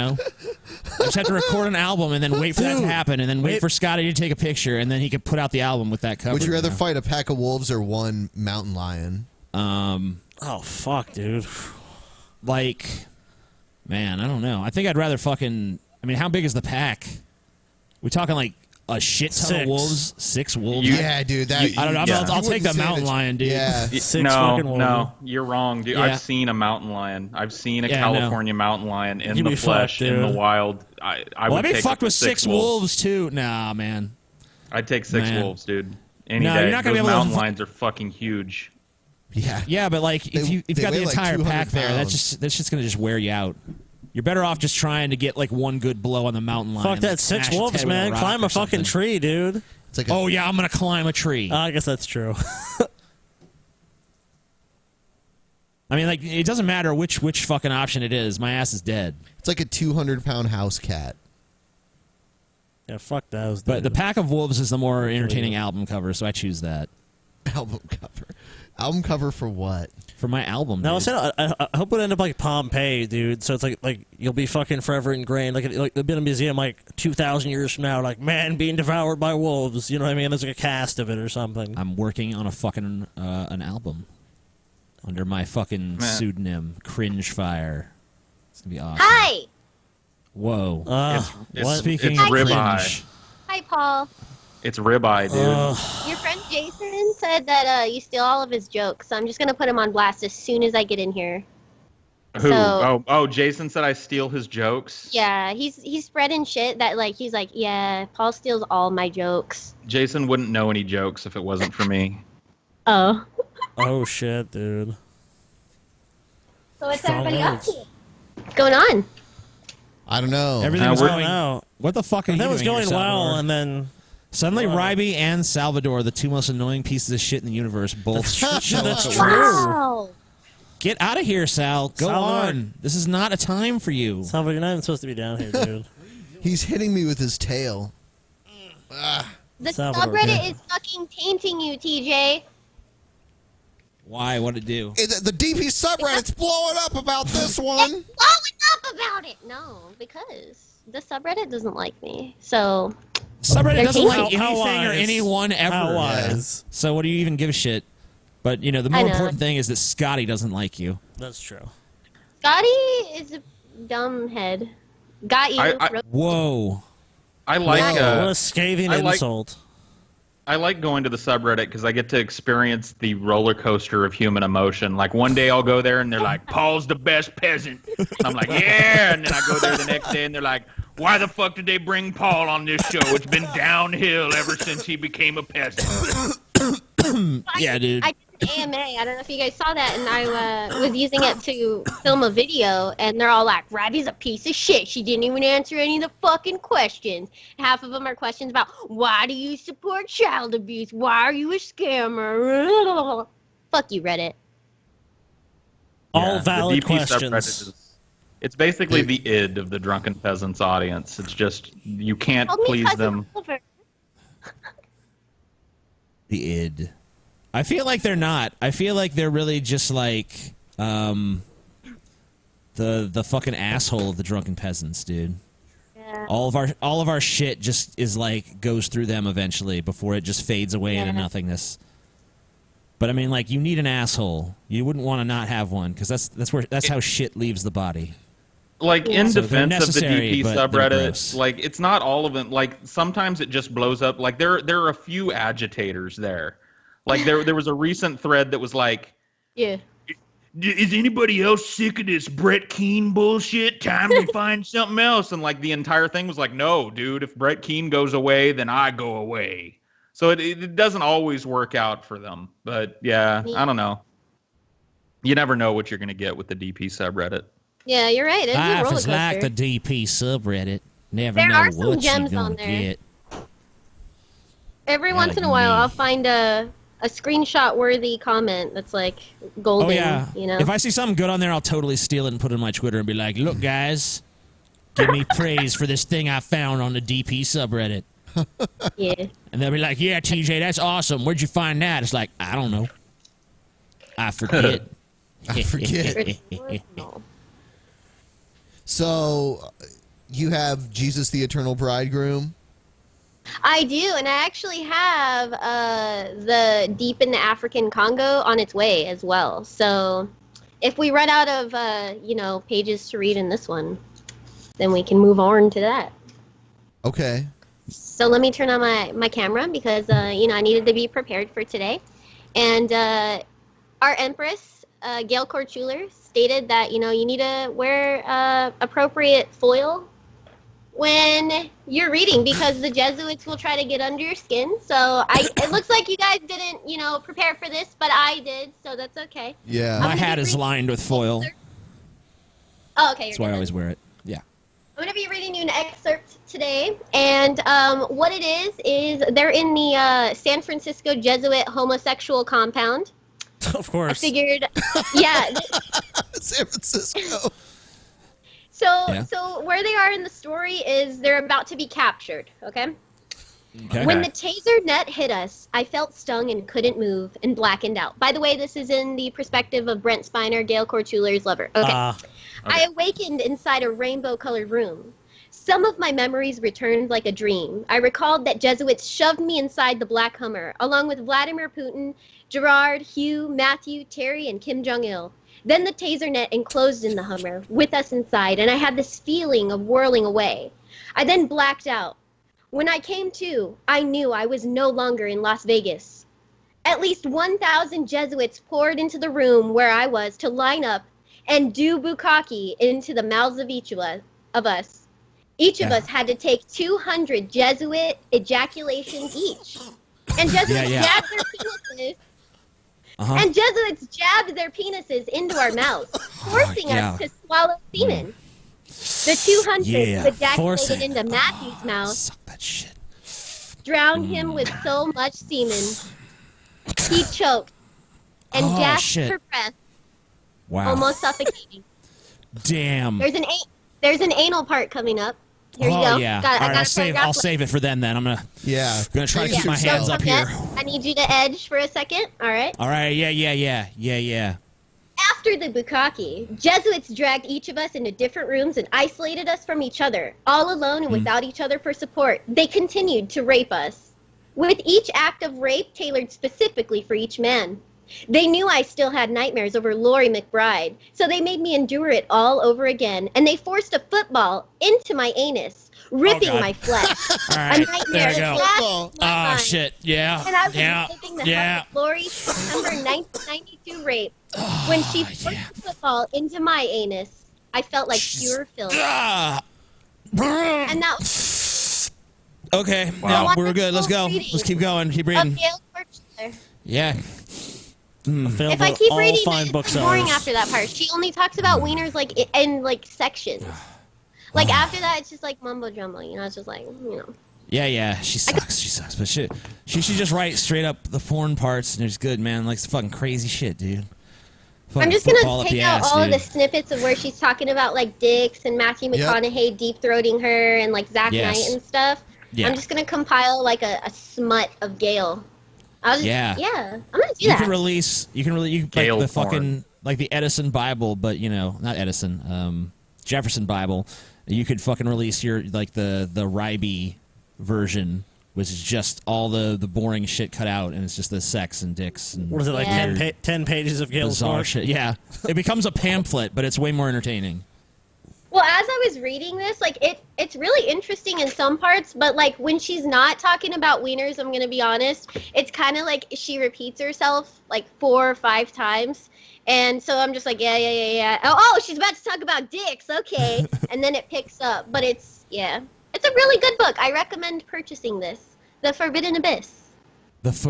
just have to record an album and then wait for that to happen and then wait for Scotty to take a picture and then he could put out the album with that cover. Would you rather fight a pack of wolves or one mountain lion? Oh, fuck, dude. Man, I don't know. I think I'd rather fucking... I mean, how big is the pack? We talking a shit ton of wolves. 6 wolves. Yeah, dude. That I don't know. yeah. I'll take the mountain lion, dude. Yeah. No, you're wrong, dude. Yeah. I've seen a mountain lion. I've seen a Yeah, I know. California mountain lion in You'd the be flesh, fucked, in the dude. wild. I Well, would I'd be take fucked with 6 6 wolves too. Nah, man. I'd take 6 Man. wolves, dude. Any No, day. you're not gonna Those be able to mountain fu- lions are fucking huge. Yeah. Yeah, but like if you they got the weigh like entire 200 pack there, pounds. that's just gonna just wear you out. You're better off just trying to get like one good blow on the mountain lion. Fuck that, like, 6 smash its wolves, head with man. rock Climb or a fucking something. tree, dude. It's like Oh yeah, I'm gonna climb a tree. I guess that's true. I mean, like it doesn't matter which fucking option it is. My ass is dead. It's like a 200-pound house cat. Yeah, fuck those. But the Pack of Wolves is the more entertaining album cover, so I choose that. Album cover. Album cover for what? For my album. No, dude. I hope it end up like Pompeii, dude. So it's like you'll be fucking forever ingrained. Like there'll be in a museum like 2,000 years from now, like man being devoured by wolves. You know what I mean? There's like a cast of it or something. I'm working on a fucking an album under my fucking pseudonym, Cringe Fire. It's gonna be awesome. Hi. Whoa. It's Speaking it's of ribeye. cringe. Hi, Paul. It's ribeye, dude. Your friend Jason said that you steal all of his jokes, so I'm just gonna put him on blast as soon as I get in here. Who? So- Oh, Jason said I steal his jokes. Yeah, he's spreading shit that like he's like, yeah, Paul steals all my jokes. Jason wouldn't know any jokes if it wasn't for me. Oh. Oh shit, dude. So what's Strong everybody up words. to? What's going on? I don't know. Everything was we're- going out. What the fuck are you That was doing going here, well, Salvador? and then Suddenly, Rybi and Salvador, the 2 most annoying pieces of shit in the universe, both show up That's at true. once. Wow. Get out of here, Sal. Go Salvador. on. This is not a time for you. Salvador, you're not even supposed to be down here, dude. He's hitting me with his tail. The Salvador, subreddit yeah. is fucking tainting you, TJ. Why? What'd it do? The DP subreddit's blowing up about this one. Blowing up about it. No, because the subreddit doesn't like me. So Subreddit they're doesn't like tainting- anything or anyone ever. How wise. So what do you even give a shit? But, you know, the I more know. important thing is that Scotty doesn't like you. That's true. Scotty is a dumb head. Got you. Whoa. I like What a scathing insult. I like going to the subreddit because I get to experience the roller coaster of human emotion. Like one day I'll go there and they're like, "Paul's the best peasant." And I'm like, "Yeah," and then I go there the next day and they're like, "Why the fuck did they bring Paul on this show? It's been downhill ever since he became a peasant." Yeah, dude. I did an AMA. I don't know if you guys saw that, and I was using it to film a video, and they're all like, "Rybi's a piece of shit. She didn't even answer any of the fucking questions." Half of them are questions about, why do you support child abuse? Why are you a scammer? Fuck you, Reddit. All The valid DP subreddit questions. it's basically the id of the Drunken Peasants audience. It's just you can't Told me please cousin them. Oliver. The id. I feel like they're not. I feel like they're really just like the fucking asshole of the Drunken Peasants, dude. Yeah. All of our shit just is like goes through them eventually before it just fades away into nothingness. But I mean, like, you need an asshole. You wouldn't want to not have one because that's how shit leaves the body. Like in So they're defense of the necessary, DP but they're subreddit, gross. like it's not all of them. Like sometimes it just blows up. Like there are a few agitators there. Like there was a recent thread that was like, Yeah. "Is anybody else sick of this Brett Keane bullshit? Time to find something else." And like the entire thing was like, "No, dude, if Brett Keane goes away, then I go away." So it doesn't always work out for them. But yeah, I don't know. You never know what you're gonna get with the DP subreddit. Yeah, you're right. It's a Life roller is coaster. like the DP subreddit. Never There know are some what gems you're on gonna there. get. Every Yeah, once like in a while, me. I'll find a screenshot-worthy comment that's like golden. Oh yeah. You know. If I see something good on there, I'll totally steal it and put it on my Twitter and be like, "Look, guys, give me praise for this thing I found on the DP subreddit." Yeah. And they'll be like, "Yeah, TJ, that's awesome. Where'd you find that?" It's like, I don't know. I forget. I forget. So, you have Jesus the Eternal Bridegroom? I do, and I actually have the Deep in the African Congo on its way as well. So, if we run out of pages to read in this one, then we can move on to that. Okay. So let me turn on my camera because, I needed to be prepared for today. And our Empress, Gail Korchuler, stated that, you need to wear appropriate foil when you're reading because the Jesuits will try to get under your skin. So it looks like you guys didn't, prepare for this, but I did, so that's okay. Yeah. My hat is lined with foil. Oh, okay. That's why I always wear it. Yeah. I'm going to be reading you an excerpt today, and what it is they're in the San Francisco Jesuit homosexual compound. Of course. I figured, yeah. San Francisco. So where they are in the story is they're about to be captured, okay? When the taser net hit us, I felt stung and couldn't move and blackened out. By the way, this is in the perspective of Brent Spiner, Gail Korchuler's lover. Okay. I awakened inside a rainbow-colored room. Some of my memories returned like a dream. I recalled that Jesuits shoved me inside the Black Hummer, along with Vladimir Putin, Gerard, Hugh, Matthew, Terry, and Kim Jong-il. Then the taser net enclosed in the Hummer, with us inside, and I had this feeling of whirling away. I then blacked out. When I came to, I knew I was no longer in Las Vegas. At least 1,000 Jesuits poured into the room where I was to line up and do bukkake into the mouths of each of us. Each of us had to take 200 Jesuit ejaculations each. And Jesuits jabbed their penises. And Jesuits jabbed their penises into our mouths, forcing us to swallow semen. The 200 who ejaculated into Matthew's mouth Suck that shit. drowned him with so much semen. He choked and gasped for breath, almost suffocating. Damn. There's an anal part coming up. Here you go. Yeah. Got, All right, I got I'll save it for then. I'm gonna try to keep my Don't hands up come here. yet. I need you to edge for a second. All right. All right. Yeah. After the bukkake, Jesuits dragged each of us into different rooms and isolated us from each other, all alone and without each other for support. They continued to rape us, with each act of rape tailored specifically for each man. They knew I still had nightmares over Laurie McBride, so they made me endure it all over again, and they forced a football into my anus, ripping my flesh. All right. A nightmare There you that go. lasted my mind. Shit. Yeah. And I was reliving the hell of Laurie's September 1992 rape. When she forced the football into my anus, I felt like pure filth. And that Okay. Yeah, we're good. Let's go. Let's keep going. Keep reading. Gail Korchuler. Yeah. If I keep reading, it's boring after that part. She only talks about wieners in sections. Like after that, it's just like mumbo jumbo. It's just like Yeah. She sucks. But she should just write straight up the porn parts, and it's good, man. Like fucking crazy shit, dude. I'm just gonna take out all of the snippets of where she's talking about like dicks and Matthew McConaughey deep throating her and like Zach Knight and stuff. Yeah. I'm just gonna compile like a smut of Gail. I'm gonna do that. You can release Gail like the porn. fucking like the Edison Bible, but not Edison, Jefferson Bible. You could fucking release your like the Rybi version, which is just all the boring shit cut out, and it's just the sex and dicks. And what is it like? 10 pages of Gail's bizarre porn? shit. Yeah, it becomes a pamphlet, but it's way more entertaining. Well, as I was reading this, like it's really interesting in some parts, but like when she's not talking about wieners, I'm gonna be honest, it's kind of like she repeats herself like 4 or 5 times, and so I'm just like yeah. Oh, she's about to talk about dicks, okay, and then it picks up, but it's a really good book. I recommend purchasing this, The Forbidden Abyss.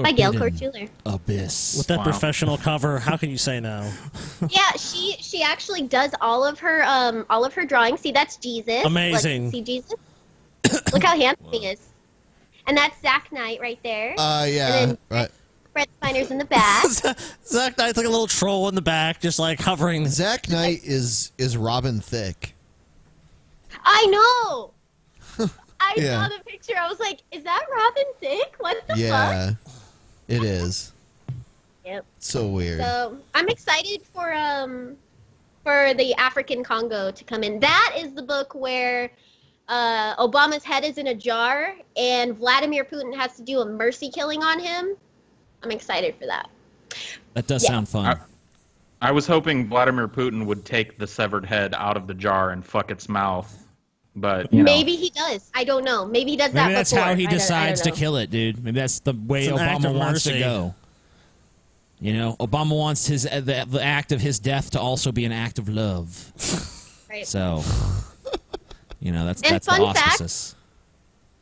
By Gail Korchuler. Abyss. With that professional cover, how can you say no? Yeah, she actually does all of her drawings. See, that's Jesus. Amazing. Look, see Jesus? Look how handsome he is. And that's Zach Knight right there. And then right. Brett Spiner's in the back. Zach Knight's like a little troll in the back, just like hovering. Zach Knight is Robin Thicke. I know. I Yeah. saw the picture. I was like, is that Robin Thicke? What the Yeah, fuck? it is. Yep. So weird. So I'm excited for the African Congo to come in. That is the book where Obama's head is in a jar and Vladimir Putin has to do a mercy killing on him. I'm excited for that. That does sound fun. I was hoping Vladimir Putin would take the severed head out of the jar and fuck its mouth But you know. Maybe he does. I don't know. Maybe he does that Maybe that's before. how he I don't decides to know. kill it, dude. Maybe that's the way It's an act Obama of wants to mercy. go. You know, Obama wants the act of his death to also be an act of love. Right. So, you know, that's And the fun fact- auspices.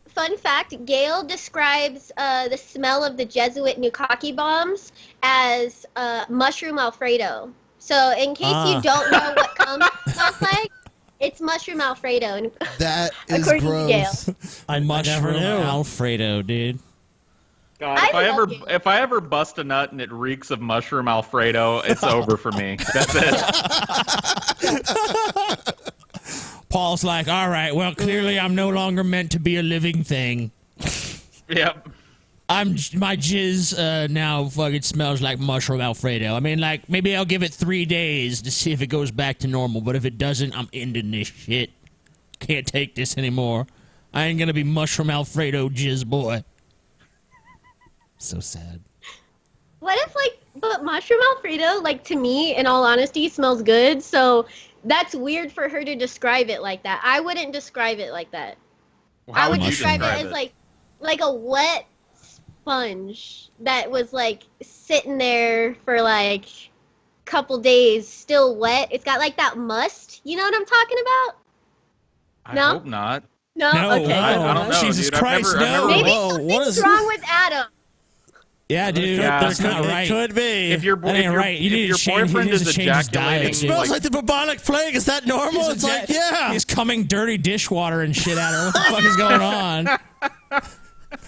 Fun fact, Gail describes the smell of the Jesuit Nukkake bombs as mushroom Alfredo. So in case you don't know what cum smells like, it's mushroom Alfredo. And That is according to Gail. gross. I never Mushroom knew. Alfredo, dude. God, I love if I ever bust a nut and it reeks of mushroom Alfredo, it's over for me. That's it. Paul's like, all right, well, clearly I'm no longer meant to be a living thing. Yep. My jizz now fucking smells like mushroom Alfredo. I mean, like, maybe I'll give it 3 days to see if it goes back to normal, but if it doesn't, I'm ending this shit. Can't take this anymore. I ain't gonna be mushroom Alfredo jizz boy. So sad. What if, like, but mushroom Alfredo, like, to me, in all honesty, smells good. So that's weird for her to describe it like that. I wouldn't describe it like that. Well, how I would you describe it as, like a wet sponge that was, like, sitting there for, like, a couple days, still wet. It's got, like, that must. You know what I'm talking about? I No? hope not. No? Okay. I don't know, Jesus dude. Christ, I've never Maybe Whoa, something's what is wrong with Adam. Yeah, dude, Yeah, that's not right. It could be. If your That ain't right. You if need to your change- boyfriend he needs is to change his diet. ejaculating, It smells like the bubonic plague. Is that normal? It's like, yeah. He's coming dirty dishwater and shit at her. What the fuck is going on?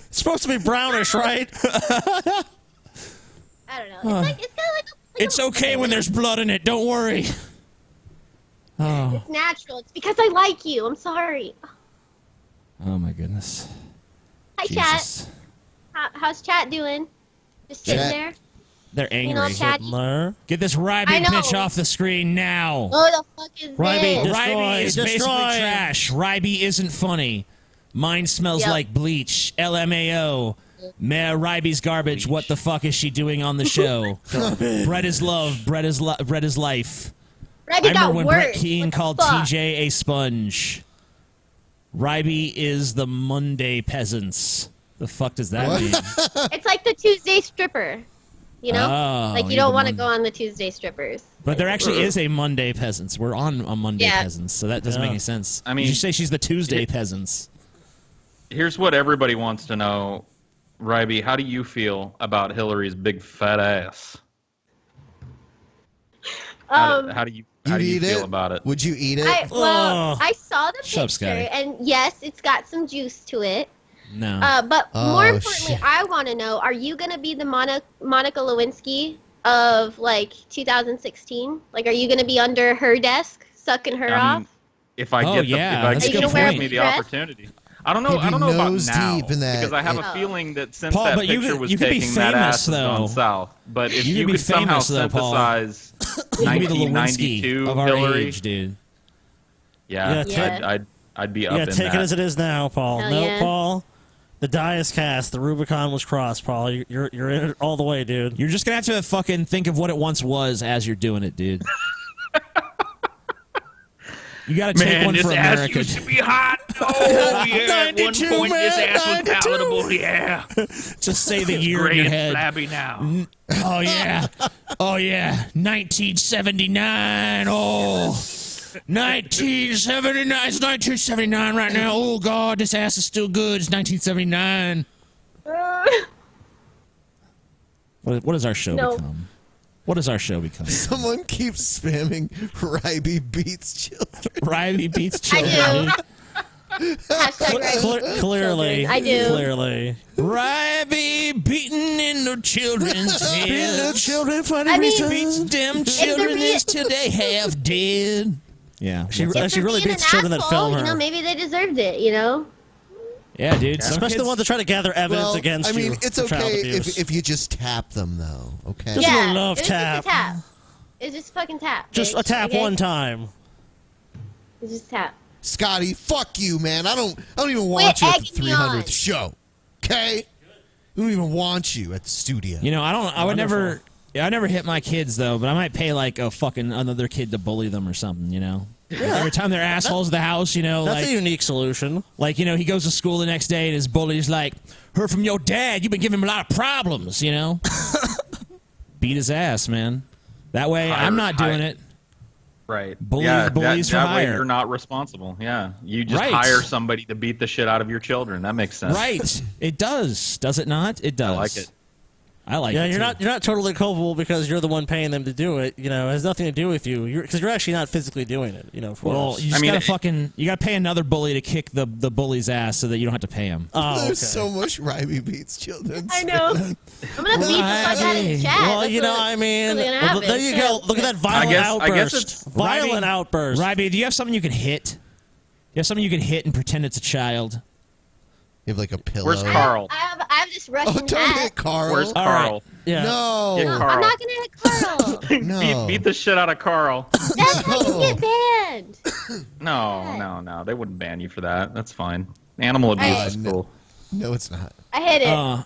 It's supposed to be brownish, right? I don't know. It's got like It's okay when there's blood in it. Don't worry. Oh, it's natural. It's because I like you. I'm sorry. oh my goodness. Hi, Jesus. chat. How's chat doing? Just sitting Chat. there. They're You know, angry. chatty. Get this Rybi I know. bitch off the screen now. Oh, the fuck is Rybi this? is basically trash. Rybi isn't funny. Mine smells Yep. like bleach. LMAO. Meh, Rybi's garbage. What the fuck is she doing on the show? Bread is love. Bread is life. Rybi I remember got when worse. Brett Keane What the called fuck? TJ a sponge. Rybi is the Monday peasants. The fuck does that mean? It's like the Tuesday stripper. You know? Oh, like you you're don't the want to Mon- go on the Tuesday strippers. But there actually is a Monday peasants. We're on a Monday Yeah. peasants, so that doesn't make Yeah. any sense. I mean, you say she's the Tuesday peasants. Here's what everybody wants to know, Rybi. How do you feel about Hillary's big fat ass? How do you eat feel it? about it? Would you eat it? I saw the Shut up, picture, Scotty. and yes, it's got some juice to it. No. But Oh, more importantly, shit. I want to know: are you gonna be the Monica Lewinsky of like 2016? Like, are you gonna be under her desk, sucking her I off? mean, if I Oh, get yeah, the, that's if a I good give point. me the Dress? opportunity. I don't know. He'd be I don't know about nose now deep in that. because I have Oh. a feeling that since Paul, that but you picture could- was you could be taking, that famous, ass has gone though. south. But if You you could be could somehow famous, though, Paul. synthesize You could be the Lewinsky 1992 of our Hillary, age, dude. yeah, Yeah. I'd be You up gotta in take that. it as it is now, Paul. Hell No, yeah. Paul. The die is cast. The Rubicon was crossed, Paul. You're in it all the way, dude. You're just gonna have to fucking think of what it once was as you're doing it, dude. You gotta take Man, one this for ass America. used to be hot. Oh yeah, at one 92, point this man, ass was 92. palatable. Yeah, Just say the it's year gray in your and head. flabby now. Oh yeah. Oh yeah. 1979. Oh. 1979. It's 1979 right now. Oh God, this ass is still good. It's 1979. What does our show No. become? What does our show become? Someone keeps spamming Rybi beats children. Rybi beats I children. do. Hashtag Rybi. Clearly, I do. Clearly, Rybi beating in the children's heads. children for I mean, Beats them children is till they have dead. Yeah. She what's up? she really Being beats an children that asshole, film her. You know, maybe they deserved it. You know. Yeah, dude. some Especially kids- the ones that try to gather evidence Well, against I mean, you. it's for child okay abuse. if you just tap them, though. Okay. Just a yeah, little love it was tap. just a tap. It's just a fucking tap. Just bitch, a tap okay? one time. It's just a tap. Scotty, fuck you, man. I don't even want you at the egging me on. 300th show. Okay. We don't even want you at the studio. You know, I would never. I never hit my kids though, but I might pay like a fucking another kid to bully them or something. You know. Every time they're assholes at the house, you know, That's like a unique solution. Like, you know, he goes to school the next day and his bully's like, heard from your dad, you've been giving him a lot of problems, you know? Beat his ass, man. That way, I'm not doing it. Right. Bullies for that way hire. you're not responsible. Yeah. You just Right. hire somebody to beat the shit out of your children. That makes sense. Right. It does. Does it not? It does. I like it. I like Yeah, it. you're not totally culpable because you're the one paying them to do it. You know, it has nothing to do with you. Because you're actually not physically doing it. You know, for Well, us. you just you gotta pay another bully to kick the bully's ass so that you don't have to pay him. Oh, There's so much Rybi beats children. I know. I'm gonna beat the fuck out of the chat. Well, That's you know, what- I mean, what's gonna well, happen. there you go. Look at that violent outburst. Violent outburst. Rybi, do you have something you can hit? You have something you can hit and pretend it's a child? You have like a pillow. Where's Carl? I have this Russian Don't hat. hit Carl. Where's All right. Carl? Yeah. No. Get No, Carl. I'm not gonna hit Carl. No. Beat the shit out of Carl. That's how you get banned. No. They wouldn't ban you for that. That's fine. Animal abuse is cool. No, it's not. I hit it.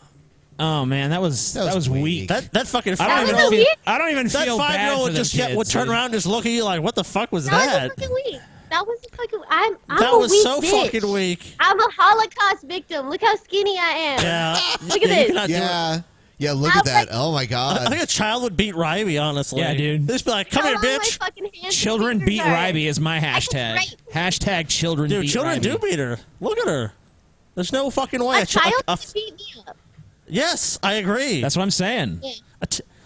Oh man, that was weak. That fucking. I don't even feel. I don't even That feel bad 5-year-old for would them just kids, would turn dude. around and just look at you like, what the fuck was That that? was fucking weak. That was fucking. I'm That a was weak so bitch. fucking weak. I'm a Holocaust victim. Look how skinny I am. Yeah. Look at You this. cannot do it. Yeah. Yeah, look at that. Oh my god. I think a child would beat Rybi, honestly. Yeah, dude. They'd just be like, come here, bitch. Children beat Rybi is my hashtag. Hashtag children Dude, beat children Rybi. do beat her. Look at her. There's no fucking way. A child can beat me up. Yes, I agree. That's what I'm saying. Yeah.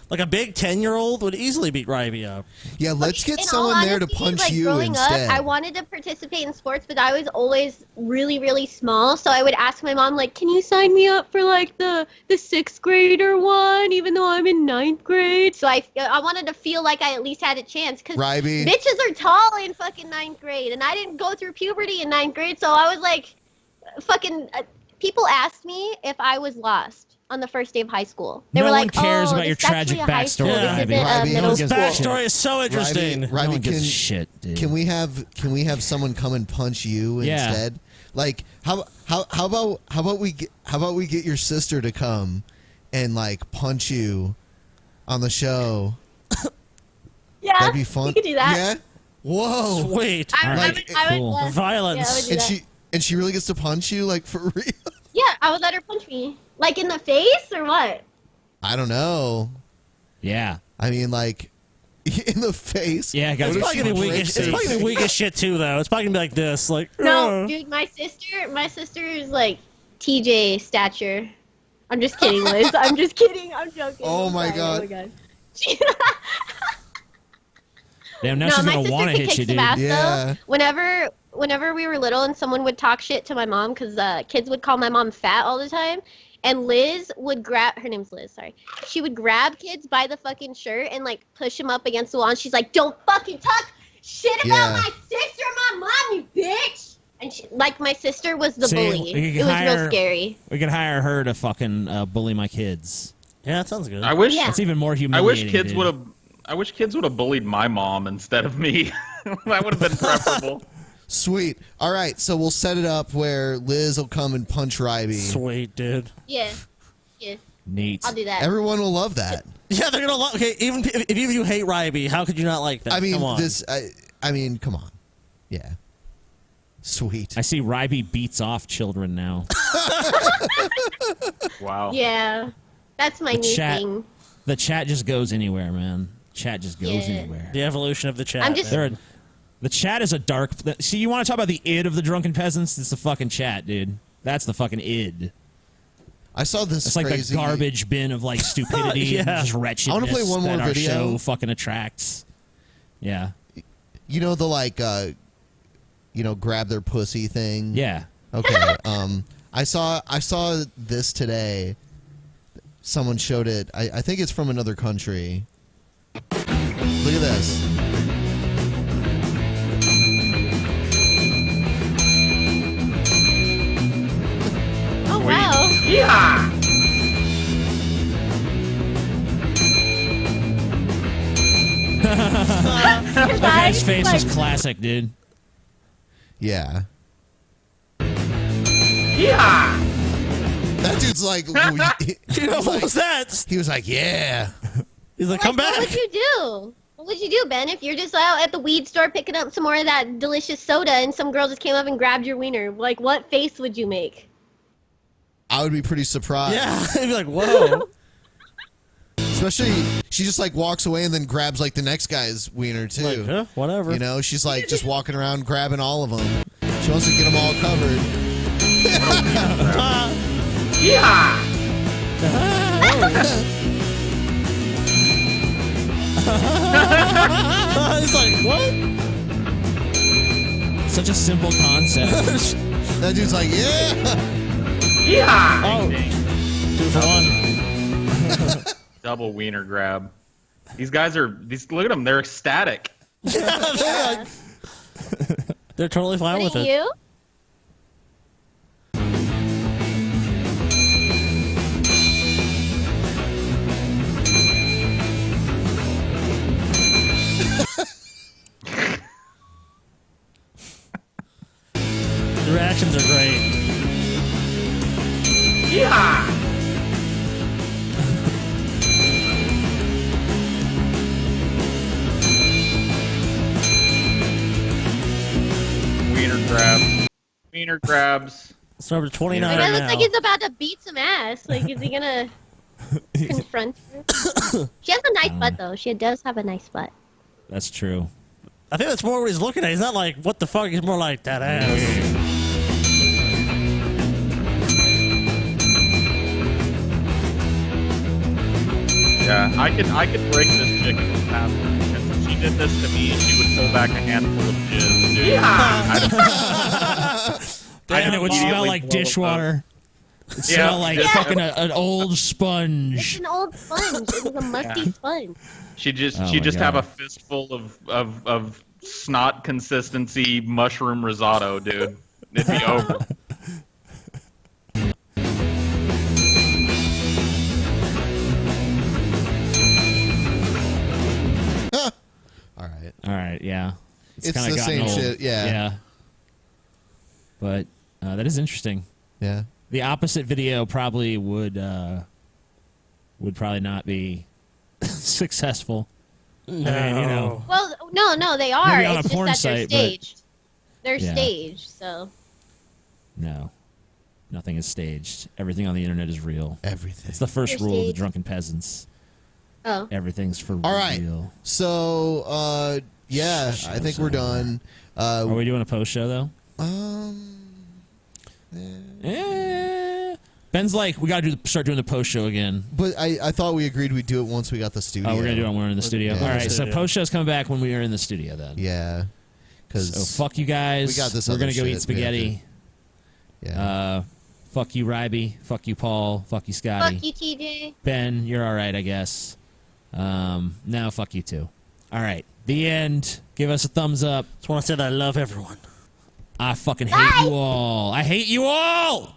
Like a big 10-year-old would easily beat Rybi up. Yeah, let's get In someone all there to honesty, punch like, you growing instead. Up, I wanted to participate in sports, but I was always really, really small. So I would ask my mom, like, "Can you sign me up for like the 6th grader one, even though I'm in 9th grade?" So I wanted to feel like I at least had a chance because Rybi. bitches are tall in fucking 9th grade, and I didn't go through puberty in 9th grade, so I was like, fucking. People asked me if I was lost on the first day of high school. They were No like, one cares "Oh, about your this is actually tragic a high school. backstory, This isn't Rybi. a Rybi, middle no one gives a school." shit. Backstory is so interesting. Rybi, No one gives a can, shit, dude. can we have someone come and punch you Yeah. instead? Like how about we get your sister to come and like punch you on the show? Yeah, That'd be fun. we could do that. Yeah. Whoa. Sweet. I would, Violence. Yeah, I would do that. And she really gets to punch you like for real? Yeah, I would let her punch me. Like in the face or what? I don't know. Yeah. I mean, like in the face. Yeah, guys. It's probably gonna be weak. It's probably gonna be weak as shit too, though. It's probably gonna be like this, like. No, dude, my sister is like TJ stature. I'm just kidding, Liz. I'm just kidding. I'm joking. Oh I'm my sorry. God. Oh my god. Damn, now No, she's my gonna sister want to could hit kick you, some dude. ass, though. Yeah. Whenever we were little and someone would talk shit to my mom, because kids would call my mom fat all the time, and Liz would grab, her name's Liz, sorry. She would grab kids by the fucking shirt and like push them up against the wall, and she's like, "Don't fucking talk shit about Yeah. my sister, my mom, you bitch!" And she, like my sister was the See, bully. we It could was hire- real scary. We could hire her to fucking bully my kids. Yeah, that sounds good. I wish. Yeah. That's even more I humiliating. wish kids dude. would have. I wish kids would have bullied my mom instead of me. That would have been preferable. Sweet. All right, so we'll set it up where Liz will come and punch Rybi. Sweet, dude. Yeah. Yeah. Neat. I'll do that. Everyone will love that. Yeah, they're gonna love. Okay, even if you hate Rybi, how could you not like that? I mean, Come on. I mean, come on. Yeah. Sweet. I see Rybi beats off children now. Wow. Yeah. That's my The new chat- thing. The chat just goes anywhere, man. Chat just goes Yeah. anywhere. The evolution of the chat. I'm just- man. The chat is a dark. See, you want to talk about the id of the Drunken Peasants? It's the fucking chat, dude. That's the fucking id. I saw this It's like crazy. the garbage bin of like stupidity Yeah. and just wretchedness I wanna play one more that our video. show fucking attracts. Yeah. You know the like, grab their pussy thing. Yeah. Okay. I saw this today. Someone showed it. I think it's from another country. Look at this. Oh wow. Yeah. That guy's face is classic, dude. Yeah. Yeah. That dude's like, What was that? he was like, yeah. He's like, come What back. would you do? What would you do, Ben, if you're just out at the weed store picking up some more of that delicious soda and some girl just came up and grabbed your wiener? Like, what face would you make? I would be pretty surprised. Yeah, I'd be like, whoa. Especially, she just like walks away and then grabs like the next guy's wiener too. Like, huh, whatever. You know, she's like just walking around grabbing all of them. She wants to get them all covered. Yeah. It's like, what? Such a simple concept. That dude's like, yeah. Yeah. Oh, 2 for 1. Double wiener grab. These guys are look at them, they're ecstatic. They're totally fine with it. You? The reactions are great. Yeah. Wiener grabs. It's number 29 It right looks now. like he's about to beat some ass. Like, is he gonna confront her? She has a nice butt, though. She does have a nice butt. That's true. I think that's more what he's looking at. He's not like, what the fuck? He's more like, that ass. Yeah, I could break this chick in half. Because if she did this to me, she would pull back a handful of jizz, dude. And it would smell like dishwater. It smell like fucking an old It's sponge. an old sponge. It was a musty sponge. She'd just Oh she'd my just have God. a fistful of snot consistency mushroom risotto, dude. It'd be over. All right, yeah. It's kinda the gotten same old. shit, yeah. Yeah. But that is interesting. Yeah. The opposite video probably would probably not be successful. I mean, you know. Well, no, they are. Maybe on a It's just porn that they're site, but- staged. They're Yeah. staged, so. No. Nothing is staged. Everything on the internet is real. Everything. It's the first They're rule of the staged. Drunken Peasants. Oh. Everything's for All right. real. So, yeah, I think we're done. Are we doing a post show though? Ben's like, we gotta start doing the post show again. But I thought we agreed we'd do it once we got the studio. Oh, we're gonna do it when we're in the studio. Yeah. All right, so post show's coming back when we are in the studio then. Yeah. So fuck you guys. we got this We're other gonna go shit eat we have spaghetti. Yeah. Fuck you, Rybi. Fuck you, Paul. Fuck you, Scotty. Fuck you, TJ. Ben, you're all right, I guess. Now fuck you too. All right, the end. Give us a thumbs up. Just want to say that I love everyone. I fucking hate you all. I hate you all.